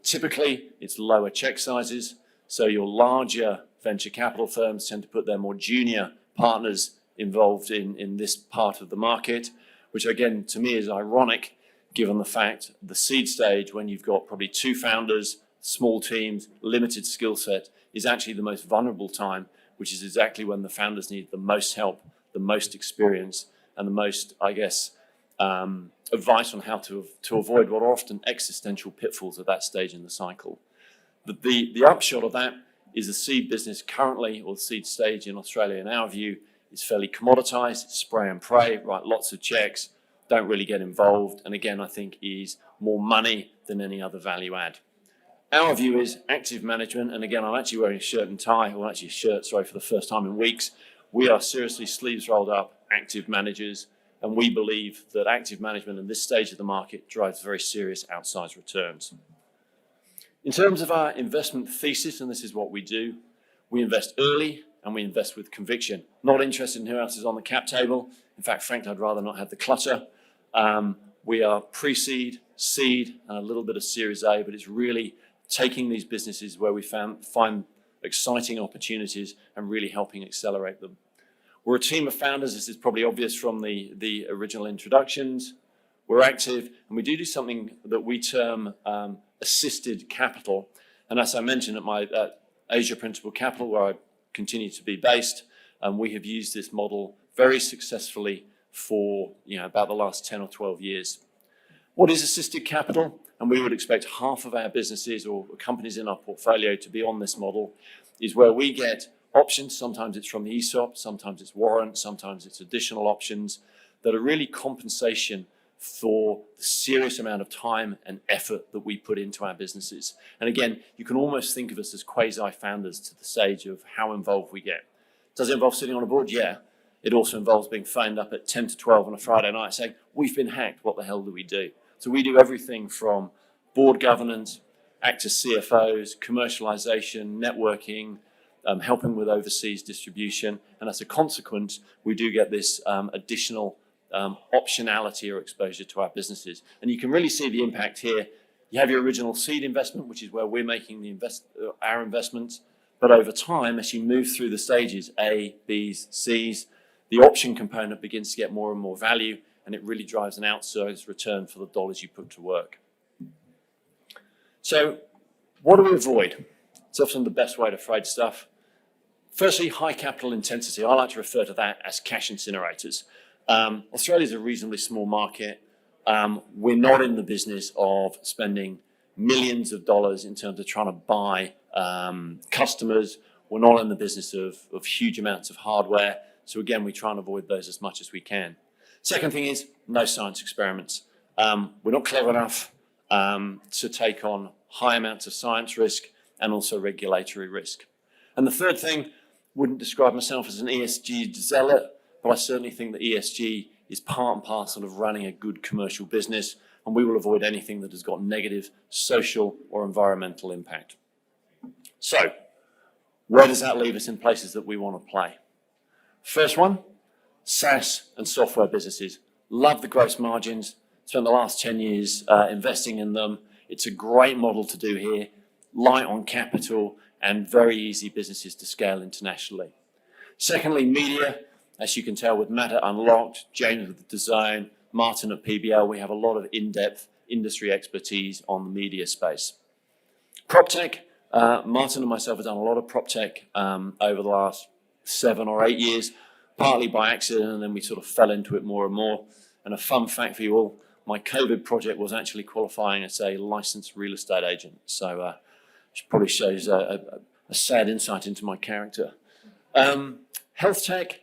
Typically, it's lower check sizes. So your larger venture capital firms tend to put their more junior partners involved in this part of the market, which again, to me is ironic, given the fact the seed stage, when you've got probably 2 founders, small teams, limited skill set, is actually the most vulnerable time, which is exactly when the founders need the most help, the most experience, and the most, I guess, advice on how to avoid what are often existential pitfalls at that stage in the cycle. But the upshot of that is the seed business currently, or the seed stage in Australia, in our view, is fairly commoditized. It's spray and pray, write lots of checks, don't really get involved, and again, I think is more money than any other value add. Our view is active management, and again, I'm actually wearing a shirt and tie, or actually a shirt, sorry, for the first time in weeks. We are seriously sleeves rolled up active managers, and we believe that active management in this stage of the market drives very serious outsized returns. In terms of our investment thesis, and this is what we do, we invest early and we invest with conviction. Not interested in who else is on the cap table. In fact, frankly, I'd rather not have the clutter. We are pre-seed, seed, and a little bit of Series A, but it's really taking these businesses where we find exciting opportunities and really helping accelerate them. We're a team of founders. This is probably obvious from the original introductions. We're active, and we do something that we term assisted capital. And as I mentioned at my Asia Principal Capital, where I continue to be based, we have used this model very successfully for about the last 10 or 12 years. What is assisted capital? And we would expect half of our businesses or companies in our portfolio to be on this model, is where we get options. Sometimes it's from the ESOP, sometimes it's warrants, sometimes it's additional options that are really compensation for the serious amount of time and effort that we put into our businesses. And again, you can almost think of us as quasi-founders to the stage of how involved we get. Does it involve sitting on a board? Yeah. It also involves being phoned up at 10 to 12 on a Friday night saying, we've been hacked, what the hell do we do? So we do everything from board governance, act as CFOs, commercialization, networking, helping with overseas distribution. And as a consequence, we do get this additional optionality or exposure to our businesses. And you can really see the impact here. You have your original seed investment, which is where we're making our investments. But over time, as you move through the stages, A, B's, C's, the option component begins to get more and more value, and it really drives an outsized return for the dollars you put to work. So what do we avoid? It's often the best way to trade stuff. Firstly, high capital intensity. I like to refer to that as cash incinerators. Australia is a reasonably small market. We're not in the business of spending millions of dollars in terms of trying to buy customers. We're not in the business of huge amounts of hardware. So again, we try and avoid those as much as we can. Second thing is no science experiments. We're not clever enough to take on high amounts of science risk and also regulatory risk. And the third thing, wouldn't describe myself as an ESG zealot, but I certainly think that ESG is part and parcel of running a good commercial business, and we will avoid anything that has got negative social or environmental impact. So, where does that leave us in places that we want to play? First one, SaaS and software businesses. Love the gross margins. Spent the last 10 years investing in them. It's a great model to do here, light on capital and very easy businesses to scale internationally. Secondly, media. As you can tell with Matt at Unlocked, James with Design, Martin at PBL, we have a lot of in-depth industry expertise on the media space. PropTech, Martin and myself have done a lot of PropTech over the last 7 or 8 years, partly by accident, and then we sort of fell into it more and more. And a fun fact for you all, my COVID project was actually qualifying as a licensed real estate agent. So which probably shows a sad insight into my character. Health tech,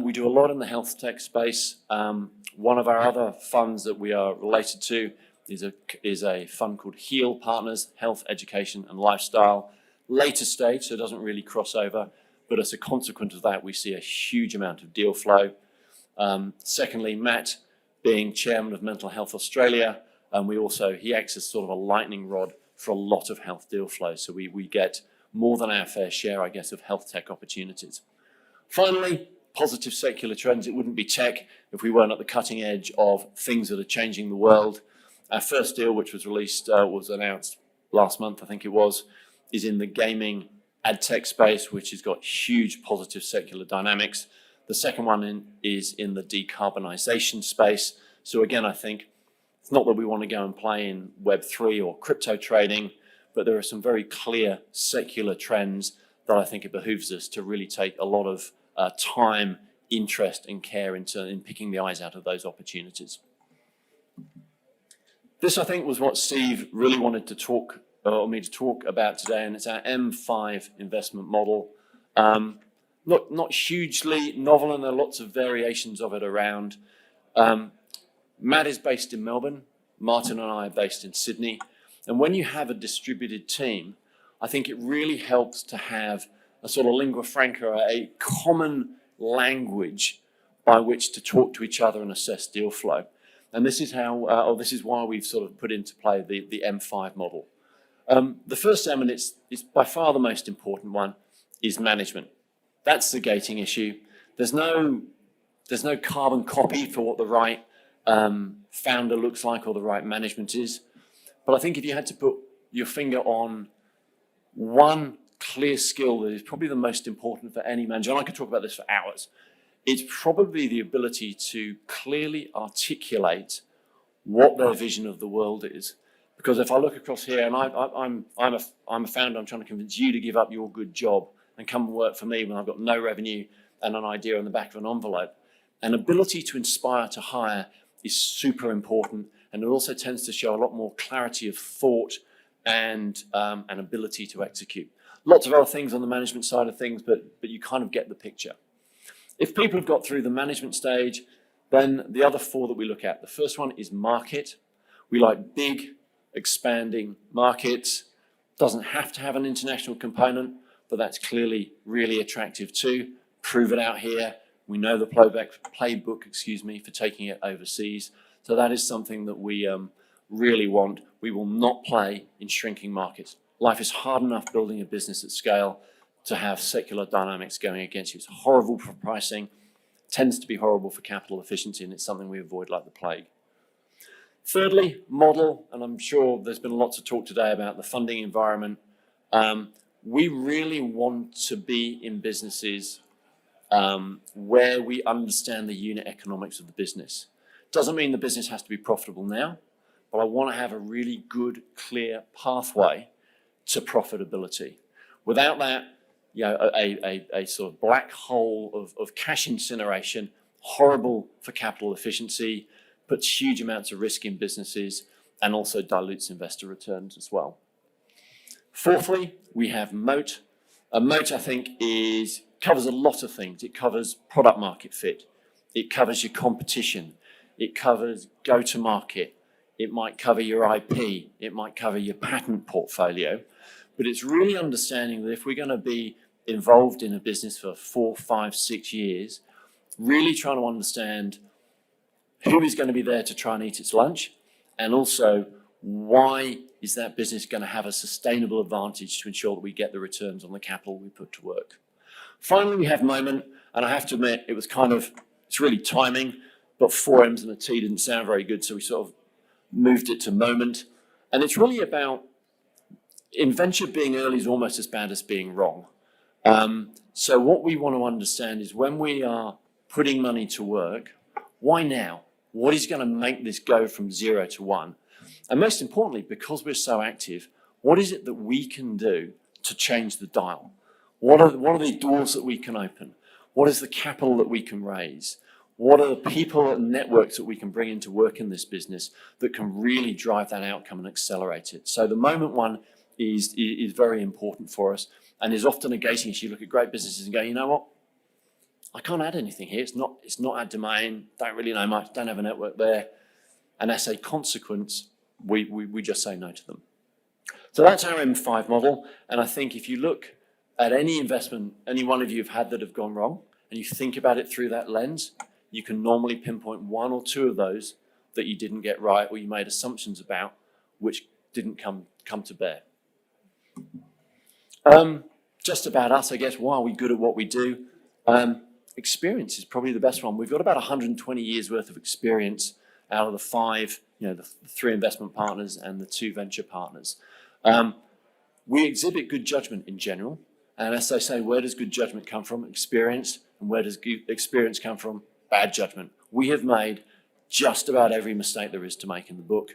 we do a lot in the health tech space. One of our other funds that we are related to is a fund called Heal Partners, Health, Education and Lifestyle. Later stage, so it doesn't really cross over, but as a consequence of that, we see a huge amount of deal flow. Secondly, Matt, being chairman of Mental Health Australia, and he acts as sort of a lightning rod for a lot of health deal flow. So we get more than our fair share, I guess, of health tech opportunities. Finally, positive secular trends. It wouldn't be tech if we weren't at the cutting edge of things that are changing the world. Our first deal, which was announced last month, I think it was, is in the gaming ad tech space, which has got huge positive secular dynamics. The second one is in the decarbonisation space. So again, I think it's not that we want to go and play in Web3 or crypto trading, but there are some very clear secular trends that I think it behooves us to really take a lot of time, interest and care in picking the eyes out of those opportunities. This, I think, was what Steve really wanted to talk about today, and it's our M5 investment model. Not hugely novel, and there are lots of variations of it around. Matt is based in Melbourne. Martin and I are based in Sydney. And when you have a distributed team, I think it really helps to have a sort of lingua franca, a common language by which to talk to each other and assess deal flow. And this is this is why we've sort of put into play the M5 model. The first M, and it's by far the most important one, is management. That's the gating issue. There's no carbon copy for what the right founder looks like or the right management is. But I think if you had to put your finger on one clear skill that is probably the most important for any manager, and I could talk about this for hours, it's probably the ability to clearly articulate what their vision of the world is. Because if I look across here, and I'm a founder, I'm trying to convince you to give up your good job and come and work for me when I've got no revenue and an idea on the back of an envelope. An ability to inspire to hire is super important, and it also tends to show a lot more clarity of thought and an ability to execute. Lots of other things on the management side of things, but you kind of get the picture. If people have got through the management stage, then the other four that we look at, the first one is market. We like big, expanding markets. Doesn't have to have an international component, but that's clearly really attractive too. Prove it out here. We know the playbook, for taking it overseas. So that is something that we really want. We will not play in shrinking markets. Life is hard enough building a business at scale to have secular dynamics going against you. It's horrible for pricing, tends to be horrible for capital efficiency, and it's something we avoid like the plague. Thirdly, model, and I'm sure there's been lots of talk today about the funding environment. We really want to be in businesses where we understand the unit economics of the business. Doesn't mean the business has to be profitable now, but I want to have a really good, clear pathway to profitability. Without that, a sort of black hole of cash incineration, horrible for capital efficiency, puts huge amounts of risk in businesses, and also dilutes investor returns as well. Fourthly, we have moat. A moat, I think, covers a lot of things. It covers product market fit. it covers your competition, it covers go-to-market, it might cover your IP, it might cover your patent portfolio. But it's really understanding that if we're going to be involved in a business for 4, 5, 6 years, really trying to understand who is going to be there to try and eat its lunch, and also why is that business going to have a sustainable advantage to ensure that we get the returns on the capital we put to work. Finally, we have moment, and I have to admit, it's really timing, but 4 M's and a T didn't sound very good, so we sort of moved it to moment. And it's really about, in venture, being early is almost as bad as being wrong. So what we want to understand is when we are putting money to work, why now? What is going to make this go from 0 to 1? And most importantly, because we're so active, what is it that we can do to change the dial? What are the doors that we can open? What is the capital that we can raise? What are the people and networks that we can bring into work in this business that can really drive that outcome and accelerate it? So the moment one is very important for us, and is often a gating issue. You look at great businesses and go, you know what? I can't add anything here. It's not our domain. Don't really know much. Don't have a network there. And as a consequence, we just say no to them. So that's our M5 model. And I think if you look at any investment any one of you have had that have gone wrong, and you think about it through that lens, you can normally pinpoint 1 or 2 of those that you didn't get right or you made assumptions about which didn't come to bear. Just about us, I guess. Why are we good at what we do? Experience is probably the best one. We've got about 120 years worth of experience out of the 5, the 3 investment partners and the 2 venture partners. We exhibit good judgment in general. And as they say, where does good judgment come from? Experience. And where does experience come from? Bad judgment. We have made just about every mistake there is to make in the book.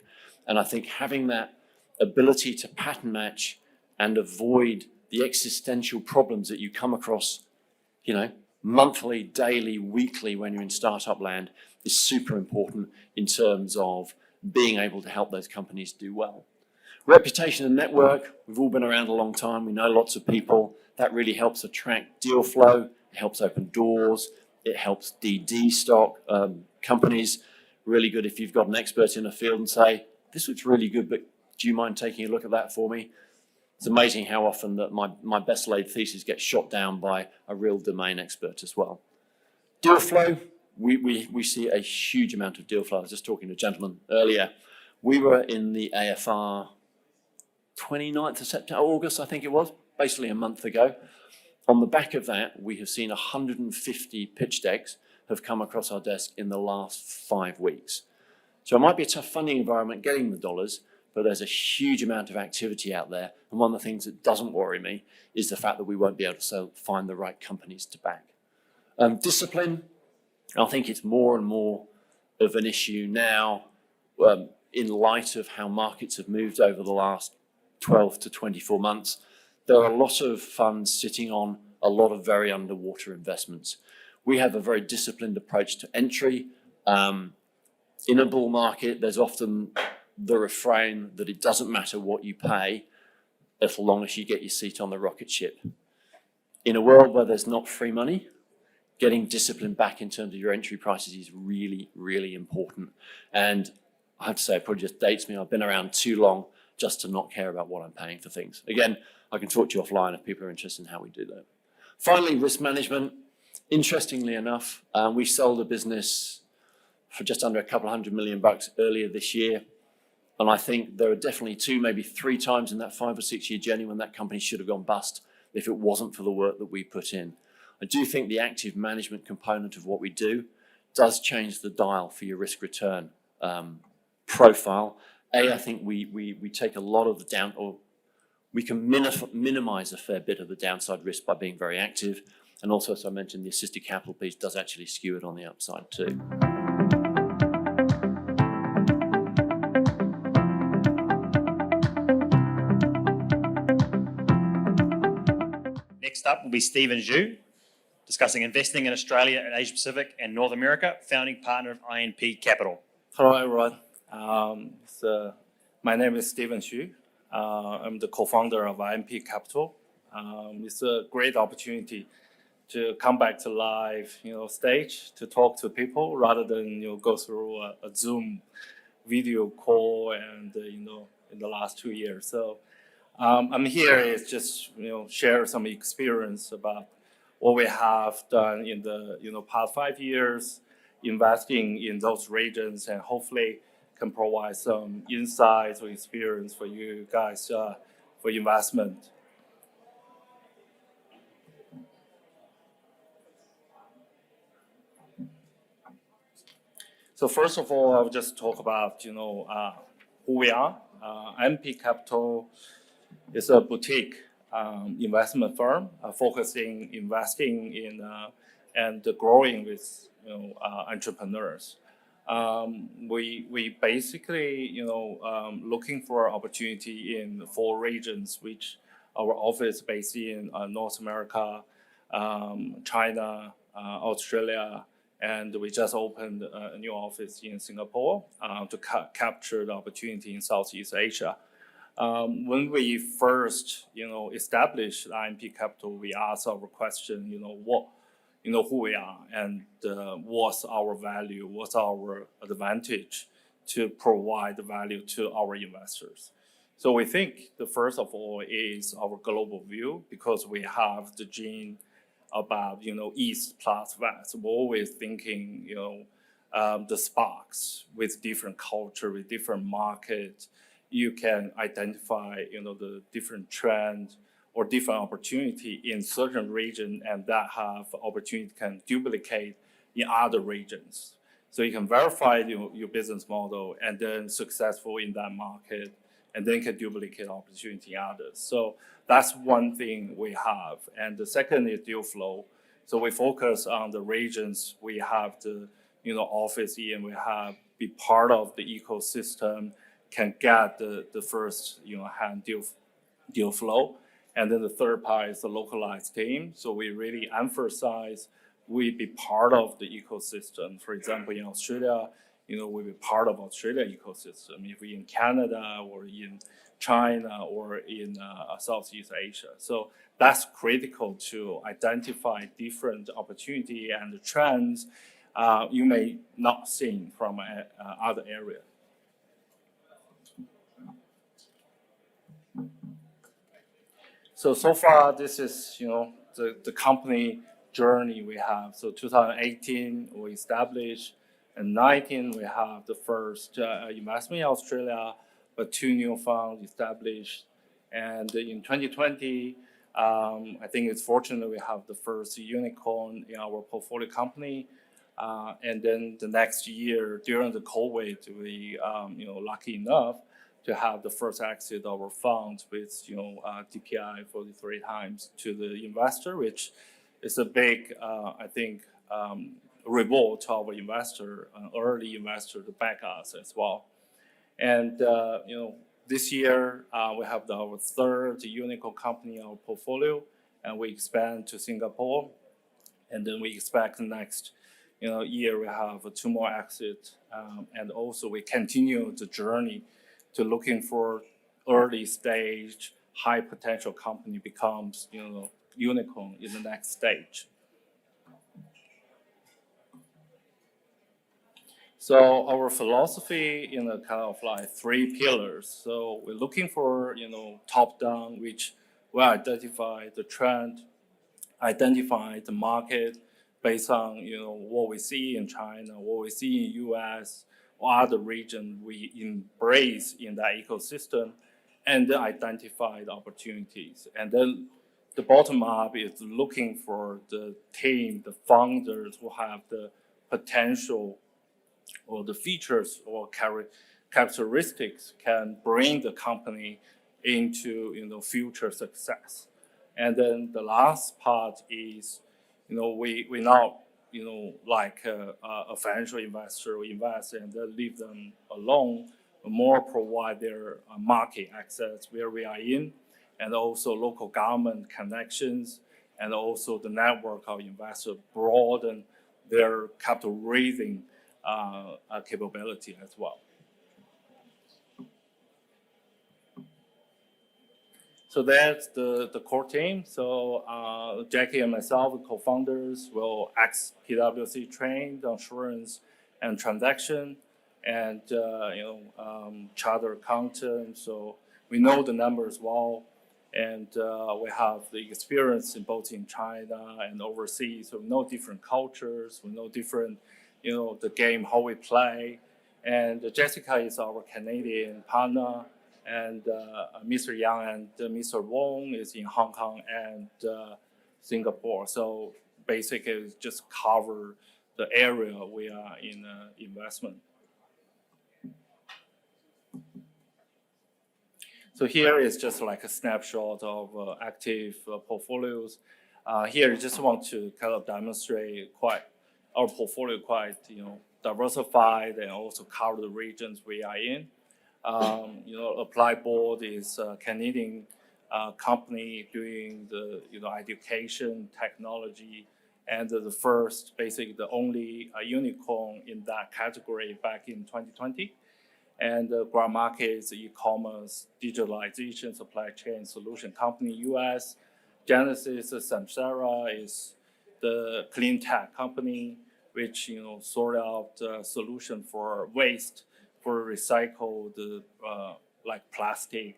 And I think having that ability to pattern match and avoid the existential problems that you come across, monthly, daily, weekly when you're in startup land is super important in terms of being able to help those companies do well. Reputation and network, we've all been around a long time. We know lots of people. That really helps attract deal flow. It helps open doors. It helps DD stock companies. Really good if you've got an expert in a field and say, this looks really good, but do you mind taking a look at that for me? It's amazing how often that my best laid thesis gets shot down by a real domain expert as well. Deal flow, we see a huge amount of deal flow. I was just talking to a gentleman earlier. We were in the AFR 29th of September, August, I think it was, basically a month ago. On the back of that, we have seen 150 pitch decks have come across our desk in the last 5 weeks. So it might be a tough funding environment getting the dollars, but there's a huge amount of activity out there. And one of the things that doesn't worry me is the fact that we won't be able to find the right companies to back. Discipline, I think it's more and more of an issue now in light of how markets have moved over the last 12 to 24 months. There are a lot of funds sitting on a lot of very underwater investments. We have a very disciplined approach to entry. In a bull market, there's often the refrain that it doesn't matter what you pay as long as you get your seat on the rocket ship. In a world where there's not free money, getting discipline back in terms of your entry prices is really, really important. And I have to say, it probably just dates me. I've been around too long just to not care about what I'm paying for things. Again, I can talk to you offline if people are interested in how we do that. Finally, risk management. Interestingly enough, we sold a business for just under $200 million earlier this year. And I think there are definitely 2, maybe 3 times in that 5 or 6 year journey when that company should have gone bust if it wasn't for the work that we put in. I do think the active management component of what we do does change the dial for your risk return profile. I think we take a lot of the or we can minimize a fair bit of the downside risk by being very active. And also, as I mentioned, the assisted capital piece does actually skew it on the upside too.
Next up will be Stephen Zhu, discussing investing in Australia and Asia Pacific and North America, founding partner of INP Capital.
Hello, everyone. My name is Stephen Xu. I'm the co-founder of INP Capital. It's a great opportunity to come back to live, stage to talk to people rather than go through a Zoom video call and in the last 2 years. So I'm here is just share some experience about what we have done in the past 5 years, investing in those regions, and hopefully can provide some insights or experience for you guys for investment. So first of all, I'll just talk about who we are. MP Capital is a boutique investment firm investing in and growing with entrepreneurs. We basically looking for opportunity in 4 regions, which our office based in North America, China, Australia, and we just opened a new office in Singapore to capture the opportunity in Southeast Asia. When we first, established IMP Capital, we asked our question, who we are and what's our value, what's our advantage to provide the value to our investors. So we think the first of all is our global view, because we have the gene about, East plus West. We're always thinking, the sparks with different culture, with different market. You can identify, the different trend or different opportunity in certain region, and that have opportunity can duplicate in other regions. So you can verify your business model and then successful in that market, and then can duplicate opportunity in others. So that's one thing we have. And the second is deal flow. So we focus on the regions we have the office in, we have be part of the ecosystem, can get the first hand deal flow. And then the third part is the localized team. So we really emphasize we be part of the ecosystem. For example, in Australia, we be part of Australia ecosystem. If we in Canada or in China or in Southeast Asia. So that's critical to identify different opportunity and trends you may not see from other area. So far, this is, the company journey we have. So 2018, we established, and 2019, we have the first investment in Australia, but 2 new funds established. And in 2020, I think it's fortunate we have the first unicorn in our portfolio company. And then the next year, during the COVID, we, lucky enough to have the first exit of our funds with, DPI 43 times to the investor, which is a big, I think, reward to our investor, an early investor to back us as well. And, this year, we have our third unicorn company in our portfolio, and we expand to Singapore. And then we expect the next, year we have 2 more exits. And also we continue the journey to looking for early stage, high potential company becomes, unicorn in the next stage. So our philosophy, kind of like 3 pillars. So we're looking for, top down, which will identify the trend, identify the market based on, what we see in China, what we see in US, or other region we embrace in that ecosystem, and then identify the opportunities. And then the bottom up is looking for the team, the founders who have the potential or the features or characteristics can bring the company into future success. And then the last part is we not like a financial investor, we invest and then leave them alone, more provide their market access where we are in, and also local government connections, and also the network of investors broaden their capital raising capability as well. So that's the core team. So Jackie and myself, the co-founders, will ex-PwC trained insurance and transaction, and charter accountant. So we know the numbers well, and we have the experience in both in China and overseas. So we know different cultures. We know different, the game how we play. And Jessica is our Canadian partner. And Mr. Yang and Mr. Wong is in Hong Kong and Singapore. So basically, just cover the area we are in investment. So here is just like a snapshot of active portfolios. Here, I just want to kind of demonstrate our portfolio quite diversified and also cover the regions we are in. Applied Board is a Canadian company doing the education technology, and the first, basically the only unicorn in that category back in 2020. And Grand Market is e-commerce, digitalization, supply chain solution company, US. Genesis Samsara is the clean tech company, which sort out solution for waste, for recycled like plastic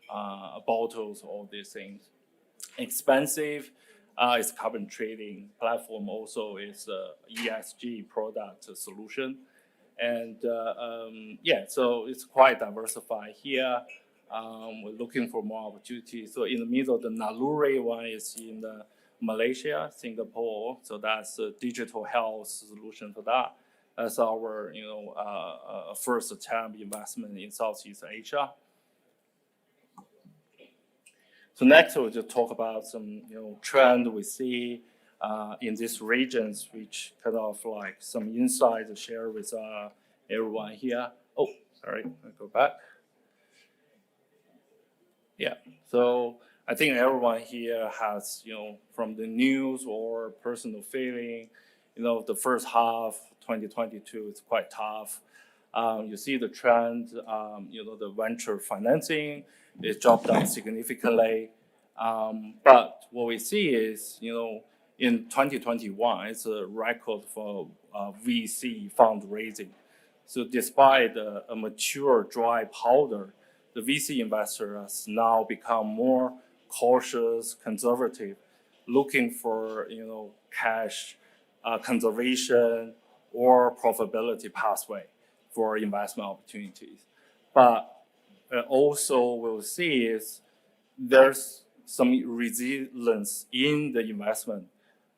bottles, all these things. Expensive is carbon trading platform, also is ESG product solution. And so it's quite diversified here. We're looking for more opportunities. So in the middle, the Naluri one is in Malaysia, Singapore. So that's a digital health solution for that. That's our first attempt investment in Southeast Asia. So next we'll just talk about some trend we see in these regions, which kind of like some insights to share with everyone here. Oh, sorry, I'll go back. Yeah, so I think everyone here has from the news or personal feeling, the first half 2022 is quite tough. You see the trend, the venture financing is dropped down significantly. But what we see is, in 2021, it's a record for VC fundraising. So despite a mature dry powder, the VC investor has now become more cautious, conservative, looking for, cash conservation or profitability pathway for investment opportunities. But also we'll see is there's some resilience in the investment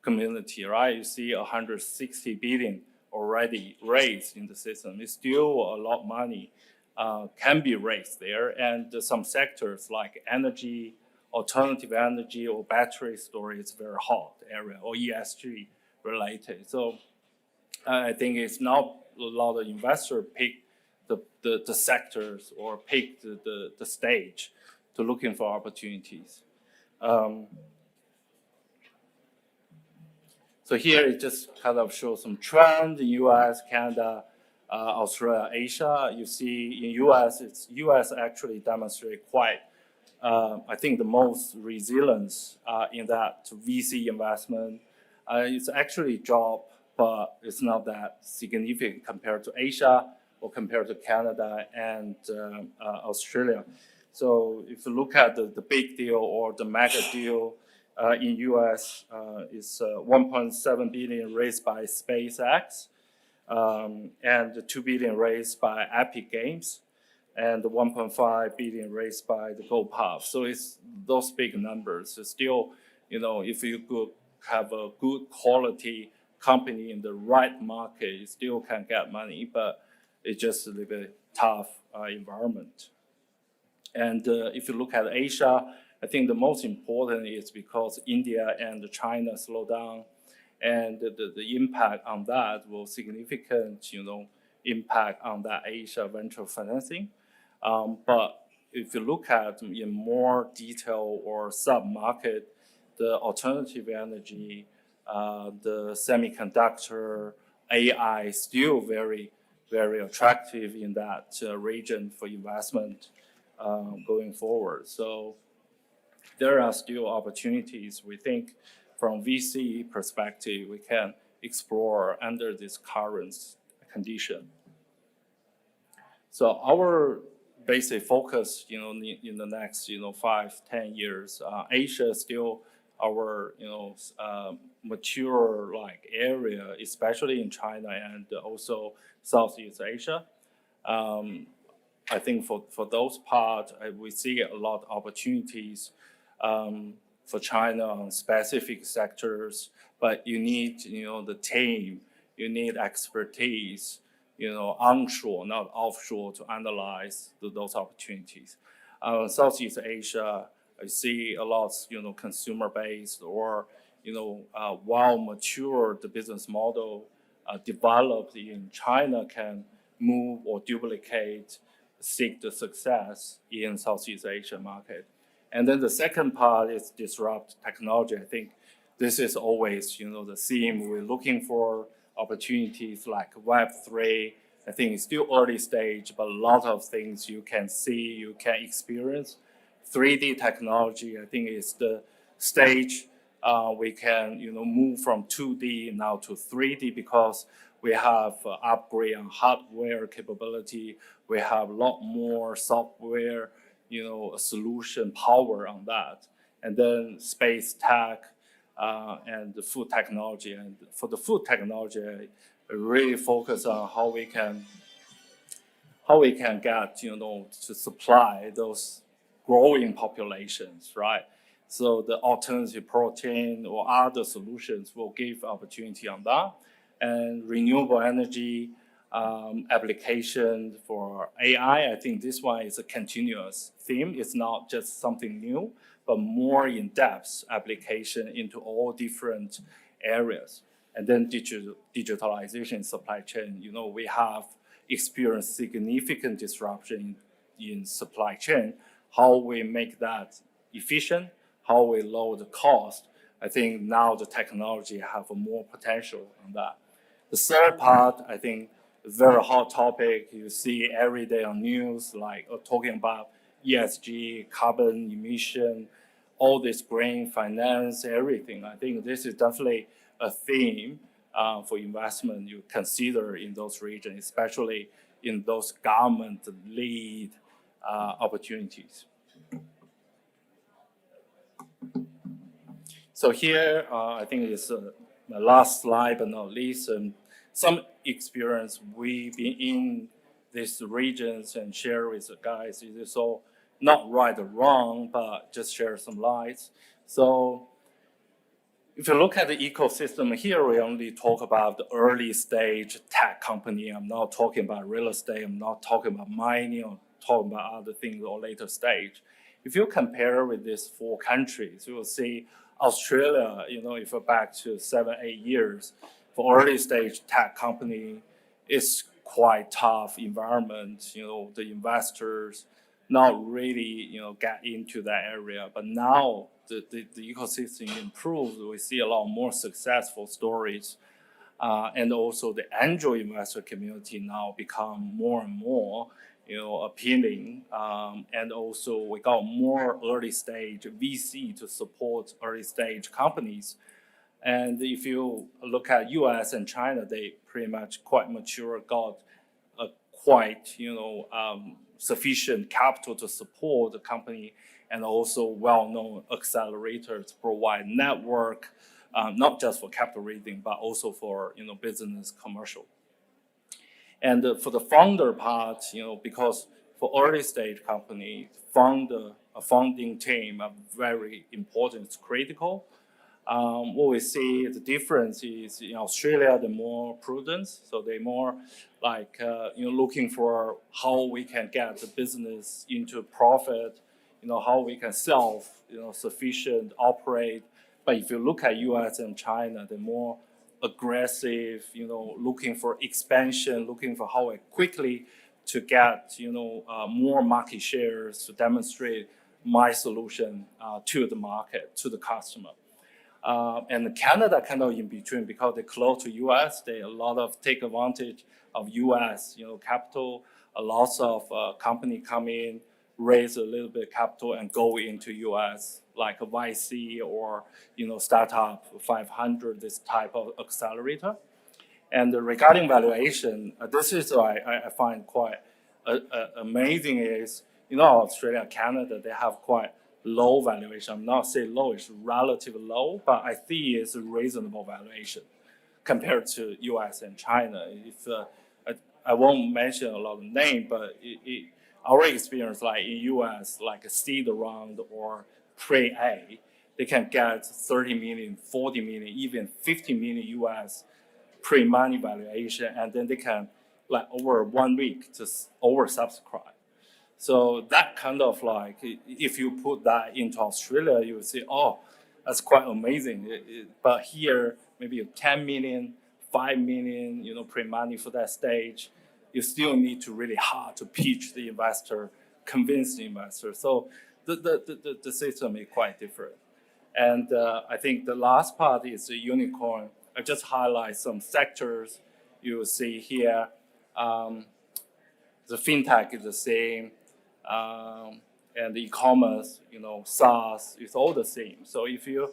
community, right? You see 160 billion already raised in the system. It's still a lot of money can be raised there. And some sectors like energy, alternative energy, or battery storage is very hot area, or ESG related. So I think it's now a lot of investors pick the sectors or pick the stage to looking for opportunities. So here it just kind of shows some trend in US, Canada, Australia, Asia. You see in US actually demonstrate quite, I think the most resilience in that VC investment. It's actually dropped, but it's not that significant compared to Asia or compared to Canada and Australia. So if you look at the big deal or the mega deal in US, it's 1.7 billion raised by SpaceX, and 2 billion raised by Epic Games, and 1.5 billion raised by the GoPuff. So it's those big numbers. It's still, if you could have a good quality company in the right market, you still can get money, but it's just a little bit tough environment. And if you look at Asia, I think the most important is because India and China slow down, and the impact on that will significant, impact on that Asia venture financing. But if you look at in more detail or sub-market, the alternative energy, the semiconductor, AI still very, very attractive in that region for investment going forward. So there are still opportunities. We think from VC perspective, we can explore under this current condition. So our basic focus, in the next, 5-10 years, Asia is still our, mature area, especially in China and also Southeast Asia. I think for those parts, we see a lot of opportunities for China on specific sectors, but you need, the team, you need expertise, onshore, not offshore, to analyze those opportunities. Southeast Asia, I see a lot, consumer-based or, well matured the business model developed in China can move or duplicate, seek the success in Southeast Asia market. And then the second part is disrupt technology. I think this is always, the theme. We're looking for opportunities like Web3. I think it's still early stage, but a lot of things you can see, you can experience. 3D technology, I think, is the stage we can, move from 2D now to 3D because we have upgrade on hardware capability. We have a lot more software, solution power on that. And then space tech and the food technology. And for the food technology, I really focus on how we can get, to supply those growing populations, right? So the alternative protein or other solutions will give opportunity on that. And renewable energy application for AI, I think this one is a continuous theme. It's not just something new, but more in-depth application into all different areas. And then digitalization supply chain, we have experienced significant disruption in supply chain. How we make that efficient, how we lower the cost. I think now the technology have a more potential on that. The third part, I think, very hot topic. You see every day on news, talking about ESG, carbon emission, all this green finance, everything. I think this is definitely a theme for investment you consider in those regions, especially in those government lead opportunities. So here, I think it's my last slide, but not least, some experience we've been in these regions and share with the guys. It is all not right or wrong, but just share some lights. So if you look at the ecosystem here, we only talk about the early stage tech company. I'm not talking about real estate. I'm not talking about mining or talking about other things or later stage. If you compare with these 4 countries, you will see Australia, if you're back to 7-8 years, for early stage tech company, it's quite tough environment. The investors not really, get into that area. But now the ecosystem improves. We see a lot more successful stories. And also the angel investor community now become more and more, appealing. And also we got more early stage VC to support early stage companies. And if you look at US and China, they pretty much quite mature, got a quite, sufficient capital to support the company, and also well-known accelerators provide network, not just for capital raising, but also for, business commercial. And for the founder part, because for early stage company, a founding team are very important, it's critical. What we see the difference is in Australia, they're more prudent, so they're more looking for how we can get the business into profit, how we can sufficient operate. But if you look at US and China, they're more aggressive, looking for expansion, looking for how quickly to get, more market shares to demonstrate my solution to the market, to the customer. And Canada kind of in between because they're close to US. They a lot of take advantage of US, capital. A lot of company come in, raise a little bit of capital and go into US, like a YC or, startup 500, this type of accelerator. And regarding valuation, this is what I find quite amazing is, Australia, Canada, they have quite low valuation. I'm not saying low, it's relatively low, but I see it's a reasonable valuation compared to US and China. If I won't mention a lot of names, but our experience, like in US, like a seed round or pre-A, they can get 30 million, 40 million, even 50 million US pre-money valuation, and then they can, like over 1 week, just oversubscribe. So that kind of like, if you put that into Australia, you would say, oh, that's quite amazing. But here, maybe 10 million, 5 million, pre-money for that stage, you still need to really hard to pitch the investor, convince the investor. So the system is quite different. And I think the last part is the unicorn. I just highlight some sectors you will see here. The fintech is the same, and the e-commerce, SaaS is all the same. So if you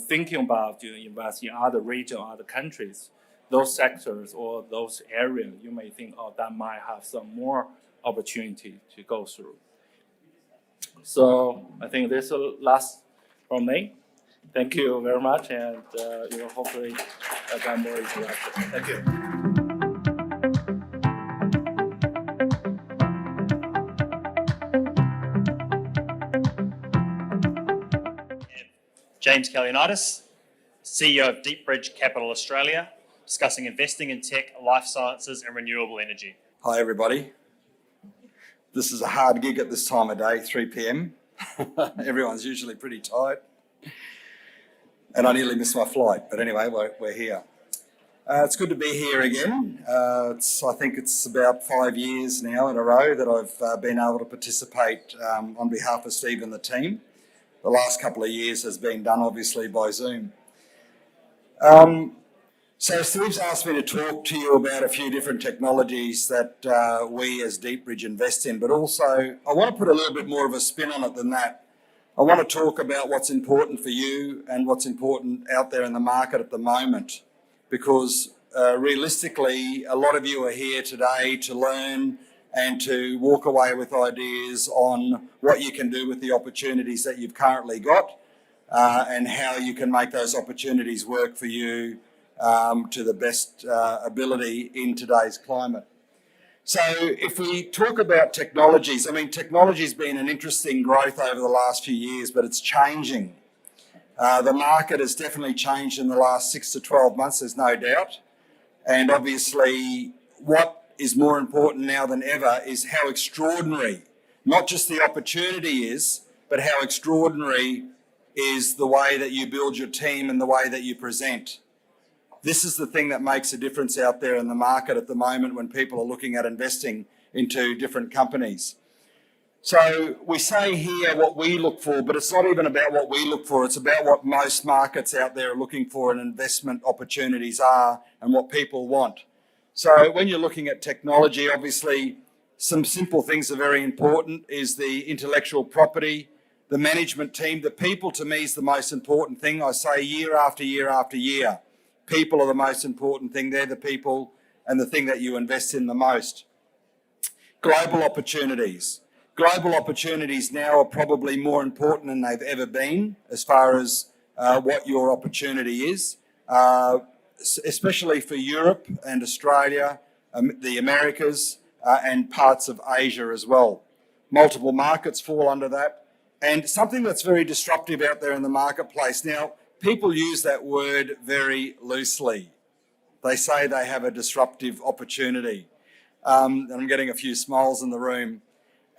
thinking about investing in other regions, other countries, those sectors or those areas, you may think, oh, that might have some more opportunity to go through. So I think this is the last from me. Thank you very much, and hopefully I got more interaction. Thank you.
James Kalianitis, CEO of Deep Bridge Capital Australia, discussing investing in tech, life sciences, and renewable energy.
Hi, everybody. This is a hard gig at this time of day, 3 p.m. Everyone's usually pretty tired. And I nearly missed my flight, but anyway, we're here. It's good to be here again. I think it's about 5 years now in a row that I've been able to participate on behalf of Steve and the team. The last couple of years has been done, obviously, by Zoom. So Steve's asked me to talk to you about a few different technologies that we as Deep Bridge invest in, but also I want to put a little bit more of a spin on it than that. I want to talk about what's important for you and what's important out there in the market at the moment, because realistically, a lot of you are here today to learn and to walk away with ideas on what you can do with the opportunities that you've currently got and how you can make those opportunities work for you to the best ability in today's climate. So if we talk about technologies, technology's been an interesting growth over the last few years, but it's changing. The market has definitely changed in the last 6 to 12 months, there's no doubt. And obviously, what is more important now than ever is how extraordinary, not just the opportunity is, but how extraordinary is the way that you build your team and the way that you present. This is the thing that makes a difference out there in the market at the moment when people are looking at investing into different companies. So we say here what we look for, but it's not even about what we look for. It's about what most markets out there are looking for and investment opportunities are and what people want. So when you're looking at technology, obviously some simple things are very important, is the intellectual property, the management team. The people to me is the most important thing. I say year after year after year. People are the most important thing. They're the people and the thing that you invest in the most. Global opportunities. Global opportunities now are probably more important than they've ever been as far as what your opportunity is, especially for Europe and Australia, the Americas, and parts of Asia as well. Multiple markets fall under that. And something that's very disruptive out there in the marketplace. Now, people use that word very loosely. They say they have a disruptive opportunity. And I'm getting a few smiles in the room.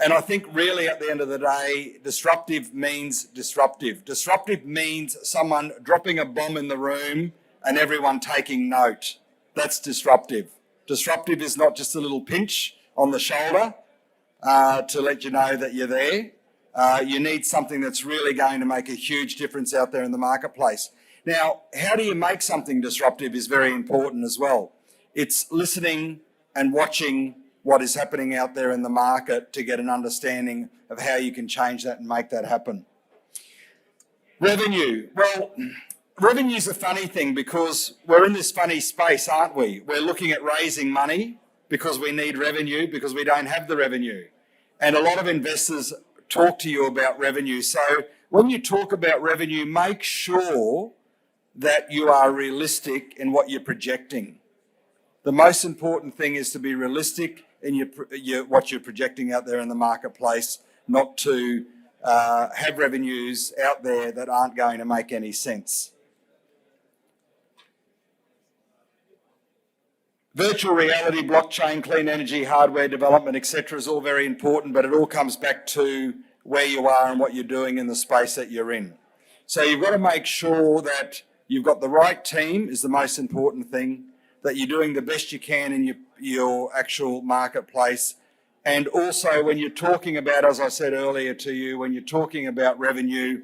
And I think really at the end of the day, disruptive means disruptive. Disruptive means someone dropping a bomb in the room and everyone taking note. That's disruptive. Disruptive is not just a little pinch on the shoulder to let you know that you're there. You need something that's really going to make a huge difference out there in the marketplace. Now, how do you make something disruptive is very important as well. It's listening and watching what is happening out there in the market to get an understanding of how you can change that and make that happen. Revenue. Well, revenue's a funny thing because we're in this funny space, aren't we? We're looking at raising money because we need revenue because we don't have the revenue. And a lot of investors talk to you about revenue. So when you talk about revenue, make sure that you are realistic in what you're projecting. The most important thing is to be realistic in what you're projecting out there in the marketplace, not to have revenues out there that aren't going to make any sense. Virtual reality, blockchain, clean energy, hardware development, etc. is all very important, but it all comes back to where you are and what you're doing in the space that you're in. So you've got to make sure that you've got the right team is the most important thing, that you're doing the best you can in your actual marketplace. And also when you're talking about, as I said earlier to you, when you're talking about revenue,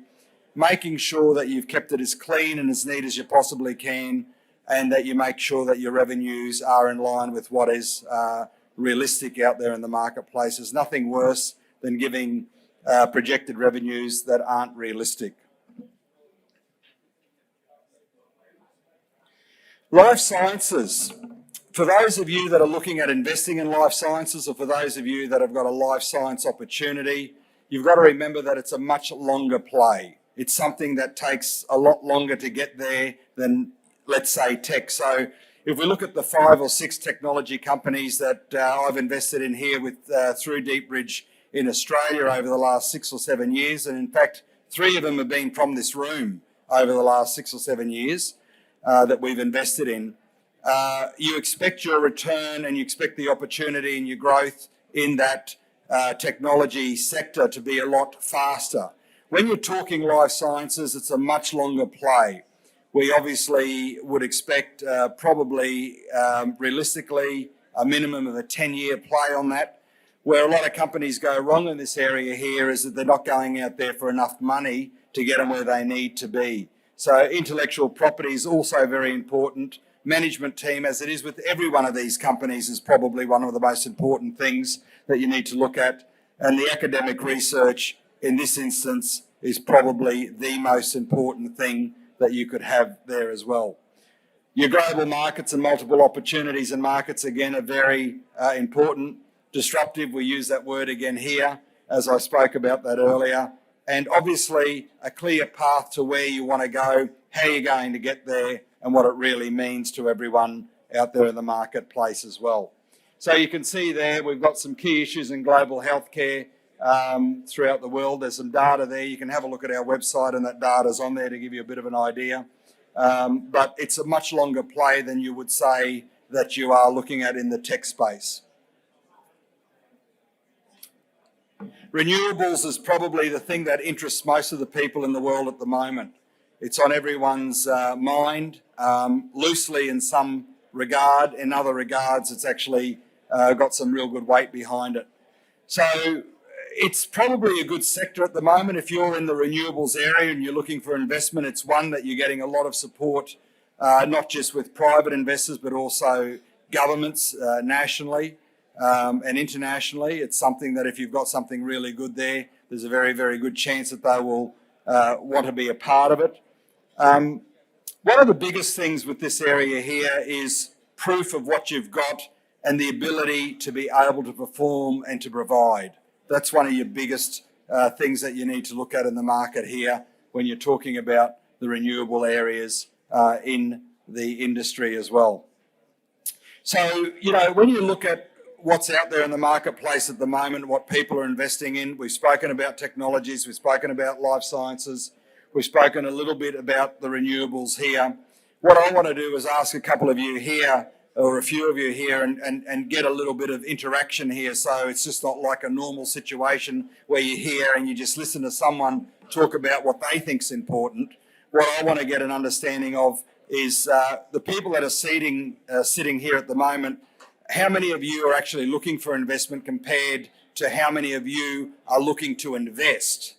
making sure that you've kept it as clean and as neat as you possibly can, and that you make sure that your revenues are in line with what is realistic out there in the marketplace. There's nothing worse than giving projected revenues that aren't realistic. Life sciences. For those of you that are looking at investing in life sciences, or for those of you that have got a life science opportunity, you've got to remember that it's a much longer play. It's something that takes a lot longer to get there than, let's say, tech. So if we look at the 5 or 6 technology companies that I've invested in here through Deepbridge in Australia over the last 6 or 7 years, and in fact 3 of them have been from this room over the last 6 or 7 years that we've invested in, you expect your return and you expect the opportunity and your growth in that technology sector to be a lot faster. When you're talking life sciences, it's a much longer play. We obviously would expect probably realistically a minimum of a 10-year play on that. Where a lot of companies go wrong in this area here is that they're not going out there for enough money to get them where they need to be. So intellectual property is also very important. Management team, as it is with every one of these companies, is probably one of the most important things that you need to look at. And the academic research in this instance is probably the most important thing that you could have there as well. Your global markets and multiple opportunities and markets, again, are very important. Disruptive, we use that word again here, as I spoke about that earlier. And obviously a clear path to where you want to go, how you're going to get there, and what it really means to everyone out there in the marketplace as well. So you can see there, we've got some key issues in global healthcare throughout the world. There's some data there. You can have a look at our website and that data's on there to give you a bit of an idea. But it's a much longer play than you would say that you are looking at in the tech space. Renewables is probably the thing that interests most of the people in the world at the moment. It's on everyone's mind, loosely in some regard. In other regards, it's actually got some real good weight behind it. So it's probably a good sector at the moment. If you're in the renewables area and you're looking for investment, it's one that you're getting a lot of support, not just with private investors, but also governments nationally. And internationally. It's something that if you've got something really good there, there's a very, very good chance that they will want to be a part of it. One of the biggest things with this area here is proof of what you've got and the ability to be able to perform and to provide. That's one of your biggest things that you need to look at in the market here when you're talking about the renewable areas in the industry as well. So, you know, when you look at what's out there in the marketplace at the moment, what people are investing in. We've spoken about technologies, we've spoken about life sciences, we've spoken a little bit about the renewables here. What I want to do is ask a couple of you here, or a few of you here, and get a little bit of interaction here, so it's just not like a normal situation where you're here and you just listen to someone talk about what they think's important. What I want to get an understanding of is the people that are sitting here at the moment. How many of you are actually looking for investment compared to how many of you are looking to invest?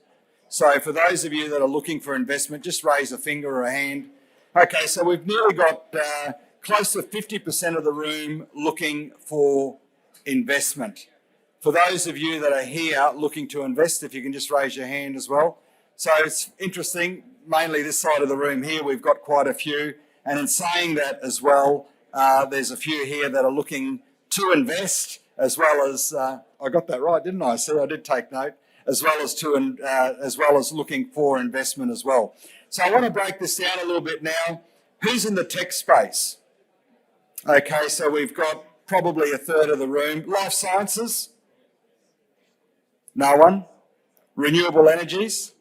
So for those of you that are looking for investment, just raise a finger or a hand. Okay, so we've nearly got close to 50% of the room looking for investment. For those of you that are here looking to invest, if you can just raise your hand as well. So it's interesting, mainly this side of the room here, we've got quite a few. And in saying that as well, there's a few here that are looking to invest, as well as, I got that right, didn't I? So I did take note, as well as looking for investment as well. So I want to break this down a little bit now. Who's in the tech space? Okay, so we've got probably a third of the room. Life sciences? No one? Renewable energies?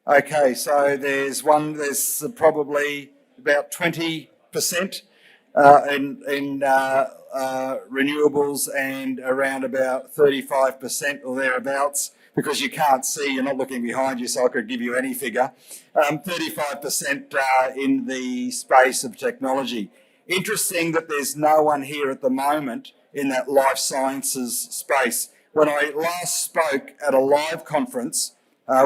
Okay, so there's probably about 20% in renewables and around about 35% or thereabouts, because you can't see, you're not looking behind you, so I could give you any figure. 35% in the space of technology. Interesting that there's no one here at the moment in that life sciences space. When I last spoke at a live conference,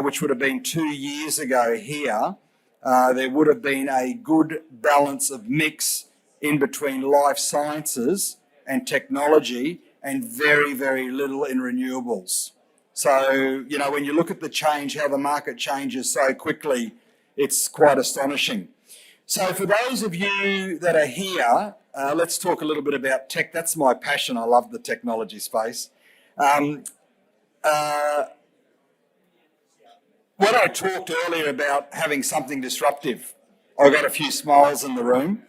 which would have been 2 years ago here, there would have been a good balance of mix in between life sciences and technology, and very, very little in renewables. So, you know, when you look at the change, how the market changes so quickly, it's quite astonishing. So for those of you that are here, let's talk a little bit about tech. That's my passion. I love the technology space. When I talked earlier about having something disruptive, I got a few smiles in the room,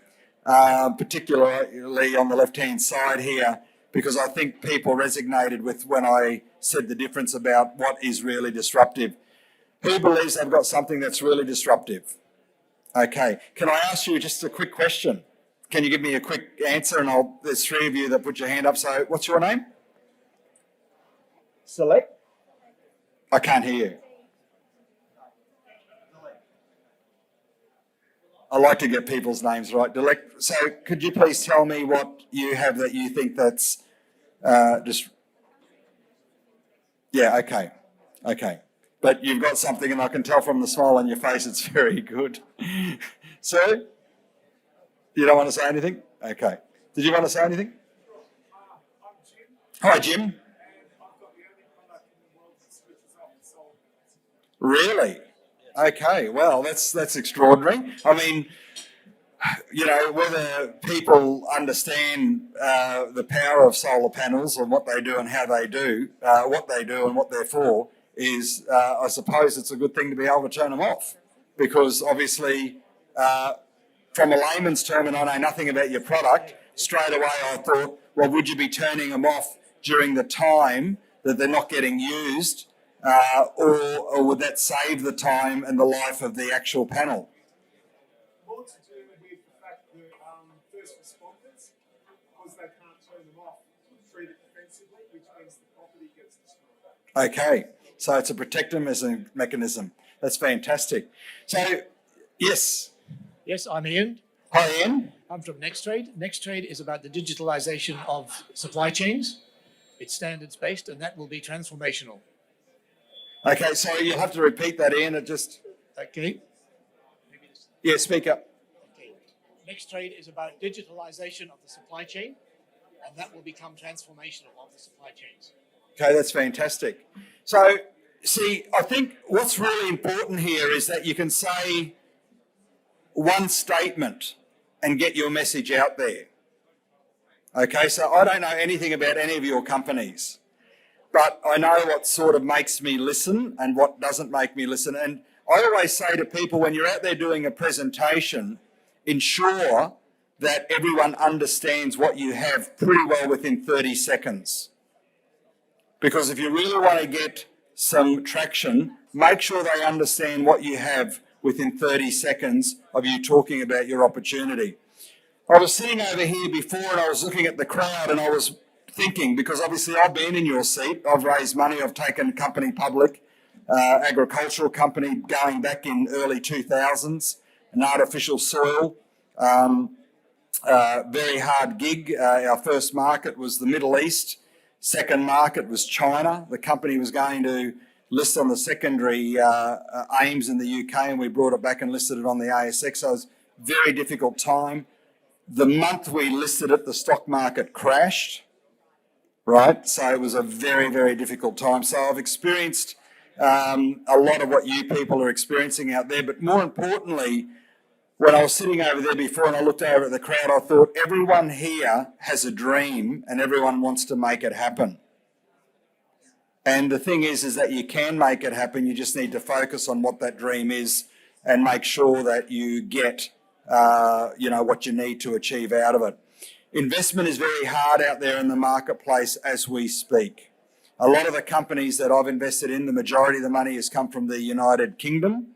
particularly on the left-hand side here, because I think people resonated with when I said the difference about what is really disruptive. Who believes they've got something that's really disruptive? Okay, can I ask you just a quick question? Can you give me a quick answer? And there's three of you that put your hand up. So what's your name? Select? I can't hear you. I like to get people's names right. So could you please tell me what you have that you think that's just... Yeah, okay. But you've got something, and I can tell from the smile on your face it's very good. Sir? You don't want to say anything? Okay. Did you want to say anything? Hi, Jim. Really? Okay, well, that's extraordinary. I mean, you know, whether people understand the power of solar panels and what they do and how they do, what they do and what they're for, is, I suppose it's a good thing to be able to turn them off. Because obviously, from a layman's term, and I know nothing about your product, straight away I thought, well, would you be turning them off during the time that they're not getting used, or would that save the time and the life of the actual panel?
More to do with the fact that first responders, because they can't turn them off, treat it defensively, which means the property gets destroyed.
Okay, so it's a protective mechanism. That's fantastic. So, yes.
Yes, I'm Ian.
Hi, Ian.
I'm from NextTrade. NextTrade is about the digitalization of supply chains. It's standards-based, and that will be transformational.
Okay, so you'll have to repeat that, Ian. It just...
Okay.
Yeah, speak up.
Okay. NextTrade is about digitalization of the supply chain, and that will become transformational of the supply chains.
Okay, that's fantastic. So, see, I think what's really important here is that you can say one statement and get your message out there. Okay, so I don't know anything about any of your companies, but I know what sort of makes me listen and what doesn't make me listen. And I always say to people, when you're out there doing a presentation, ensure that everyone understands what you have pretty well within 30 seconds. Because if you really want to get some traction, make sure they understand what you have within 30 seconds of you talking about your opportunity. I was sitting over here before and I was looking at the crowd and I was thinking, because obviously I've been in your seat, I've raised money, I've taken a company public, agricultural company going back in early 2000s, an artificial soil, very hard gig. Our first market was the Middle East. Second market was China. The company was going to list on the secondary AIMS in the UK, and we brought it back and listed it on the ASX. So it was a very difficult time. The month we listed it, the stock market crashed. right? So it was a very, very difficult time. So I've experienced a lot of what you people are experiencing out there, but more importantly, when I was sitting over there before and I looked over at the crowd, I thought everyone here has a dream and everyone wants to make it happen. And the thing is that you can make it happen. You just need to focus on what that dream is and make sure that you get, what you need to achieve out of it. Investment is very hard out there in the marketplace as we speak. A lot of the companies that I've invested in, the majority of the money has come from the United Kingdom.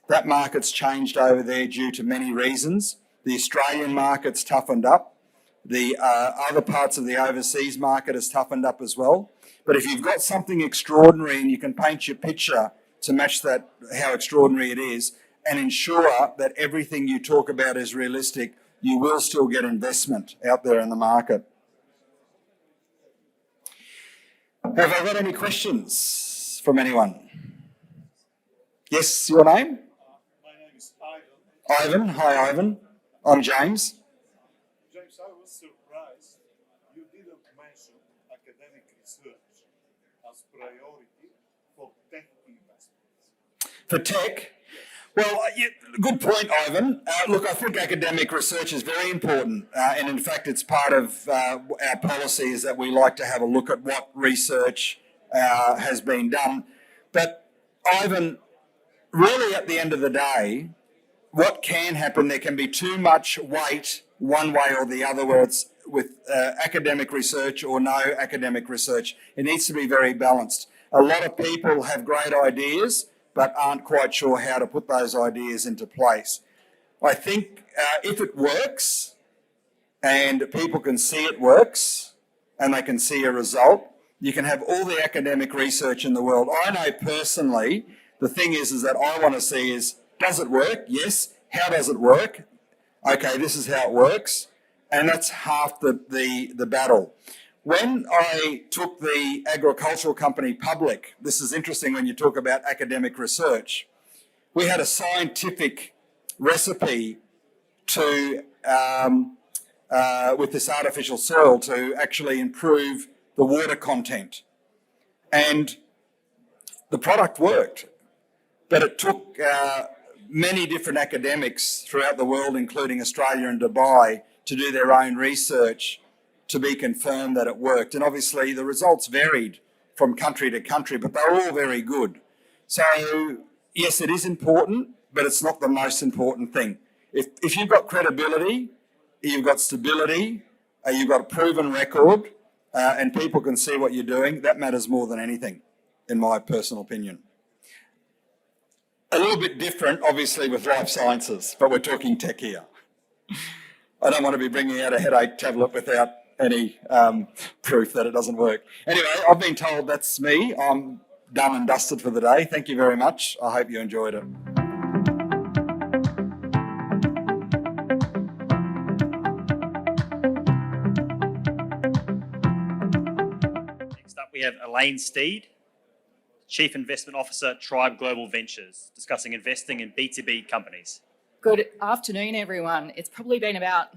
That market's changed over there due to many reasons. The Australian market's toughened up. The other parts of the overseas market has toughened up as well. But if you've got something extraordinary and you can paint your picture to match that, how extraordinary it is, and ensure that everything you talk about is realistic, you will still get investment out there in the market. Have I got any questions from anyone? Yes, your name?
My name is Ivan.
Ivan. Hi, Ivan. I'm James.
James, I was surprised you didn't mention academic research as priority for tech investments.
For tech? Well, good point, Ivan. Look, I think academic research is very important, and in fact, it's part of our policy is that we like to have a look at what research has been done. But, Ivan, really at the end of the day, what can happen, there can be too much weight one way or the other, where it's with academic research or no academic research. It needs to be very balanced. A lot of people have great ideas, but aren't quite sure how to put those ideas into place. I think if it works and people can see it works and they can see a result, you can have all the academic research in the world. I know personally, the thing is that I want to see is, does it work? Yes. How does it work? Okay, this is how it works. And that's half the battle. When I took the agricultural company public, this is interesting when you talk about academic research, we had a scientific recipe to, with this artificial soil, to actually improve the water content. And the product worked, but it took many different academics throughout the world, including Australia and Dubai, to do their own research to be confirmed that it worked. And obviously the results varied from country to country, but they're all very good. So yes, it is important, but it's not the most important thing. If you've got credibility, you've got stability, you've got a proven record, and people can see what you're doing, that matters more than anything, in my personal opinion. A little bit different, obviously, with life sciences, but we're talking tech here. I don't want to be bringing out a headache tablet without any proof that it doesn't work. Anyway, I've been told that's me. I'm done and dusted for the day. Thank you very much. I hope you enjoyed it.
Next up, we have Elaine Steed, Chief Investment Officer, Tribe Global Ventures, discussing investing in B2B companies.
Good afternoon, everyone. It's probably been about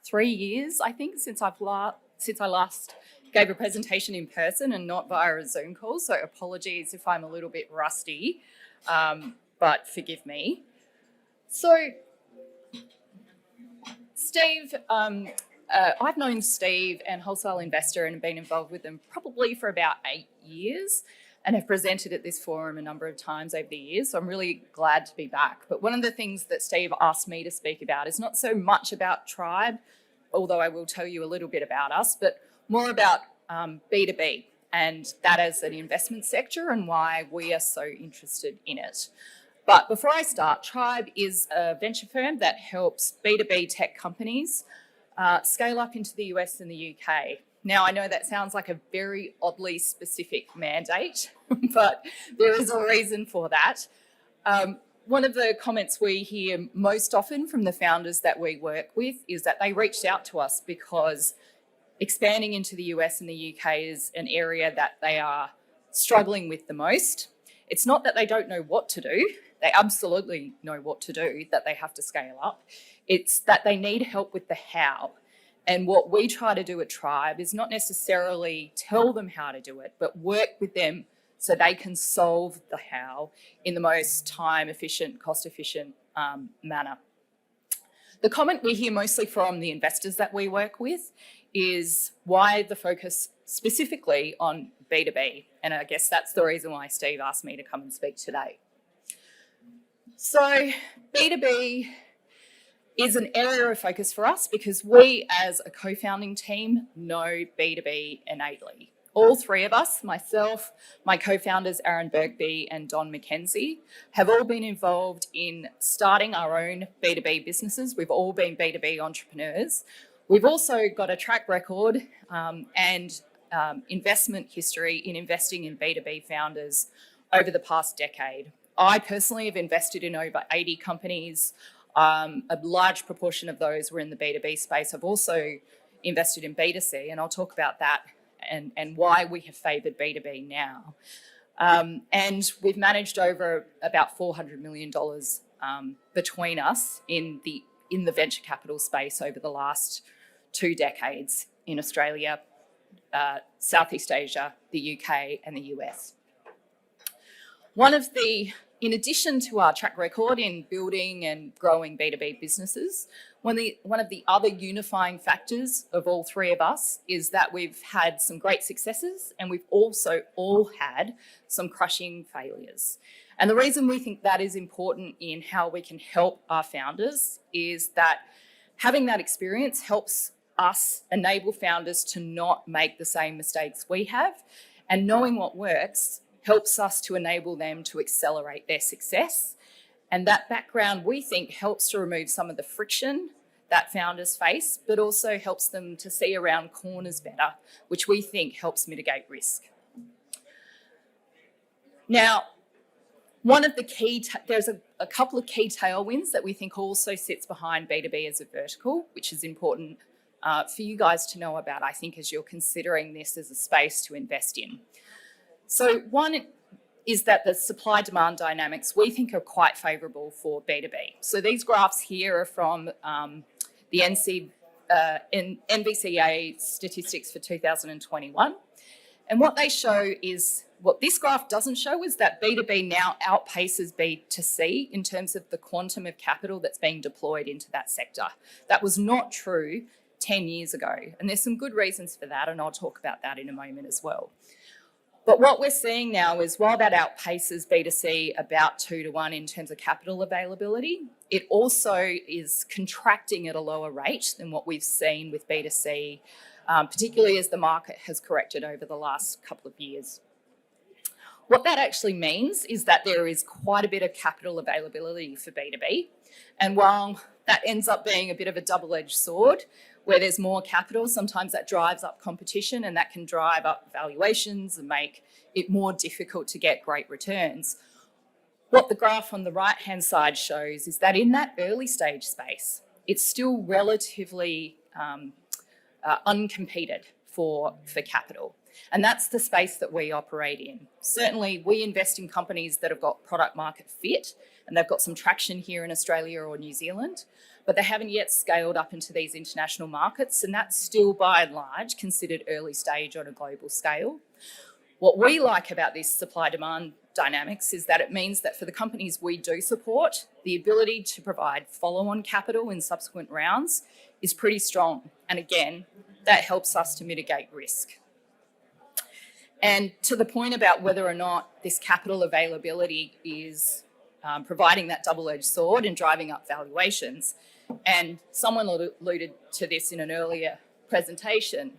3 years, I think, since I last gave a presentation in person and not via a Zoom call. So apologies if I'm a little bit rusty, but forgive me. So Steve, I've known Steve and Wholesale Investor and been involved with them probably for about 8 years, and have presented at this forum a number of times over the years, so I'm really glad to be back. But one of the things that Steve asked me to speak about is not so much about Tribe, although I will tell you a little bit about us, but more about B2B and that as an investment sector and why we are so interested in it. But before I start, Tribe is a venture firm that helps B2B tech companies scale up into the US and the UK. Now, I know that sounds like a very oddly specific mandate, but there is a reason for that. One of the comments we hear most often from the founders that we work with is that they reached out to us because expanding into the US and the UK is an area that they are struggling with the most. It's not that they don't know what to do. They absolutely know what to do, that they have to scale up. It's that they need help with the how. And what we try to do at Tribe is not necessarily tell them how to do it, but work with them so they can solve the how in the most time-efficient, cost-efficient manner. The comment we hear mostly from the investors that we work with is why the focus specifically on B2B. And I guess that's the reason why Steve asked me to come and speak today. So B2B is an area of focus for us because we as a co-founding team know B2B innately. All three of us, myself, my co-founders Aaron Berkby and Don McKenzie, have all been involved in starting our own B2B businesses. We've all been B2B entrepreneurs. We've also got a track record and investment history in investing in B2B founders over the past decade. I personally have invested in over 80 companies. A large proportion of those were in the B2B space. I've also invested in B2C, and I'll talk about that and why we have favoured B2B now. And we've managed over about $400 million between us in the venture capital space over the last 2 decades in Australia, Southeast Asia, the UK and the US. In addition to our track record in building and growing B2B businesses, one of the other unifying factors of all three of us is that we've had some great successes and we've also all had some crushing failures. And the reason we think that is important in how we can help our founders is that having that experience helps us enable founders to not make the same mistakes we have, and knowing what works helps us to enable them to accelerate their success. And that background, we think, helps to remove some of the friction that founders face, but also helps them to see around corners better, which we think helps mitigate risk. Now, there's a couple of key tailwinds that we think also sits behind B2B as a vertical, which is important for you guys to know about, I think, as you're considering this as a space to invest in. So one is that the supply-demand dynamics we think are quite favourable for B2B. So these graphs here are from the NVCA statistics for 2021. And what they show is, what this graph doesn't show is that B2B now outpaces B2C in terms of the quantum of capital that's being deployed into that sector. That was not true 10 years ago. And there's some good reasons for that, and I'll talk about that in a moment as well. But what we're seeing now is while that outpaces B2C about 2 to 1 in terms of capital availability, it also is contracting at a lower rate than what we've seen with B2C, particularly as the market has corrected over the last couple of years. What that actually means is that there is quite a bit of capital availability for B2B. And while that ends up being a bit of a double-edged sword, where there's more capital, sometimes that drives up competition and that can drive up valuations and make it more difficult to get great returns. What the graph on the right-hand side shows is that in that early stage space, it's still relatively uncompeted for capital. And that's the space that we operate in. Certainly, we invest in companies that have got product market fit and they've got some traction here in Australia or New Zealand, but they haven't yet scaled up into these international markets, and that's still by and large considered early stage on a global scale. What we like about this supply-demand dynamics is that it means that for the companies we do support, the ability to provide follow-on capital in subsequent rounds is pretty strong. And again, that helps us to mitigate risk. And to the point about whether or not this capital availability is providing that double-edged sword and driving up valuations, and someone alluded to this in an earlier presentation,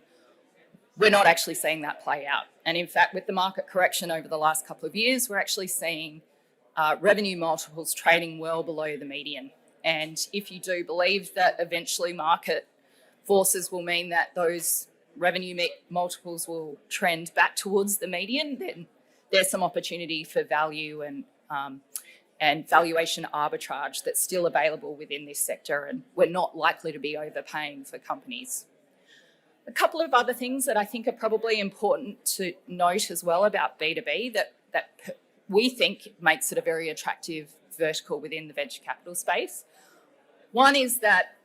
we're not actually seeing that play out. And in fact, with the market correction over the last couple of years, we're actually seeing revenue multiples trading well below the median. And if you do believe that eventually market forces will mean that those revenue multiples will trend back towards the median, then there's some opportunity for value and valuation arbitrage that's still available within this sector, and we're not likely to be overpaying for companies. A couple of other things that I think are probably important to note as well about B2B that we think makes it a very attractive vertical within the venture capital space. One is that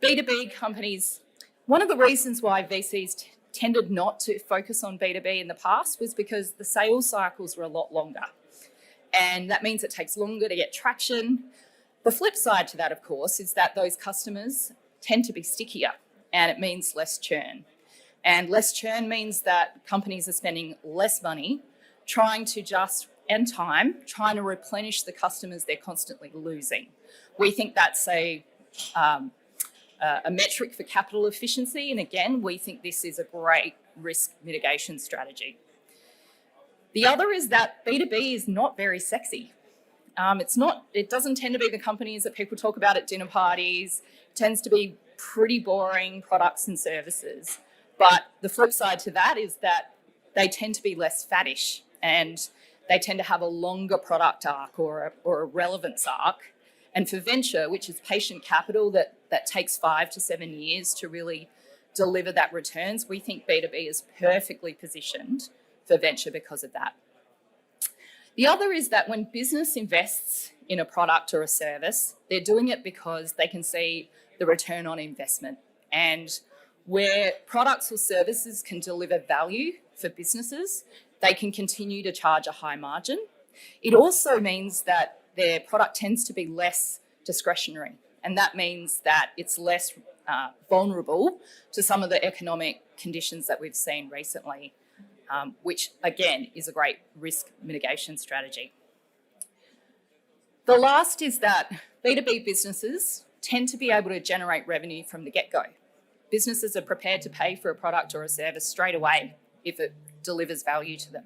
B2B companies One of the reasons why VCs tended not to focus on B2B in the past was because the sales cycles were a lot longer. And that means it takes longer to get traction. The flip side to that, of course, is that those customers tend to be stickier, and it means less churn. And less churn means that companies are spending less money trying to replenish the customers they're constantly losing. We think that's a metric for capital efficiency, and again, we think this is a great risk mitigation strategy. The other is that B2B is not very sexy. It doesn't tend to be the companies that people talk about at dinner parties. It tends to be pretty boring products and services. But the flip side to that is that they tend to be less faddish, and they tend to have a longer product arc or a relevance arc. And for venture, which is patient capital that takes 5 to 7 years to really deliver that returns, we think B2B is perfectly positioned for venture because of that. The other is that when business invests in a product or a service, they're doing it because they can see the return on investment. And where products or services can deliver value for businesses, they can continue to charge a high margin. It also means that their product tends to be less discretionary, and that means that it's less vulnerable to some of the economic conditions that we've seen recently, which again is a great risk mitigation strategy. The last is that B2B businesses tend to be able to generate revenue from the get-go. Businesses are prepared to pay for a product or a service straight away if it delivers value to them.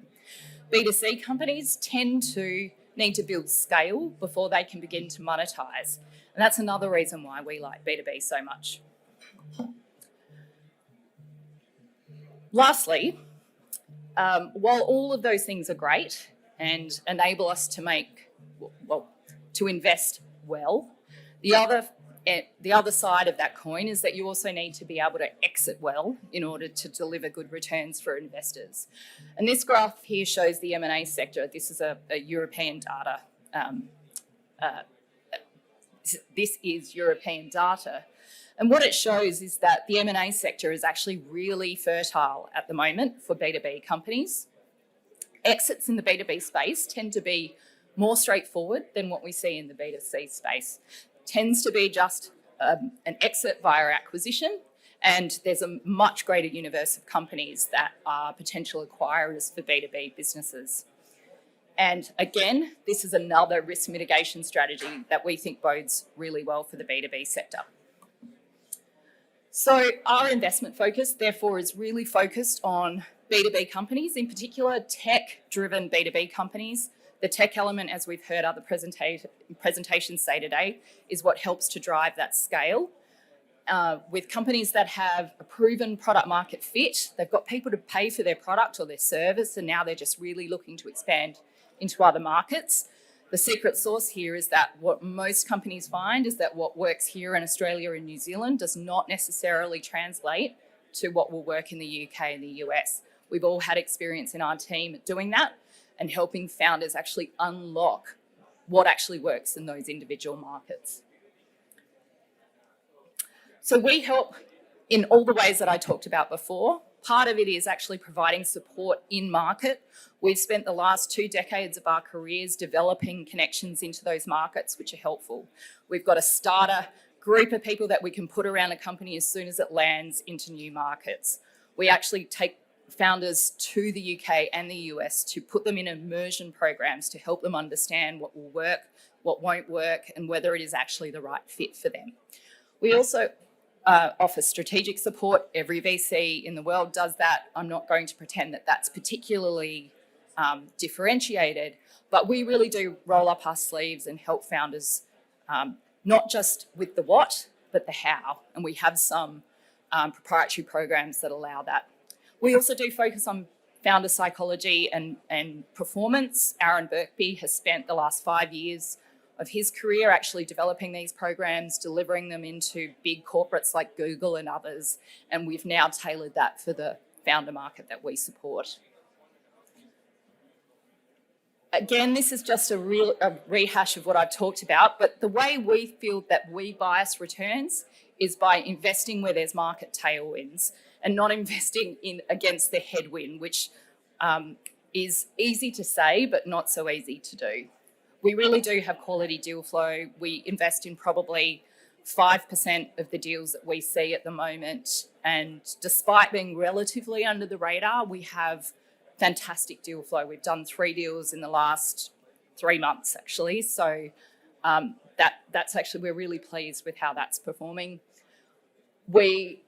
B2C companies tend to need to build scale before they can begin to monetize. And that's another reason why we like B2B so much. Lastly, while all of those things are great and enable us to invest well, the other side of that coin is that you also need to be able to exit well in order to deliver good returns for investors. And this graph here shows the M&A sector. This is a European data. This is European data. And what it shows is that the M&A sector is actually really fertile at the moment for B2B companies. Exits in the B2B space tend to be more straightforward than what we see in the B2C space. Tends to be just an exit via acquisition, and there's a much greater universe of companies that are potential acquirers for B2B businesses. And again, this is another risk mitigation strategy that we think bodes really well for the B2B sector. So our investment focus, therefore, is really focused on B2B companies, in particular tech-driven B2B companies. The tech element, as we've heard other presentations say today, is what helps to drive that scale. With companies that have a proven product market fit, they've got people to pay for their product or their service, and now they're just really looking to expand into other markets. The secret sauce here is that what most companies find is that what works here in Australia and New Zealand does not necessarily translate to what will work in the UK and the US. We've all had experience in our team at doing that and helping founders actually unlock what actually works in those individual markets. So we help in all the ways that I talked about before. Part of it is actually providing support in market. We've spent the last 2 decades of our careers developing connections into those markets, which are helpful. We've got a starter group of people that we can put around a company as soon as it lands into new markets. We actually take founders to the UK and the US to put them in immersion programs to help them understand what will work, what won't work, and whether it is actually the right fit for them. We also offer strategic support. Every VC in the world does that. I'm not going to pretend that that's particularly differentiated, but we really do roll up our sleeves and help founders, not just with the what, but the how. And we have some proprietary programs that allow that. We also do focus on founder psychology and performance. Aaron Birkby has spent the last 5 years of his career actually developing these programs, delivering them into big corporates like Google and others, and we've now tailored that for the founder market that we support. again, this is just a rehash of what I've talked about, but the way we feel that we bias returns is by investing where there's market tailwinds and not investing in against the headwind, which is easy to say, but not so easy to do. We really do have quality deal flow. We invest in probably 5% of the deals that we see at the moment. And despite being relatively under the radar, we have fantastic deal flow. We've done 3 deals in the last 3 months, actually. So that's actually, we're really pleased with how that's performing. We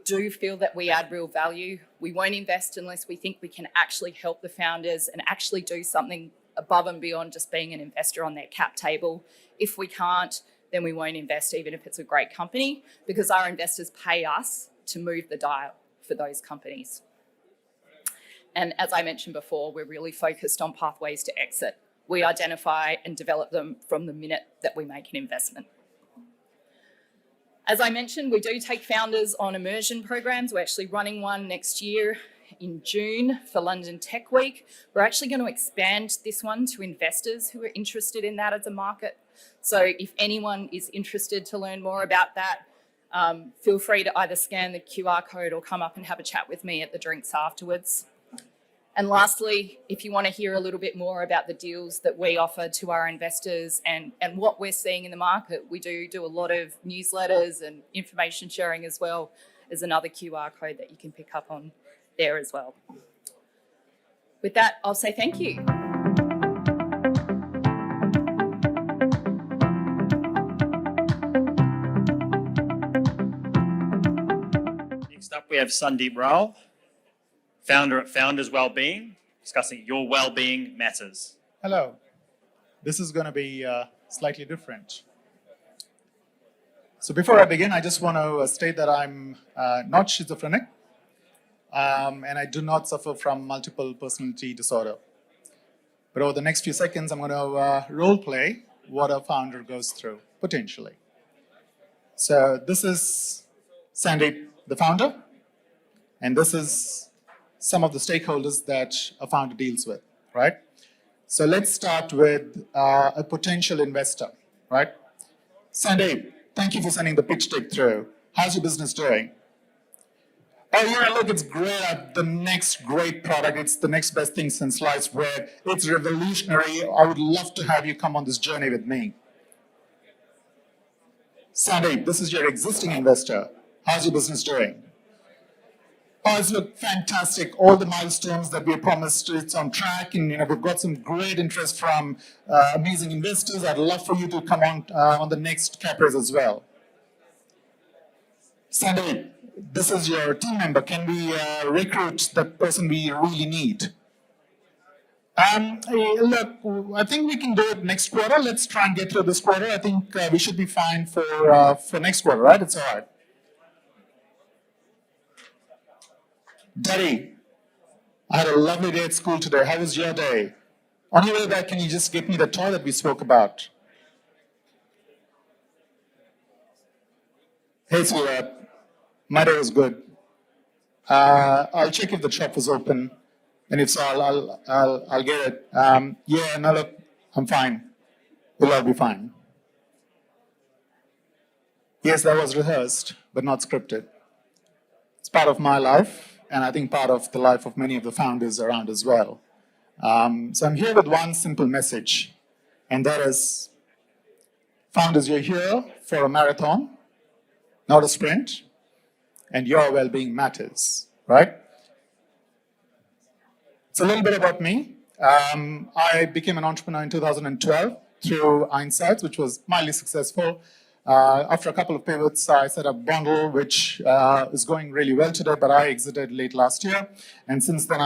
do feel that we add real value. We won't invest unless we think we can actually help the founders and actually do something above and beyond just being an investor on their cap table. If we can't, then we won't invest even if it's a great company, because our investors pay us to move the dial for those companies. And as I mentioned before, we're really focused on pathways to exit. We identify and develop them from the minute that we make an investment. As I mentioned, we do take founders on immersion programs. We're actually running one next year in June for London Tech Week. We're actually going to expand this one to investors who are interested in that as a market. So if anyone is interested to learn more about that, feel free to either scan the QR code or come up and have a chat with me at the drinks afterwards. And lastly, if you want to hear a little bit more about the deals that we offer to our investors and what we're seeing in the market, we do a lot of newsletters and information sharing as well. There's another QR code that you can pick up on there as well. With that, I'll say thank you.
Next up, we have Sandeep Rao, founder at Founders Wellbeing, discussing your well-being matters.
Hello. This is going to be slightly different. So before I begin, I just want to state that I'm not schizophrenic, and I do not suffer from multiple personality disorder. But over the next few seconds, I'm going to role play what a founder goes through, potentially. So this is Sandeep, the founder, and this is some of the stakeholders that a founder deals with, right? So let's start with a potential investor, right? Sandeep, thank you for sending the pitch deck through. How's your business doing? Oh yeah, look, it's great. The next great product. It's the next best thing since sliced bread. It's revolutionary. I would love to have you come on this journey with me. Sandeep, this is your existing investor. How's your business doing? Oh, it's look fantastic. All the milestones that we promised, it's on track, and we've got some great interest from amazing investors. I'd love for you to come on the next cap raise as well. Sandeep, this is your team member. Can we recruit the person we really need? Look, I think we can do it next quarter. Let's try and get through this quarter. I think we should be fine for next quarter, right? It's all right. Daddy, I had a lovely day at school today. How was your day? On your way back, can you just get me the toy that we spoke about? Hey, sweetheart. My day was good. I'll check if the shop was open, and if so, I'll get it. Yeah, no, look, I'm fine. We'll all be fine. Yes, that was rehearsed, but not scripted. It's part of my life, and I think part of the life of many of the founders around as well. So I'm here with one simple message, and that is, founders, you're here for a marathon, not a sprint, and your well-being matters, right? It's a little bit about me. I became an entrepreneur in 2012 through Insights, which was mildly successful. After a couple of pivots, I set up Bundle, which is going really well today, but I exited late last year. And since then,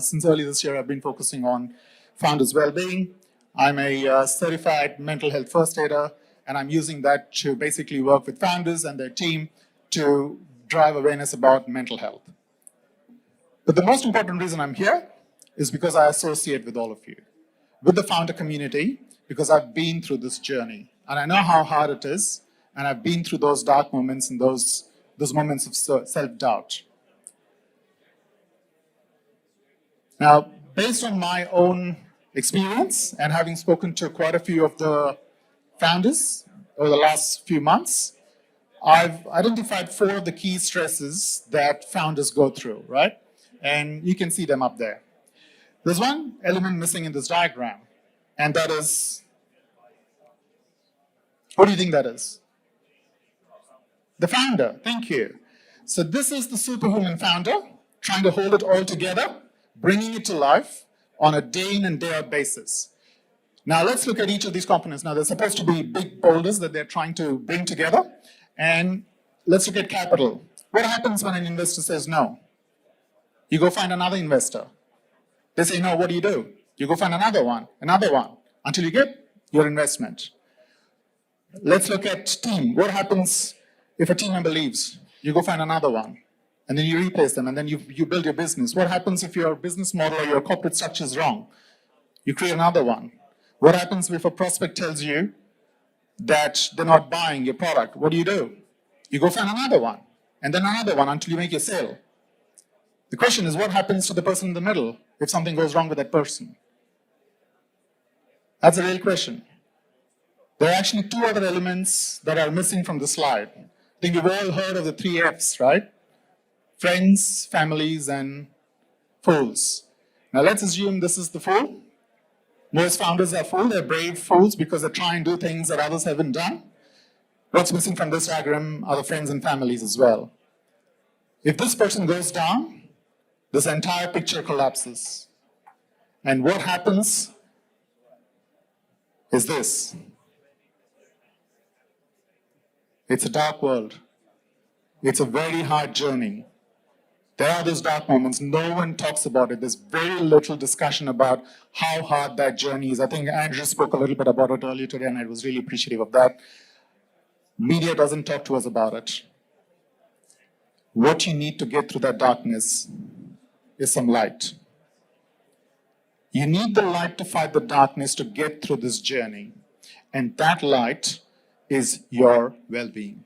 since early this year, I've been focusing on founders' well-being. I'm a certified mental health first aider, and I'm using that to basically work with founders and their team to drive awareness about mental health. But the most important reason I'm here is because I associate with all of you, with the founder community, because I've been through this journey, and I know how hard it is, and I've been through those dark moments and those moments of self-doubt. Now, based on my own experience and having spoken to quite a few of the founders over the last few months, I've identified 4 of the key stresses that founders go through, right? And you can see them up there. There's one element missing in this diagram, and that is, what do you think that is? The founder, thank you. So this is the superhuman founder trying to hold it all together, bringing it to life on a day in and day out basis. Now let's look at each of these components. Now they're supposed to be big boulders that they're trying to bring together. And let's look at capital. What happens when an investor says no? You go find another investor. They say no, what do? You go find another one, until you get your investment. Let's look at team. What happens if a team member leaves? You go find another one, and then you replace them, and then you build your business. What happens if your business model or your corporate structure is wrong? You create another one. What happens if a prospect tells you that they're not buying your product? What do? You go find another one, and then another one until you make your sale. The question is, what happens to the person in the middle if something goes wrong with that person? That's a real question. There are actually 2 other elements that are missing from the slide. I think we've all heard of the 3 Fs, right? Friends, families, and fools. Now let's assume this is the fool. Most founders are fools. They're brave fools because they try and do things that others haven't done. What's missing from this diagram are the friends and families as well. If this person goes down, this entire picture collapses. And what happens is this. It's a dark world. It's a very hard journey. There are those dark moments. No one talks about it. There's very little discussion about how hard that journey is. I think Andrew spoke a little bit about it earlier today, and I was really appreciative of that. Media doesn't talk to us about it. What you need to get through that darkness is some light. You need the light to fight the darkness to get through this journey. And that light is your well-being.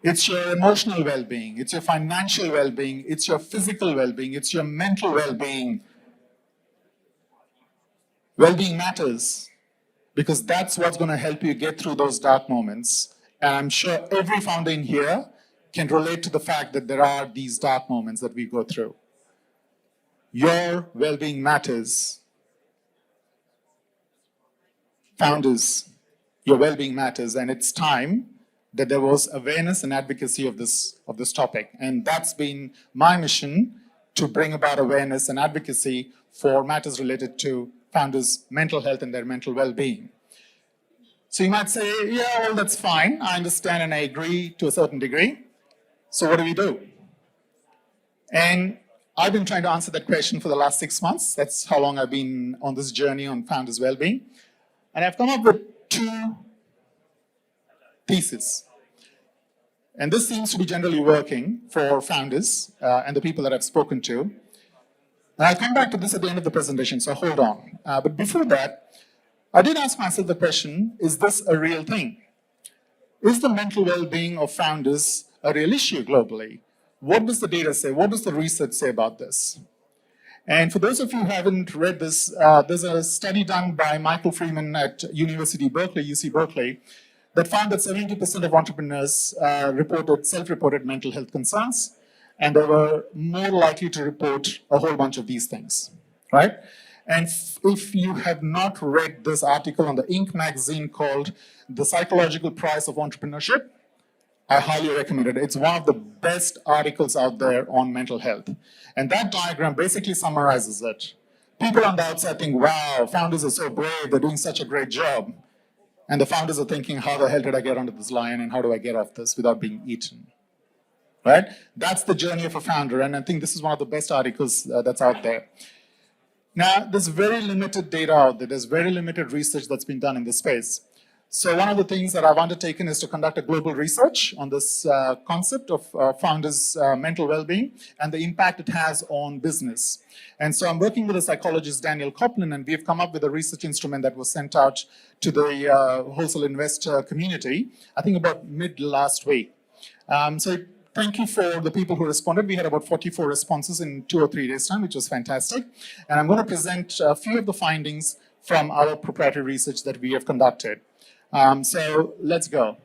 It's your emotional well-being, it's your financial well-being, it's your physical well-being, it's your mental well-being. Well-being matters because that's what's going to help you get through those dark moments. And I'm sure every founder in here can relate to the fact that there are these dark moments that we go through. Your well-being matters. Founders, your well-being matters, and it's time that there was awareness and advocacy of this topic. And that's been my mission, to bring about awareness and advocacy for matters related to founders' mental health and their mental well-being. So you might say, yeah, well, that's fine. I understand and I agree to a certain degree. So what do? And I've been trying to answer that question for the last 6 months. That's how long I've been on this journey on founders' well-being. And I've come up with 2 theses. And this seems to be generally working for founders and the people that I've spoken to. And I'll come back to this at the end of the presentation, so hold on. But before that, I did ask myself the question, is this a real thing? Is the mental well-being of founders a real issue globally? What does the data say? What does the research say about this? And for those of you who haven't read this, there's a study done by Michael Freeman at University Berkeley, UC Berkeley, that found that 70% of entrepreneurs self-reported mental health concerns, and they were more likely to report a whole bunch of these things, right? And if you have not read this article on the Inc. magazine called The Psychological Price of Entrepreneurship, I highly recommend it. It's one of the best articles out there on mental health. And that diagram basically summarizes it. People on the outside think, wow, founders are so brave, they're doing such a great job. And the founders are thinking, how the hell did I get onto this lion and how do I get off this without being eaten? Right? That's the journey of a founder, and I think this is one of the best articles that's out there. Now, there's very limited data out there. There's very limited research that's been done in this space. So one of the things that I've undertaken is to conduct a global research on this concept of founders' mental well-being and the impact it has on business. And so I'm working with a psychologist, Daniel Coplin, and we've come up with a research instrument that was sent out to the Wholesale Investor community, I think about mid last week. So it thank you for the people who responded. We had about 44 responses in 2 or 3 days' time, which was fantastic. And I'm going to present a few of the findings from our proprietary research that we have conducted. So let's go.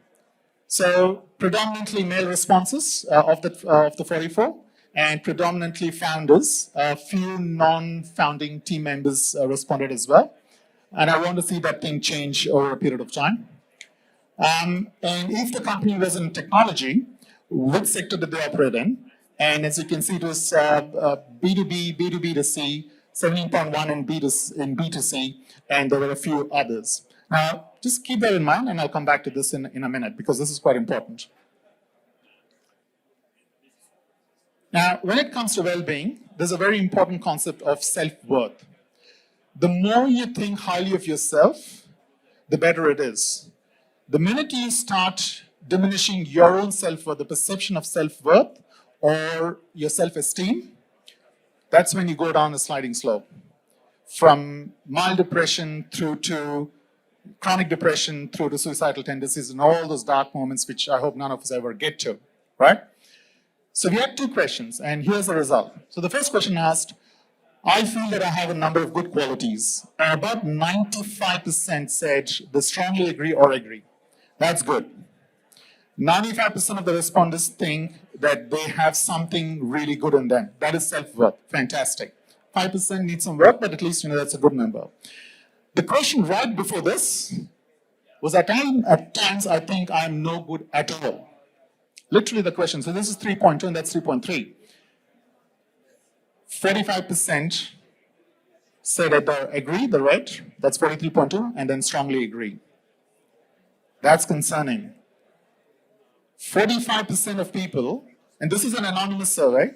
So predominantly male responses of the 44, and predominantly founders. A few non-founding team members responded as well. And I want to see that thing change over a period of time. And if the company was in technology, which sector did they operate in? And as you can see, it was B2B, B2B2C, 17.1 in B2C, and there were a few others. Now, just keep that in mind, and I'll come back to this in a minute, because this is quite important. Now, when it comes to well-being, there's a very important concept of self-worth. The more you think highly of yourself, the better it is. The minute you start diminishing your own self-worth, the perception of self-worth or your self-esteem, that's when you go down a sliding slope. From mild depression through to chronic depression, through to suicidal tendencies, and all those dark moments which I hope none of us ever get to, right? So we had 2 questions, and here's the result. So the first question asked, I feel that I have a number of good qualities. And about 95% said they strongly agree or agree. That's good. 95% of the respondents think that they have something really good in them. That is self-worth. Fantastic. 5% need some work, but at least that's a good number. The question right before this was at times I think I'm no good at all. Literally the question. So this is 3.2 and that's 3.3. 45% said that they agree, the red, that's 43.2, and then strongly agree. That's concerning. 45% of people, and this is an anonymous survey,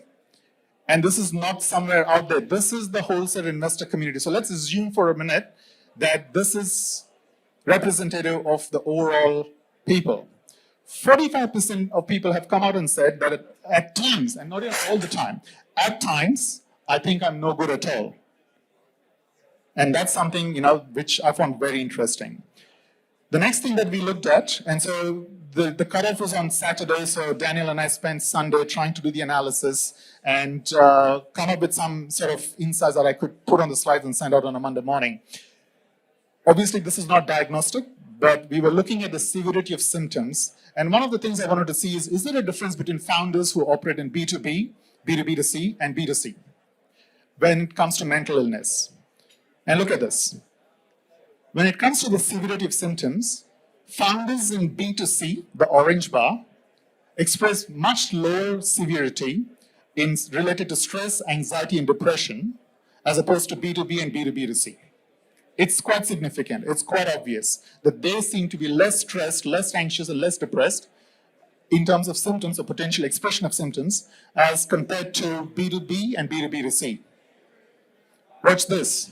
and this is not somewhere out there. This is the wholesale investor community. So let's assume for a minute that this is representative of the overall people. 45% of people have come out and said that at times, and not even all the time, at times, I think I'm no good at all. And that's something, which I found very interesting. The next thing that we looked at, and so the cutoff was on Saturday, so Daniel and I spent Sunday trying to do the analysis and come up with some sort of insights that I could put on the slides and send out on a Monday morning. Obviously, this is not diagnostic, but we were looking at the severity of symptoms. And one of the things I wanted to see is there a difference between founders who operate in B2B, B2B2C, and B2C when it comes to mental illness? And look at this. When it comes to the severity of symptoms, founders in B2C, the orange bar, express much lower severity related to stress, anxiety, and depression, as opposed to B2B and B2B2C. It's quite significant. It's quite obvious that they seem to be less stressed, less anxious, and less depressed in terms of symptoms or potential expression of symptoms as compared to B2B and B2B2C. Watch this.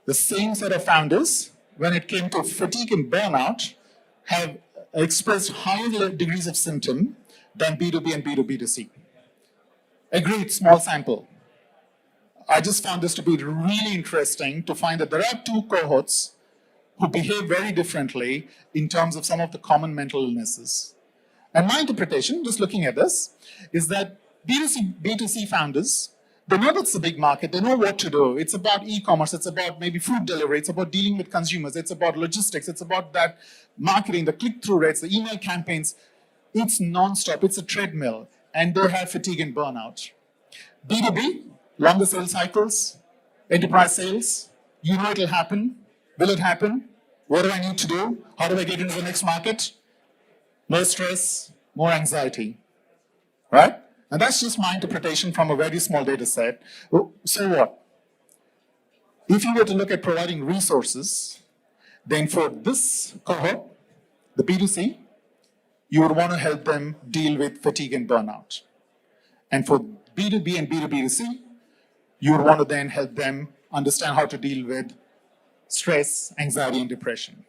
The same set of founders, when it came to fatigue and burnout, have expressed higher degrees of symptom than B2B and B2B2C. Agreed, small sample. I just found this to be really interesting to find that there are 2 cohorts who behave very differently in terms of some of the common mental illnesses. And my interpretation, just looking at this, is that B2C founders, they know that's a big market, they know what to do. It's about e-commerce, it's about maybe food delivery, it's about dealing with consumers, it's about logistics, it's about that marketing, the click-through rates, the email campaigns. It's non-stop, it's a treadmill, and they have fatigue and burnout. B2B, longer sales cycles, enterprise sales, you know it'll happen. Will it happen? What do I need to do? How do I get into the next market? More stress, more anxiety, right? And that's just my interpretation from a very small data set. So what? If you were to look at providing resources, then for this cohort, the B2C, you would want to help them deal with fatigue and burnout. And for B2B and B2B2C, you would want to then help them understand how to deal with stress, anxiety, and depression.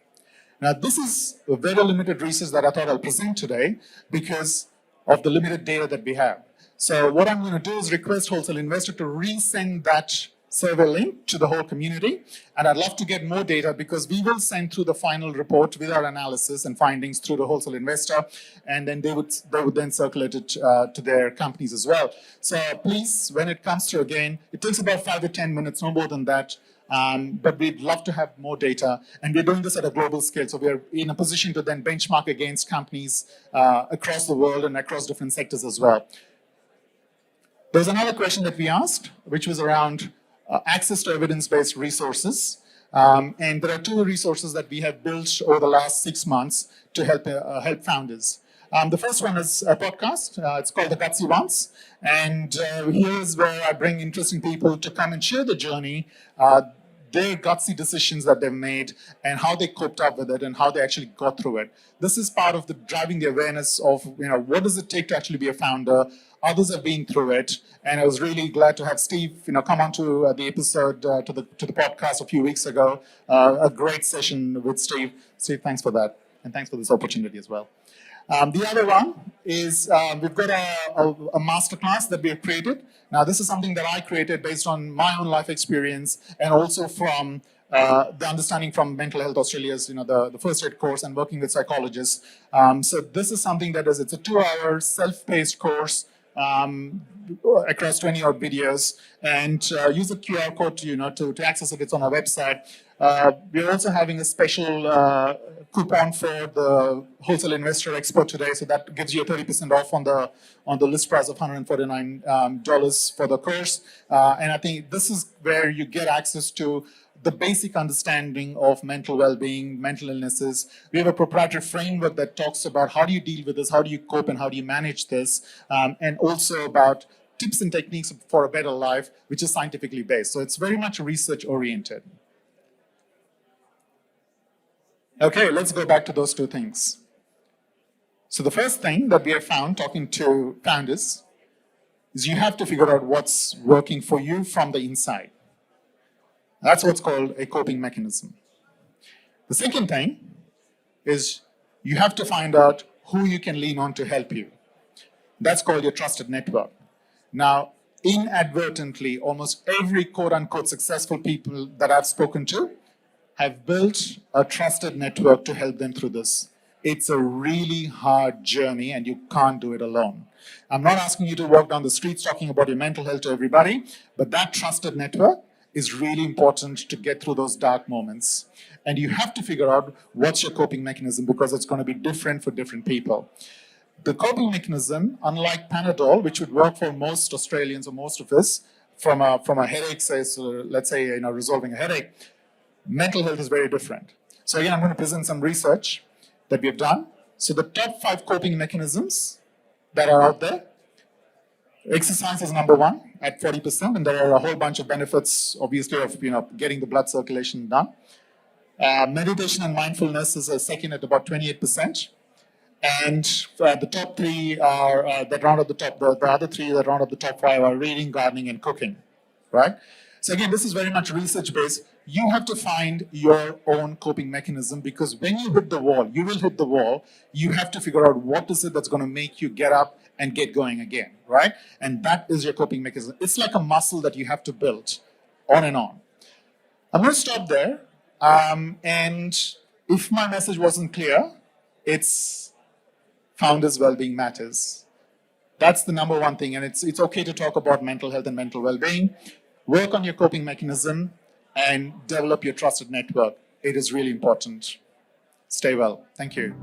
Now, this is a very limited research that I thought I'll present today because of the limited data that we have. So what I'm going to do is request Wholesale Investor to resend that survey link to the whole community. And I'd love to get more data because we will send through the final report with our analysis and findings through the Wholesale Investor, and then they would then circulate it to their companies as well. So please, when it comes through again, it takes about 5 to 10 minutes, no more than that. But we'd love to have more data, and we're doing this at a global scale. So we're in a position to then benchmark against companies across the world and across different sectors as well. There's another question that we asked, which was around access to evidence-based resources. And there are 2 resources that we have built over the last 6 months to help founders. The first one is a podcast. It's called The Gutsy Ones. And here's where I bring interesting people to come and share the journey, their gutsy decisions that they've made and how they coped up with it and how they actually got through it. This is part of the driving the awareness of, what does it take to actually be a founder? Others have been through it. And I was really glad to have Steve, come onto the episode, to the podcast a few weeks ago. A great session with Steve. Steve, thanks for that. And thanks for this opportunity as well. The other one is we've got a masterclass that we have created. Now, this is something that I created based on my own life experience and also from the understanding from Mental Health Australia's, the first aid course and working with psychologists. So this is something it's a 2-hour self-paced course across 20-odd videos, and use the QR code to access it. It's on our website. We're also having a special coupon for the Wholesale Investor Expo today, so that gives you 30% off on the list price of $149 for the course. And I think this is where you get access to the basic understanding of mental well-being, mental illnesses. We have a proprietary framework that talks about how do you deal with this, how do you cope, and how do you manage this, and also about tips and techniques for a better life, which is scientifically based. So it's very much research-oriented. Okay, let's go back to those 2 things. So the first thing that we have found talking to founders is you have to figure out what's working for you from the inside. That's what's called a coping mechanism. The second thing is you have to find out who you can lean on to help you. That's called your trusted network. Now, inadvertently, almost every quote-unquote successful people that I've spoken to have built a trusted network to help them through this. It's a really hard journey and you can't do it alone. I'm not asking you to walk down the streets talking about your mental health to everybody, but that trusted network is really important to get through those dark moments. And you have to figure out what's your coping mechanism because it's going to be different for different people. The coping mechanism, unlike Panadol, which would work for most Australians or most of us, from a headache, let's say resolving a headache, mental health is very different. So again, I'm going to present some research that we have done. So the top 5 coping mechanisms that are out there. Exercise is number 1 at 40%, and there are a whole bunch of benefits, obviously, of getting the blood circulation done. Meditation and mindfulness is a second at about 28%. And the top 3 are that round up the top. The other 3 that round up the top 5 are reading, gardening, and cooking, right? So again, this is very much research-based. You have to find your own coping mechanism because when you hit the wall, you will hit the wall. You have to figure out what is it that's going to make you get up and get going again, right? And that is your coping mechanism. It's like a muscle that you have to build on and on. I'm going to stop there. And if my message wasn't clear, it's founders' well-being matters. That's the number 1 thing. And it's okay to talk about mental health and mental well-being. Work on your coping mechanism and develop your trusted network. It is really important. Stay well. Thank you.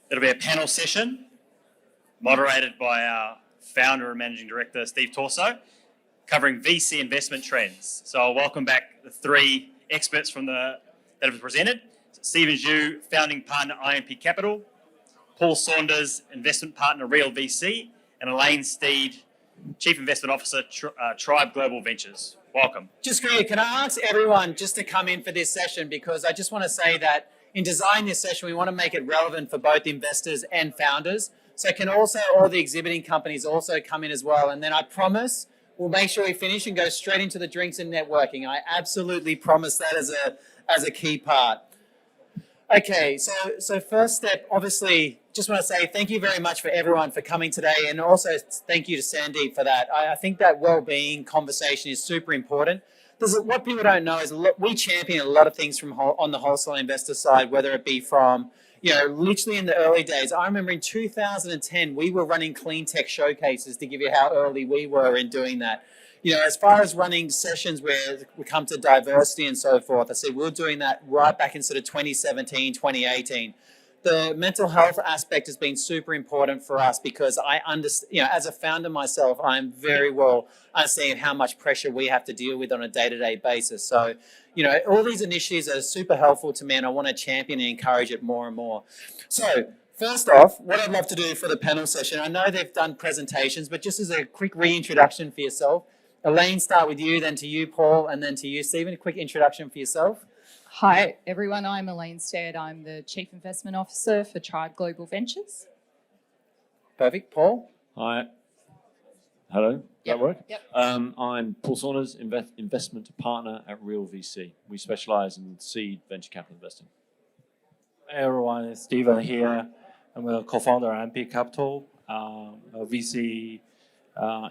It'll be a panel session moderated by our founder and managing director, Steve Torso, covering VC investment trends. So I'll welcome back the 3 experts that have presented. Stephen Zhu, founding partner, IMP Capital, Paul Saunders, investment partner, Real VC, and Elaine Steed, Chief Investment Officer, Tribe Global Ventures. Welcome.
Just quickly, can I ask everyone just to come in for this session, because I just want to say that in designing this session, we want to make it relevant for both investors and founders. So can also all the exhibiting companies also come in as well. And then I promise we'll make sure we finish and go straight into the drinks and networking. I absolutely promise that as a key part. Okay, so first step, obviously, just want to say thank you very much for everyone for coming today, and also thank you to Sandeep for that. I think that well-being conversation is super important. What people don't know is we champion a lot of things from on the wholesale investor side, whether it be from, literally in the early days. I remember in 2010, we were running clean tech showcases to give you how early we were in doing that. As far as running sessions where we come to diversity and so forth, I said we were doing that right back in sort of 2017, 2018. The mental health aspect has been super important for us because I understand, as a founder myself, I'm very well understanding how much pressure we have to deal with on a day-to-day basis. So, all these initiatives are super helpful to me, and I want to champion and encourage it more and more. So, first off, what I'd love to do for the panel session, I know they've done presentations, but just as a quick reintroduction for yourself, Elaine, start with you, then to you, Paul, and then to you, Stephen. A quick introduction for yourself.
Hi, everyone. I'm Elaine Stead. I'm the Chief Investment Officer for Tribe Global Ventures.
Perfect. Paul?
Hi. Hello. Does that work?
Yep.
I'm Paul Saunders, investment partner at Real VC. We specialize in seed venture capital investing.
Hey everyone, it's Stephen here. I'm a co-founder at MP Capital, a VC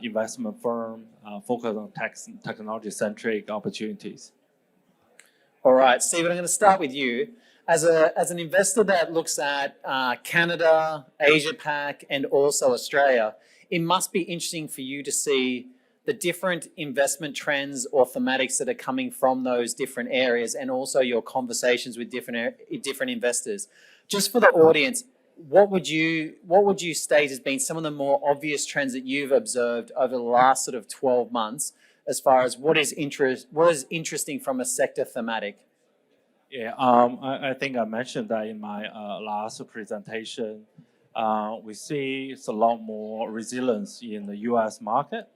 investment firm focused on technology-centric opportunities.
All right, Stephen, I'm going to start with you. As an investor that looks at Canada, Asia Pac, and also Australia, it must be interesting for you to see the different investment trends or thematics that are coming from those different areas, and also your conversations with different investors. Just for the audience, what would you state has been some of the more obvious trends that you've observed over the last sort of 12 months as far as what is interesting from a sector thematic?
Yeah, I think I mentioned that in my last presentation. We see it's a lot more resilience in the U.S. market.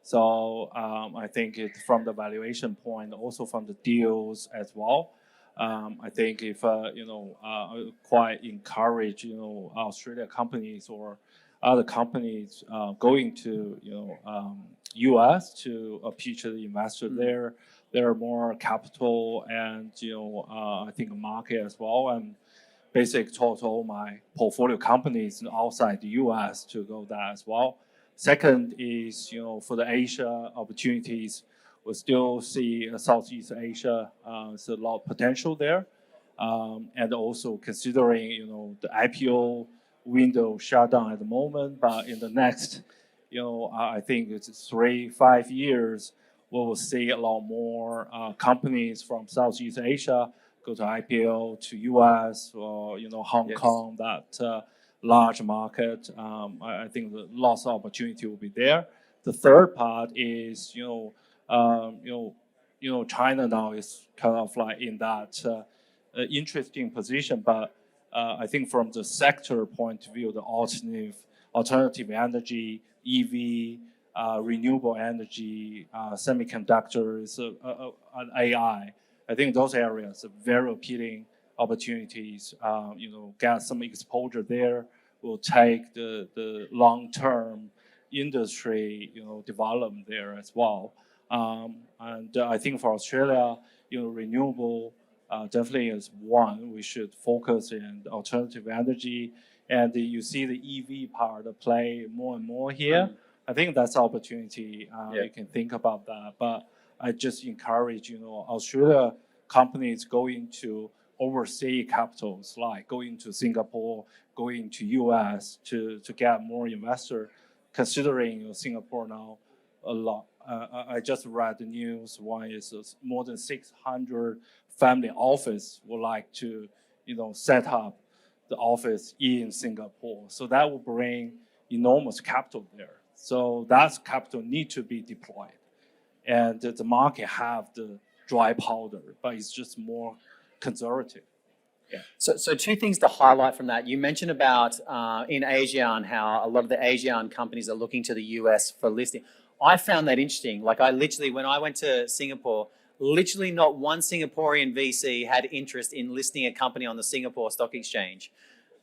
So I think it's from the valuation point, also from the deals as well. I think if quite encourage Australia companies or other companies going to U.S. to pitch the investor there. There are more capital and I think a market as well, and basically talk to all my portfolio companies outside the U.S. to go there as well. Second is for the Asia opportunities, we still see Southeast Asia there's a lot of potential there, and also considering the IPO window shut down at the moment, but in the next I think it's 3-5 years, we will see a lot more companies from Southeast Asia go to IPO to US or Hong Kong, that large market. I think the lots of opportunity will be there. The third part is China now is kind of like in that interesting position, but I think from the sector point of view, the alternative energy, EV, renewable energy, semiconductors, and AI. I think those areas are very appealing opportunities. Get some exposure there will take the long-term industry, development there as well. And I think for Australia, renewable definitely is one we should focus in alternative energy, and you see the EV part play more and more here. I think that's opportunity. You can think about that, but I just encourage Australia companies going to overseas capitals, like going to Singapore, going to US to get more investor. Considering Singapore now a lot. I just read the news. One is more than 600 family office would like to set up the office in Singapore. So that will bring enormous capital there. So that capital need to be deployed. And the market have the dry powder, but it's just more conservative. Yeah.
So two things to highlight from that. You mentioned about in ASEAN how a lot of the ASEAN companies are looking to the US for listing. I found that interesting. Like when I went to Singapore, literally not one Singaporean VC had interest in listing a company on the Singapore Stock Exchange.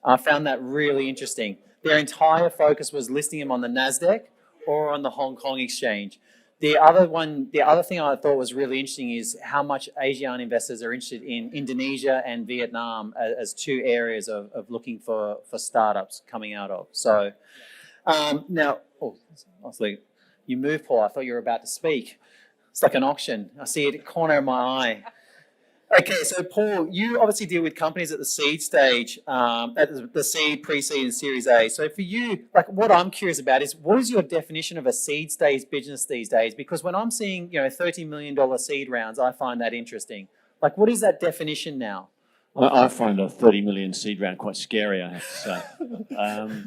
I found that really interesting. Their entire focus was listing them on the NASDAQ or on the Hong Kong Exchange. The other thing I thought was really interesting is how much Asian investors are interested in Indonesia and Vietnam as two areas of looking for startups coming out of. So now, I was like, you moved, Paul. I thought you were about to speak. It's like an auction. I see it at the corner of my eye. Okay, so Paul, you obviously deal with companies at the seed stage, at the seed, pre-seed, and Series A. So for you, like what I'm curious about is what is your definition of a seed stage business these days? Because when I'm seeing, $30 million seed rounds, I find that interesting. Like, what is that definition now?
I find a 30 million seed round quite scary, I have to say.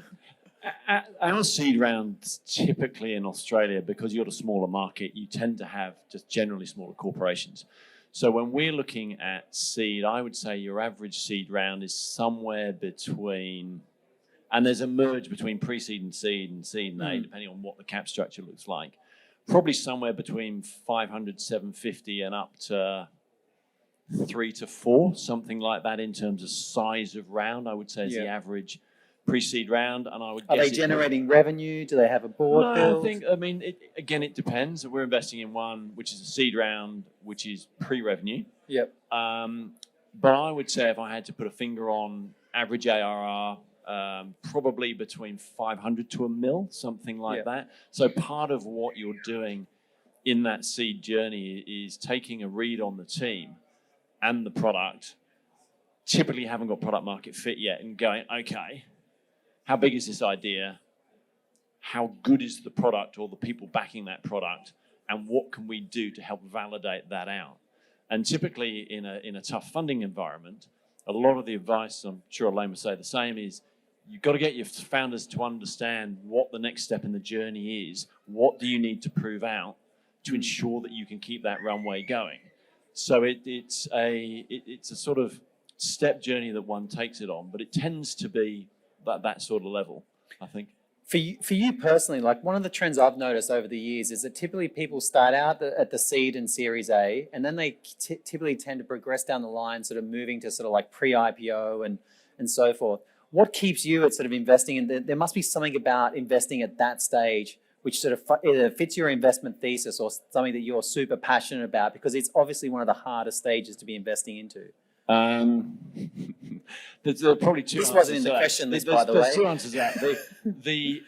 Our seed rounds typically in Australia, because you're a smaller market, you tend to have just generally smaller corporations. So when we're looking at seed, I would say your average seed round is somewhere between, and there's a merge between pre-seed and seed and A, depending on what the cap structure looks like, probably somewhere between 500, 750 and up to 3 to 4, something like that in terms of size of round, I would say is the average pre-seed round. And I would
Are they generating revenue? Do they have a board build?
It depends. We're investing in one which is a seed round, which is pre-revenue.
Yep.
But I would say if I had to put a finger on average ARR, probably between 500 to $1 million, something like that. So part of what you're doing in that seed journey is taking a read on the team and the product. Typically haven't got product market fit yet, and going, okay, how big is this idea? How good is the product or the people backing that product? And what can we do to help validate that out? And typically in a tough funding environment, a lot of the advice, I'm sure Elaine would say the same, is you've got to get your founders to understand what the next step in the journey is. What do you need to prove out to ensure that you can keep that runway going? So it's a sort of step journey that one takes it on, but it tends to be that sort of level, I think.
For you personally, like one of the trends I've noticed over the years is that typically people start out at the seed and Series A, and then they typically tend to progress down the line, sort of moving to sort of like pre-IPO and so forth. What keeps you at sort of investing in? There must be something about investing at that stage which sort of either fits your investment thesis or something that you're super passionate about, because it's obviously one of the hardest stages to be investing into.
There's probably two.
This wasn't in the question list, by the way.
There's two answers to that.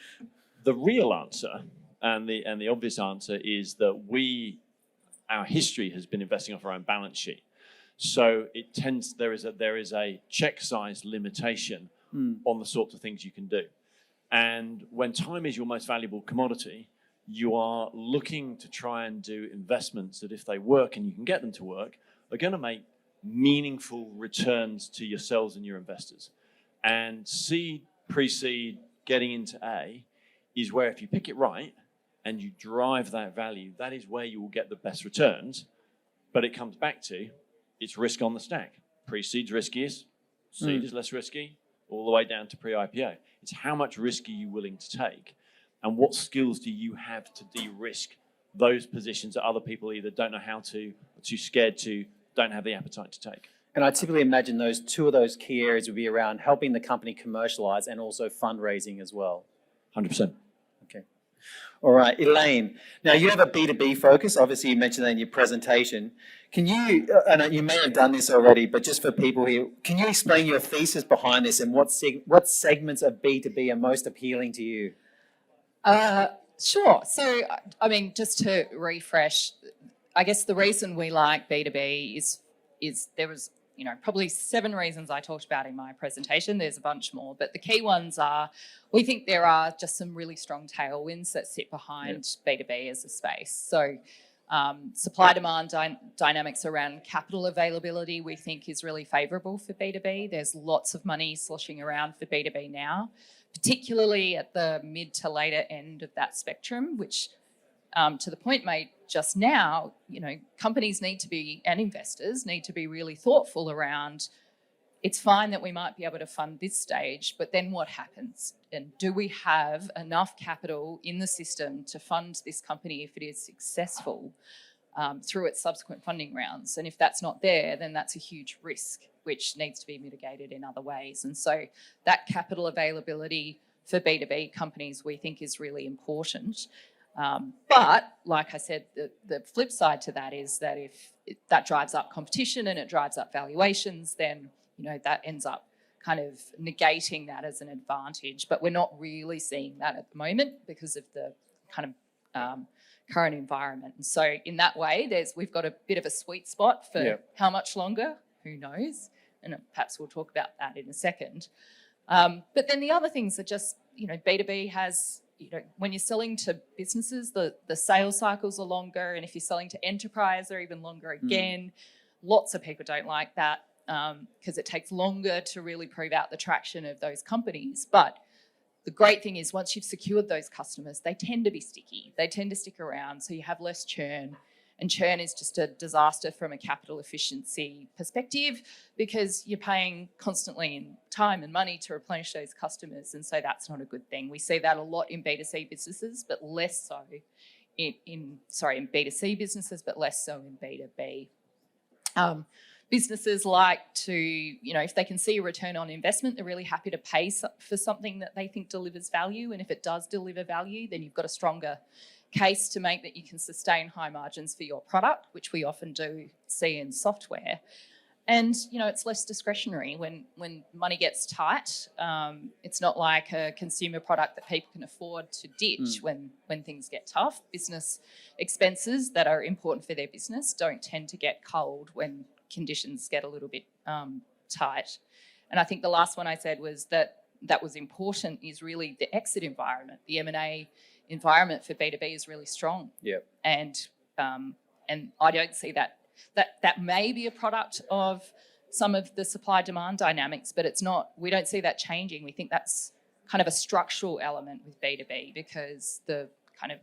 The real answer and the obvious answer is that our history has been investing off our own balance sheet. So there is a check size limitation on the sorts of things you can do. And when time is your most valuable commodity, you are looking to try and do investments that, if they work and you can get them to work, are going to make meaningful returns to yourselves and your investors. And seed, pre-seed, getting into A is where, if you pick it right and you drive that value, that is where you will get the best returns. But it comes back to, it's risk on the stack. Pre-seed's riskiest, seed is less risky, all the way down to pre-IPO. It's how much risk are you willing to take, and what skills do you have to de-risk those positions that other people either don't know how to, are too scared to, don't have the appetite to take.
And I typically imagine two of those key areas would be around helping the company commercialize and also fundraising as well.
100%.
Okay. All right, Elaine. Now you have a B2B focus. Obviously, you mentioned that in your presentation. Can you, and you may have done this already, but just for people here, can you explain your thesis behind this and what segments of B2B are most appealing to you?
Sure. So, I mean, just to refresh, I guess the reason we like B2B is there was, probably 7 reasons I talked about in my presentation. There's a bunch more, but the key ones are, we think there are just some really strong tailwinds that sit behind B2B as a space. So supply-demand dynamics around capital availability we think is really favourable for B2B. There's lots of money sloshing around for B2B now, particularly at the mid to later end of that spectrum, which to the point made just now, companies need to be, and investors need to be really thoughtful around, it's fine that we might be able to fund this stage, but then what happens? And do we have enough capital in the system to fund this company if it is successful through its subsequent funding rounds? And if that's not there, then that's a huge risk, which needs to be mitigated in other ways. And so that capital availability for B2B companies we think is really important. But like I said, the flip side to that is that if that drives up competition and it drives up valuations, then that ends up kind of negating that as an advantage. But we're not really seeing that at the moment because of the kind of current environment. And so in that way, we've got a bit of a sweet spot for how much longer, who knows? And perhaps we'll talk about that in a second. But then the other things are just, B2B has, when you're selling to businesses, the sales cycles are longer. And if you're selling to enterprise, they're even longer again. Lots of people don't like that because it takes longer to really prove out the traction of those companies. But the great thing is once you've secured those customers, they tend to be sticky. They tend to stick around, so you have less churn. And churn is just a disaster from a capital efficiency perspective because you're paying constantly in time and money to replenish those customers. And so that's not a good thing. We see that a lot in B2C businesses, but less so in B2C businesses, but less so in B2B. Businesses like to, if they can see a return on investment, they're really happy to pay for something that they think delivers value. And if it does deliver value, then you've got a stronger case to make that you can sustain high margins for your product, which we often do see in software. And, it's less discretionary when money gets tight. It's not like a consumer product that people can afford to ditch when things get tough. Business expenses that are important for their business don't tend to get culled when conditions get a little bit tight. And I think the last one I said was that was important is really the exit environment. The M&A environment for B2B is really strong.
Yep.
And I don't see that may be a product of some of the supply demand dynamics, but it's not, we don't see that changing. We think that's kind of a structural element with B2B because the kind of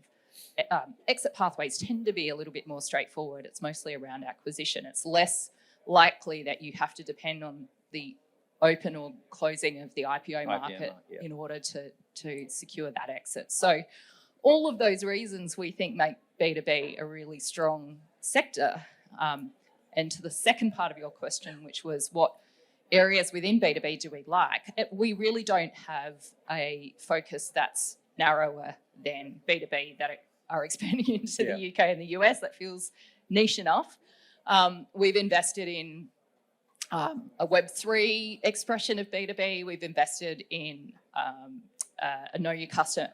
exit pathways tend to be a little bit more straightforward. It's mostly around acquisition. It's less likely that you have to depend on the open or closing of the IPO market in order to secure that exit. So all of those reasons we think make B2B a really strong sector. And to the second part of your question, which was what areas within B2B do we like? We really don't have a focus that's narrower than B2B that are expanding into the UK and the US. That feels niche enough. We've invested in a Web3 expression of B2B. We've invested in a Know Your Customer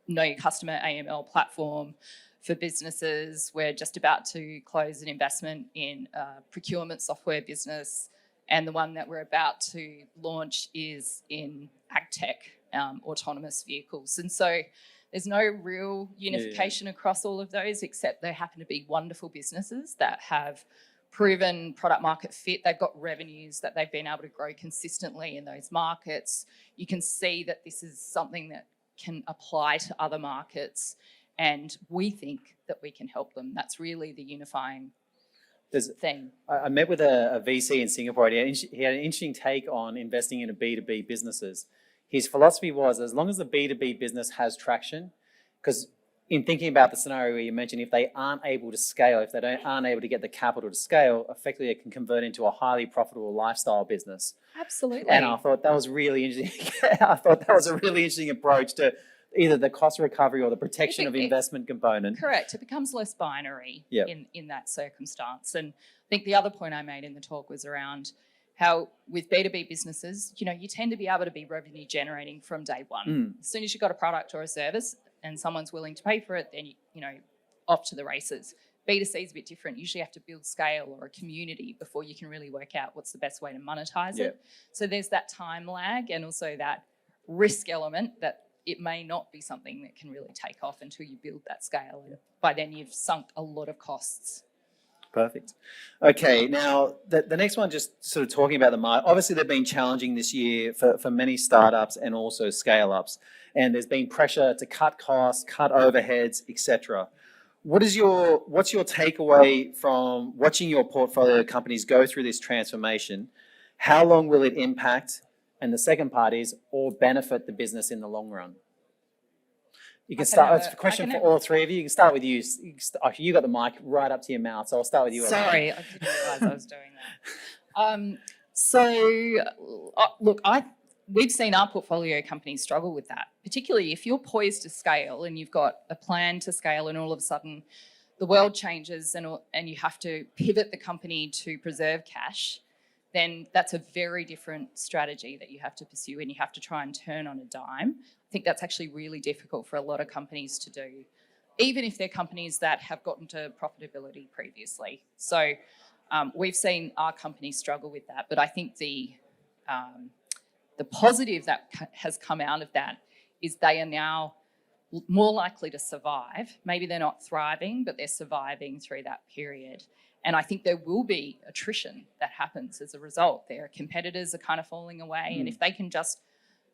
AML platform for businesses. We're just about to close an investment in a procurement software business. And the one that we're about to launch is in agtech, autonomous vehicles. And so there's no real unification across all of those, except they happen to be wonderful businesses that have proven product market fit. They've got revenues that they've been able to grow consistently in those markets. You can see that this is something that can apply to other markets, and we think that we can help them. That's really the unifying thing.
I met with a VC in Singapore. He had an interesting take on investing in B2B businesses. His philosophy was, as long as the B2B business has traction, because in thinking about the scenario where you mentioned, if they aren't able to scale, if they aren't able to get the capital to scale, effectively it can convert into a highly profitable lifestyle business.
Absolutely.
And I thought that was really interesting. I thought that was a really interesting approach to either the cost recovery or the protection of investment component.
Correct. It becomes less binary in that circumstance. And I think the other point I made in the talk was around how with B2B businesses, you tend to be able to be revenue generating from day one. As soon as you've got a product or a service and someone's willing to pay for it, then off to the races. B2C is a bit different. You usually have to build scale or a community before you can really work out what's the best way to monetize it. So there's that time lag and also that risk element that it may not be something that can really take off until you build that scale. And by then you've sunk a lot of costs.
Perfect. Okay, now the next one, just sort of talking about the market. Obviously, they've been challenging this year for many startups and also scale-ups. And there's been pressure to cut costs, cut overheads, etc. What's your takeaway from watching your portfolio companies go through this transformation? How long will it impact? And the second part is, or benefit the business in the long run? You can start. It's a question for all three of you. You can start with you. You got the mic right up to your mouth, so I'll start with you.
Sorry, I didn't realise I was doing that. Look, we've seen our portfolio companies struggle with that particularly if you're poised to scale and you've got a plan to scale and all of a sudden the world changes and you have to pivot the company to preserve cash, then that's a very different strategy that you have to pursue and you have to try and turn on a dime. I think that's actually really difficult for a lot of companies to do, even if they're companies that have gotten to profitability previously. So we've seen our company struggle with that, but I think the positive that has come out of that is they are now more likely to survive. Maybe they're not thriving, but they're surviving through that period. And I think there will be attrition that happens as a result. Their competitors are kind of falling away. And if they can just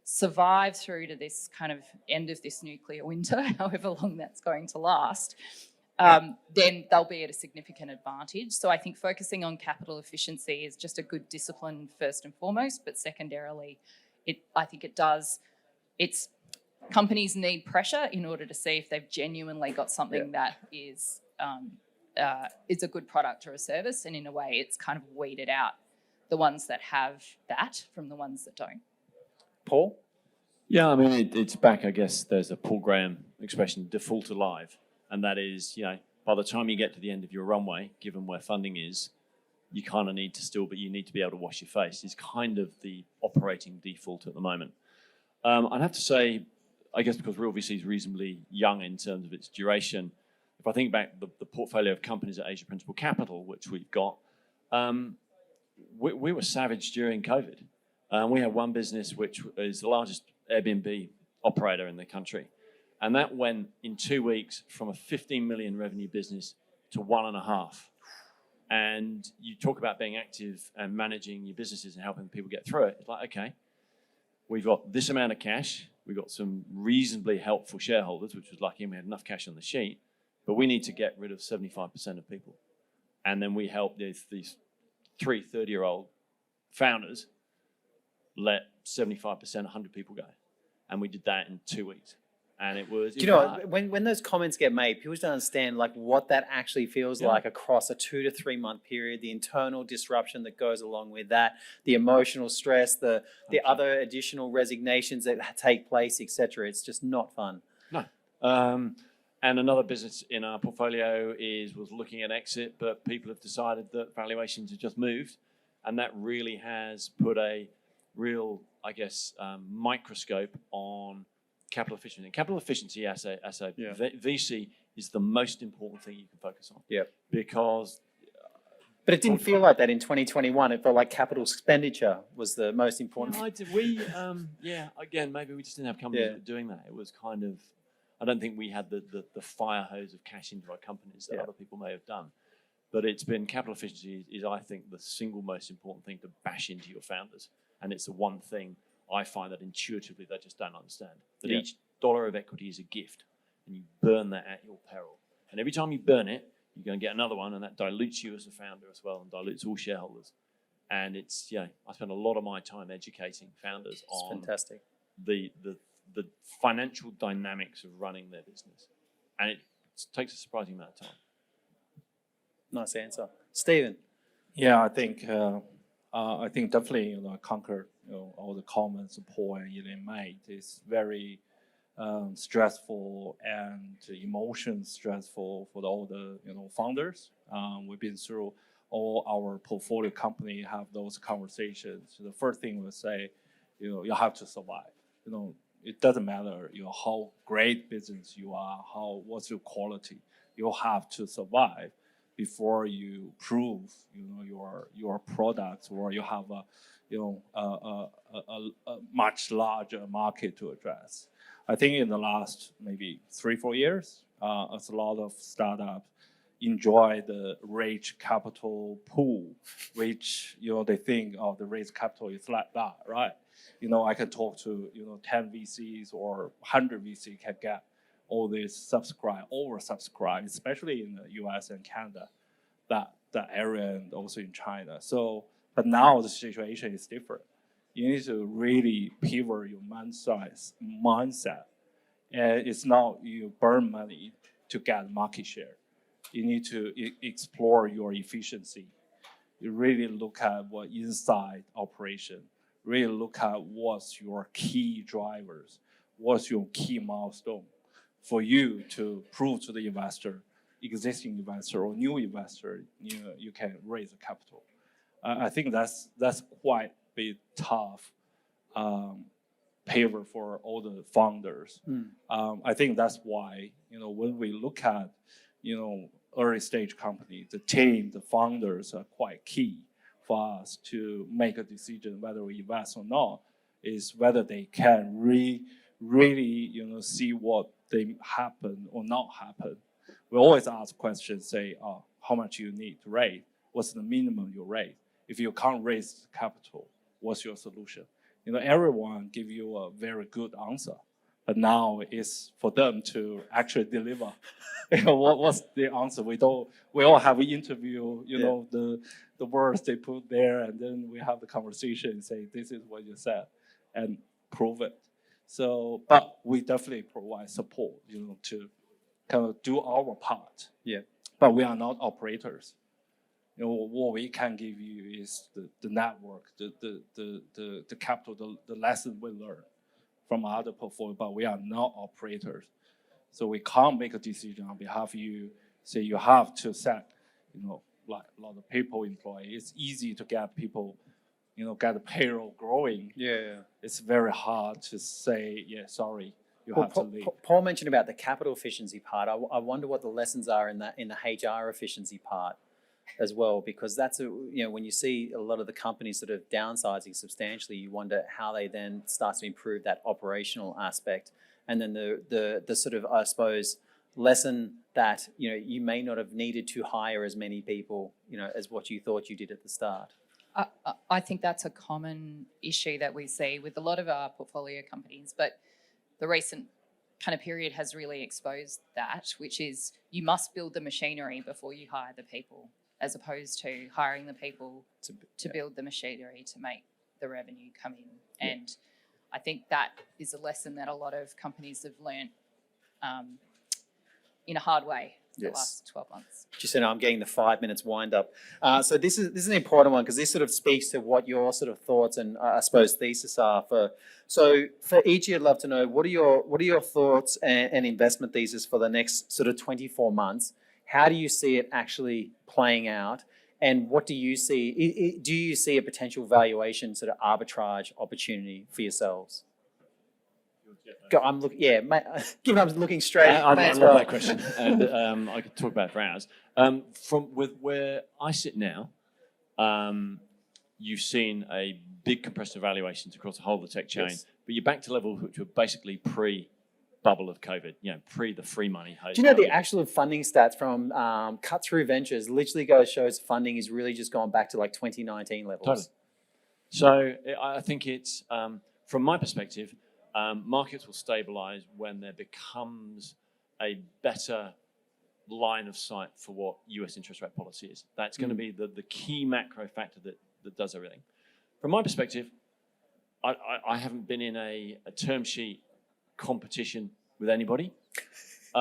survive through to this kind of end of this nuclear winter, however long that's going to last, then they'll be at a significant advantage. So I think focusing on capital efficiency is just a good discipline first and foremost, but secondarily, I think companies need pressure in order to see if they've genuinely got something that is a good product or a service, and in a way it's kind of weeded out the ones that have that from the ones that don't.
Paul?
Yeah, I mean, it's back, I guess there's a Paul Graham expression, default alive. And that is, by the time you get to the end of your runway, given where funding is, you kind of need to but you need to be able to wash your face. Is kind of the operating default at the moment. I'd have to say, I guess because Real VC is reasonably young in terms of its duration, if I think back the portfolio of companies at Asia Principal Capital, which we've got, we were savage during COVID. We had one business which is the largest Airbnb operator in the country. And that went in 2 weeks from a 15 million revenue business to 1.5. And you talk about being active and managing your businesses and helping people get through it. It's like, okay, we've got this amount of cash. We've got some reasonably helpful shareholders, which was lucky, and we had enough cash on the sheet. But we need to get rid of 75% of people. And then we helped these 3 30-year-old founders let 75%, 100 people go. And we did that in 2 weeks. And it was...
Do you know, when those comments get made, people just don't understand what that actually feels like across a 2 to 3 month period, the internal disruption that goes along with that, the emotional stress, the other additional resignations that take place, etc. It's just not fun.
No. And another business in our portfolio was looking at exit, but people have decided that valuations have just moved. And that really has put a real, I guess, microscope on capital efficiency. And capital efficiency as a VC is the most important thing you can focus on.
Yeah.
Because...
But it didn't feel like that in 2021. It felt like capital expenditure was the most important.
Again, maybe we just didn't have companies that were doing that. It was kind of... I don't think we had the fire hose of cash into our companies that other people may have done. But it's been capital efficiency is, I think, the single most important thing to bash into your founders. And it's the one thing I find that intuitively they just don't understand. That each dollar of equity is a gift, and you burn that at your peril. And every time you burn it, you're going to get another one, and that dilutes you as a founder as well, and dilutes all shareholders. And it's, I spend a lot of my time educating founders on
fantastic.
The financial dynamics of running their business. And it takes a surprising amount of time.
Nice answer. Stephen?
Yeah, I think definitely concur all the comments Paul and Elaine made. It's very stressful and emotion stressful for all the founders. We've been through all our portfolio company have those conversations. So the first thing we say, you have to survive. It doesn't matter how great business you are, what's your quality. You have to survive before you prove your products, or you have a much larger market to address. I think in the last maybe 3-4 years, as a lot of startups enjoy the raise capital pool, which they think the raise capital is like that, right? I can talk to 10 VCs or 100 VC can get all this oversubscribed, especially in the US and Canada, that area, and also in China. So, but now the situation is different. You need to really pivot your mindset. And it's not you burn money to get market share. You need to explore your efficiency. You really look at what inside operation. Really look at what's your key drivers. what's your key milestone for you to prove to the investor, existing investor or new investor, you can raise the capital. I think that's quite a tough paper for all the founders. I think that's why, when we look at, early stage company, the team, the founders are quite key for us to make a decision whether we invest or not, is whether they can really, see what they happen or not happen. We always ask questions, say, how much you need to raise? What's the minimum you raise? If you can't raise capital, what's your solution? Everyone give you a very good answer, but now it's for them to actually deliver. What's the answer? We all have an interview, the words they put there, and then we have the conversation and say, this is what you said, and prove it. So, but we definitely provide support, to kind of do our part.
Yeah.
But we are not operators. What we can give you is the network, the capital, the lesson we learn from other portfolio, but we are not operators. So we can't make a decision on behalf of you. Say you have to set, like a lot of people employ. It's easy to get people, get the payroll growing.
Yeah.
It's very hard to say, sorry, you have to leave.
Paul mentioned about the capital efficiency part. I wonder what the lessons are in the HR efficiency part as well, because that's when you see a lot of the companies that are downsizing substantially, you wonder how they then start to improve that operational aspect, and then the sort of, I suppose, lesson that you may not have needed to hire as many people as what you thought you did at the start.
I think that's a common issue that we see with a lot of our portfolio companies, but the recent kind of period has really exposed that, which is you must build the machinery before you hire the people, as opposed to hiring the people to build the machinery to make the revenue come in. And I think that is a lesson that a lot of companies have learned in a hard way the last 12 months.
Just I'm getting the 5 minutes wind up. So this is an important one, because this sort of speaks to what your sort of thoughts and I suppose thesis are for. So for each of you, I'd love to know what are your thoughts and investment thesis for the next sort of 24 months. How do you see it actually playing out? And what do you see? Do you see a potential valuation sort of arbitrage opportunity for yourselves? I'm looking. Yeah, mate, given I'm looking straight.
I love that question, and I could talk about it for hours. From with where I sit now, you've seen a big compression of valuations across the whole of the tech chain, but you're back to levels which were basically pre-bubble of COVID. Pre the free money.
Do you know the actual funding stats from Cut Through Ventures literally shows funding is really just gone back to like 2019 levels?
Totally. So I think it's from my perspective. Markets will stabilize when there becomes a better line of sight for what US interest rate policy is. That's going to be the key macro factor that does everything. From my perspective, I haven't been in a term sheet competition with anybody.
For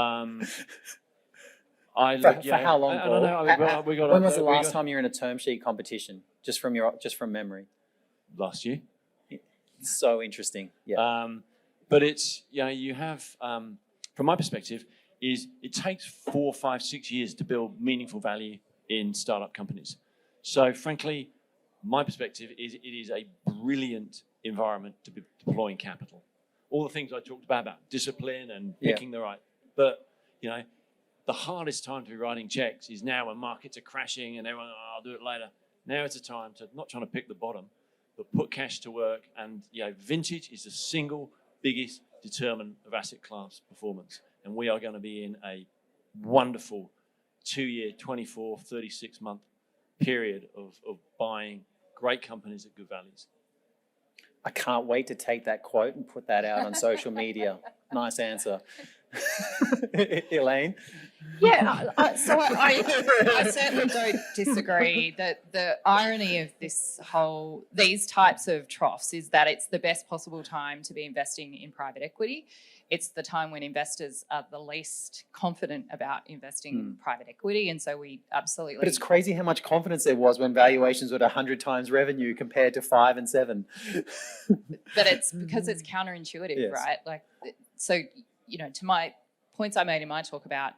how long, Paul? When was the last time you were in a term sheet competition? Just from memory.
Last year.
So interesting. Yeah.
But it's you have from my perspective is it takes 4, 5, 6 years to build meaningful value in startup companies. So frankly, my perspective is it is a brilliant environment to be deploying capital. All the things I talked about discipline and picking the right. But the hardest time to be writing checks is now when markets are crashing and everyone, I'll do it later. Now it's a time to not trying to pick the bottom, but put cash to work. And vintage is the single biggest determinant of asset class performance. And we are going to be in a wonderful 2-year, 24, 36-month period of buying great companies at good values.
I can't wait to take that quote and put that out on social media. Nice answer. Elaine?
Yeah, so I certainly don't disagree that the irony of these types of troughs is that it's the best possible time to be investing in private equity. it's the time when investors are the least confident about investing in private equity. And so we absolutely.
But it's crazy how much confidence there was when valuations were at 100 times revenue compared to 5 and 7.
But it's because it's counterintuitive,
Yes.
right? Like, so, to my points I made in my talk about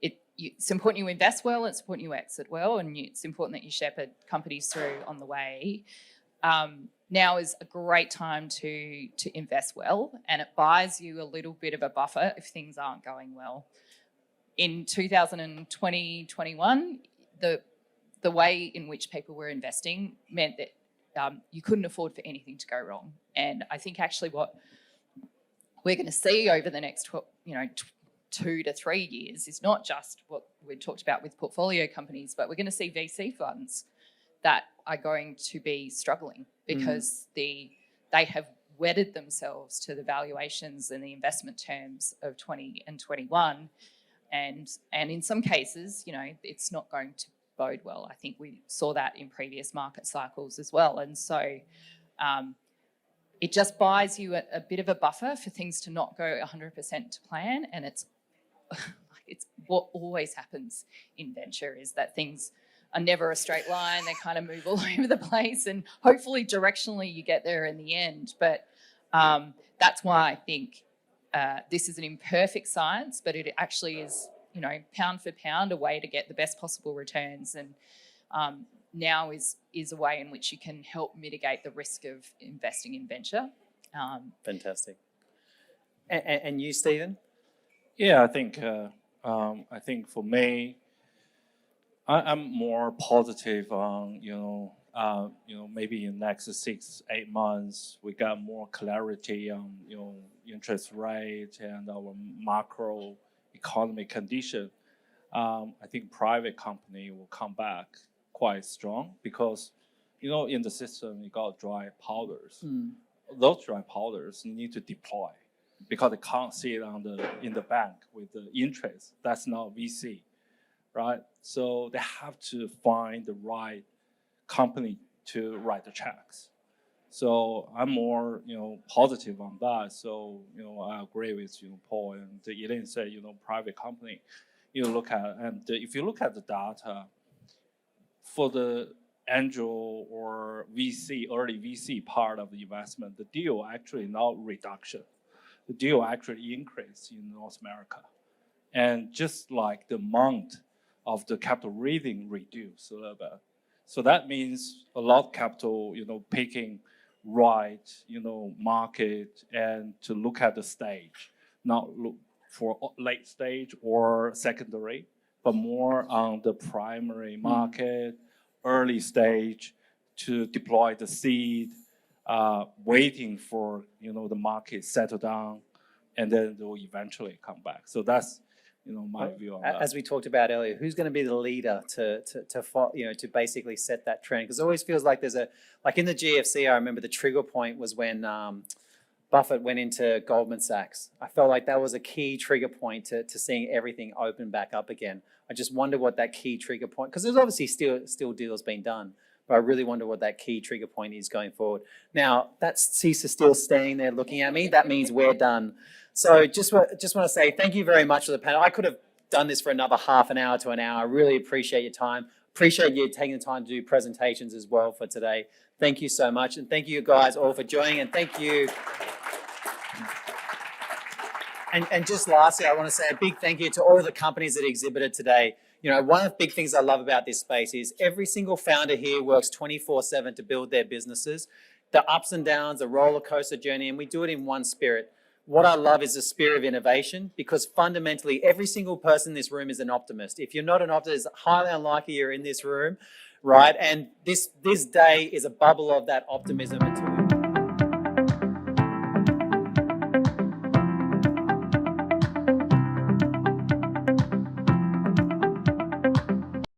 it's important you invest well, it's important you exit well, and it's important that you shepherd companies through on the way. Now is a great time to invest well, and it buys you a little bit of a buffer if things aren't going well. In 2020, 21, the way in which people were investing meant that you couldn't afford for anything to go wrong. And I think actually what we're going to see over the next 2 to 3 years is not just what we talked about with portfolio companies, but we're going to see VC funds that are going to be struggling because they have wedded themselves to the valuations and the investment terms of 20 and 21. And in some cases, it's not going to bode well. I think we saw that in previous market cycles as well. And so it just buys you a bit of a buffer for things to not go 100% to plan. And it's what always happens in venture is that things are never a straight line. They kind of move all over the place, and hopefully directionally you get there in the end. But that's why I think this is an imperfect science, but it actually is, pound for pound, a way to get the best possible returns. And now is a way in which you can help mitigate the risk of investing in venture.
Fantastic. And you, Stephen?
Yeah, I think for me, I'm more positive on maybe in the next 6-8 months we got more clarity on interest rate and our macro economic condition. I think private company will come back quite strong because in the system you got dry powders. Those dry powders you need to deploy because they can't sit in the bank with the interest. That's not VC. Right, so they have to find the right company to write the checks. So I'm more, positive on that. So, I agree with Paul and Elaine said, private company, look at, and if you look at the data for the angel or VC, early VC part of the investment, the deal actually not reduction. The deal actually increased in North America, and just like the amount of the capital raising reduced a little bit. So that means a lot of capital, picking right, market and to look at the stage, not look for late stage or secondary, but more on the primary market, early stage to deploy the seed, waiting for, the market settle down and then they'll eventually come back. So that's, my view on that.
As we talked about earlier, who's going to be the leader to basically set that trend? Because it always feels like there's like in the GFC, I remember the trigger point was when Buffett went into Goldman Sachs. I felt like that was a key trigger point to seeing everything open back up again. I just wonder what that key trigger point, because there's obviously still deals being done, but I really wonder what that key trigger point is going forward. Now, that CISA still staying there looking at me. That means we're done. So just want to say thank you very much for the panel. I could have done this for another half an hour to an hour. I really appreciate your time. Appreciate you taking the time to do presentations as well for today. Thank you so much. And thank you guys all for joining. And thank you. And just lastly, I want to say a big thank you to all of the companies that exhibited today. One of the big things I love about this space is every single founder here works 24/7 to build their businesses, the ups and downs, the roller coaster journey, and we do it in one spirit. What I love is the spirit of innovation, because fundamentally every single person in this room is an optimist. If you're not an optimist, it's highly unlikely you're in this room, right? And this day is a bubble of that optimism until we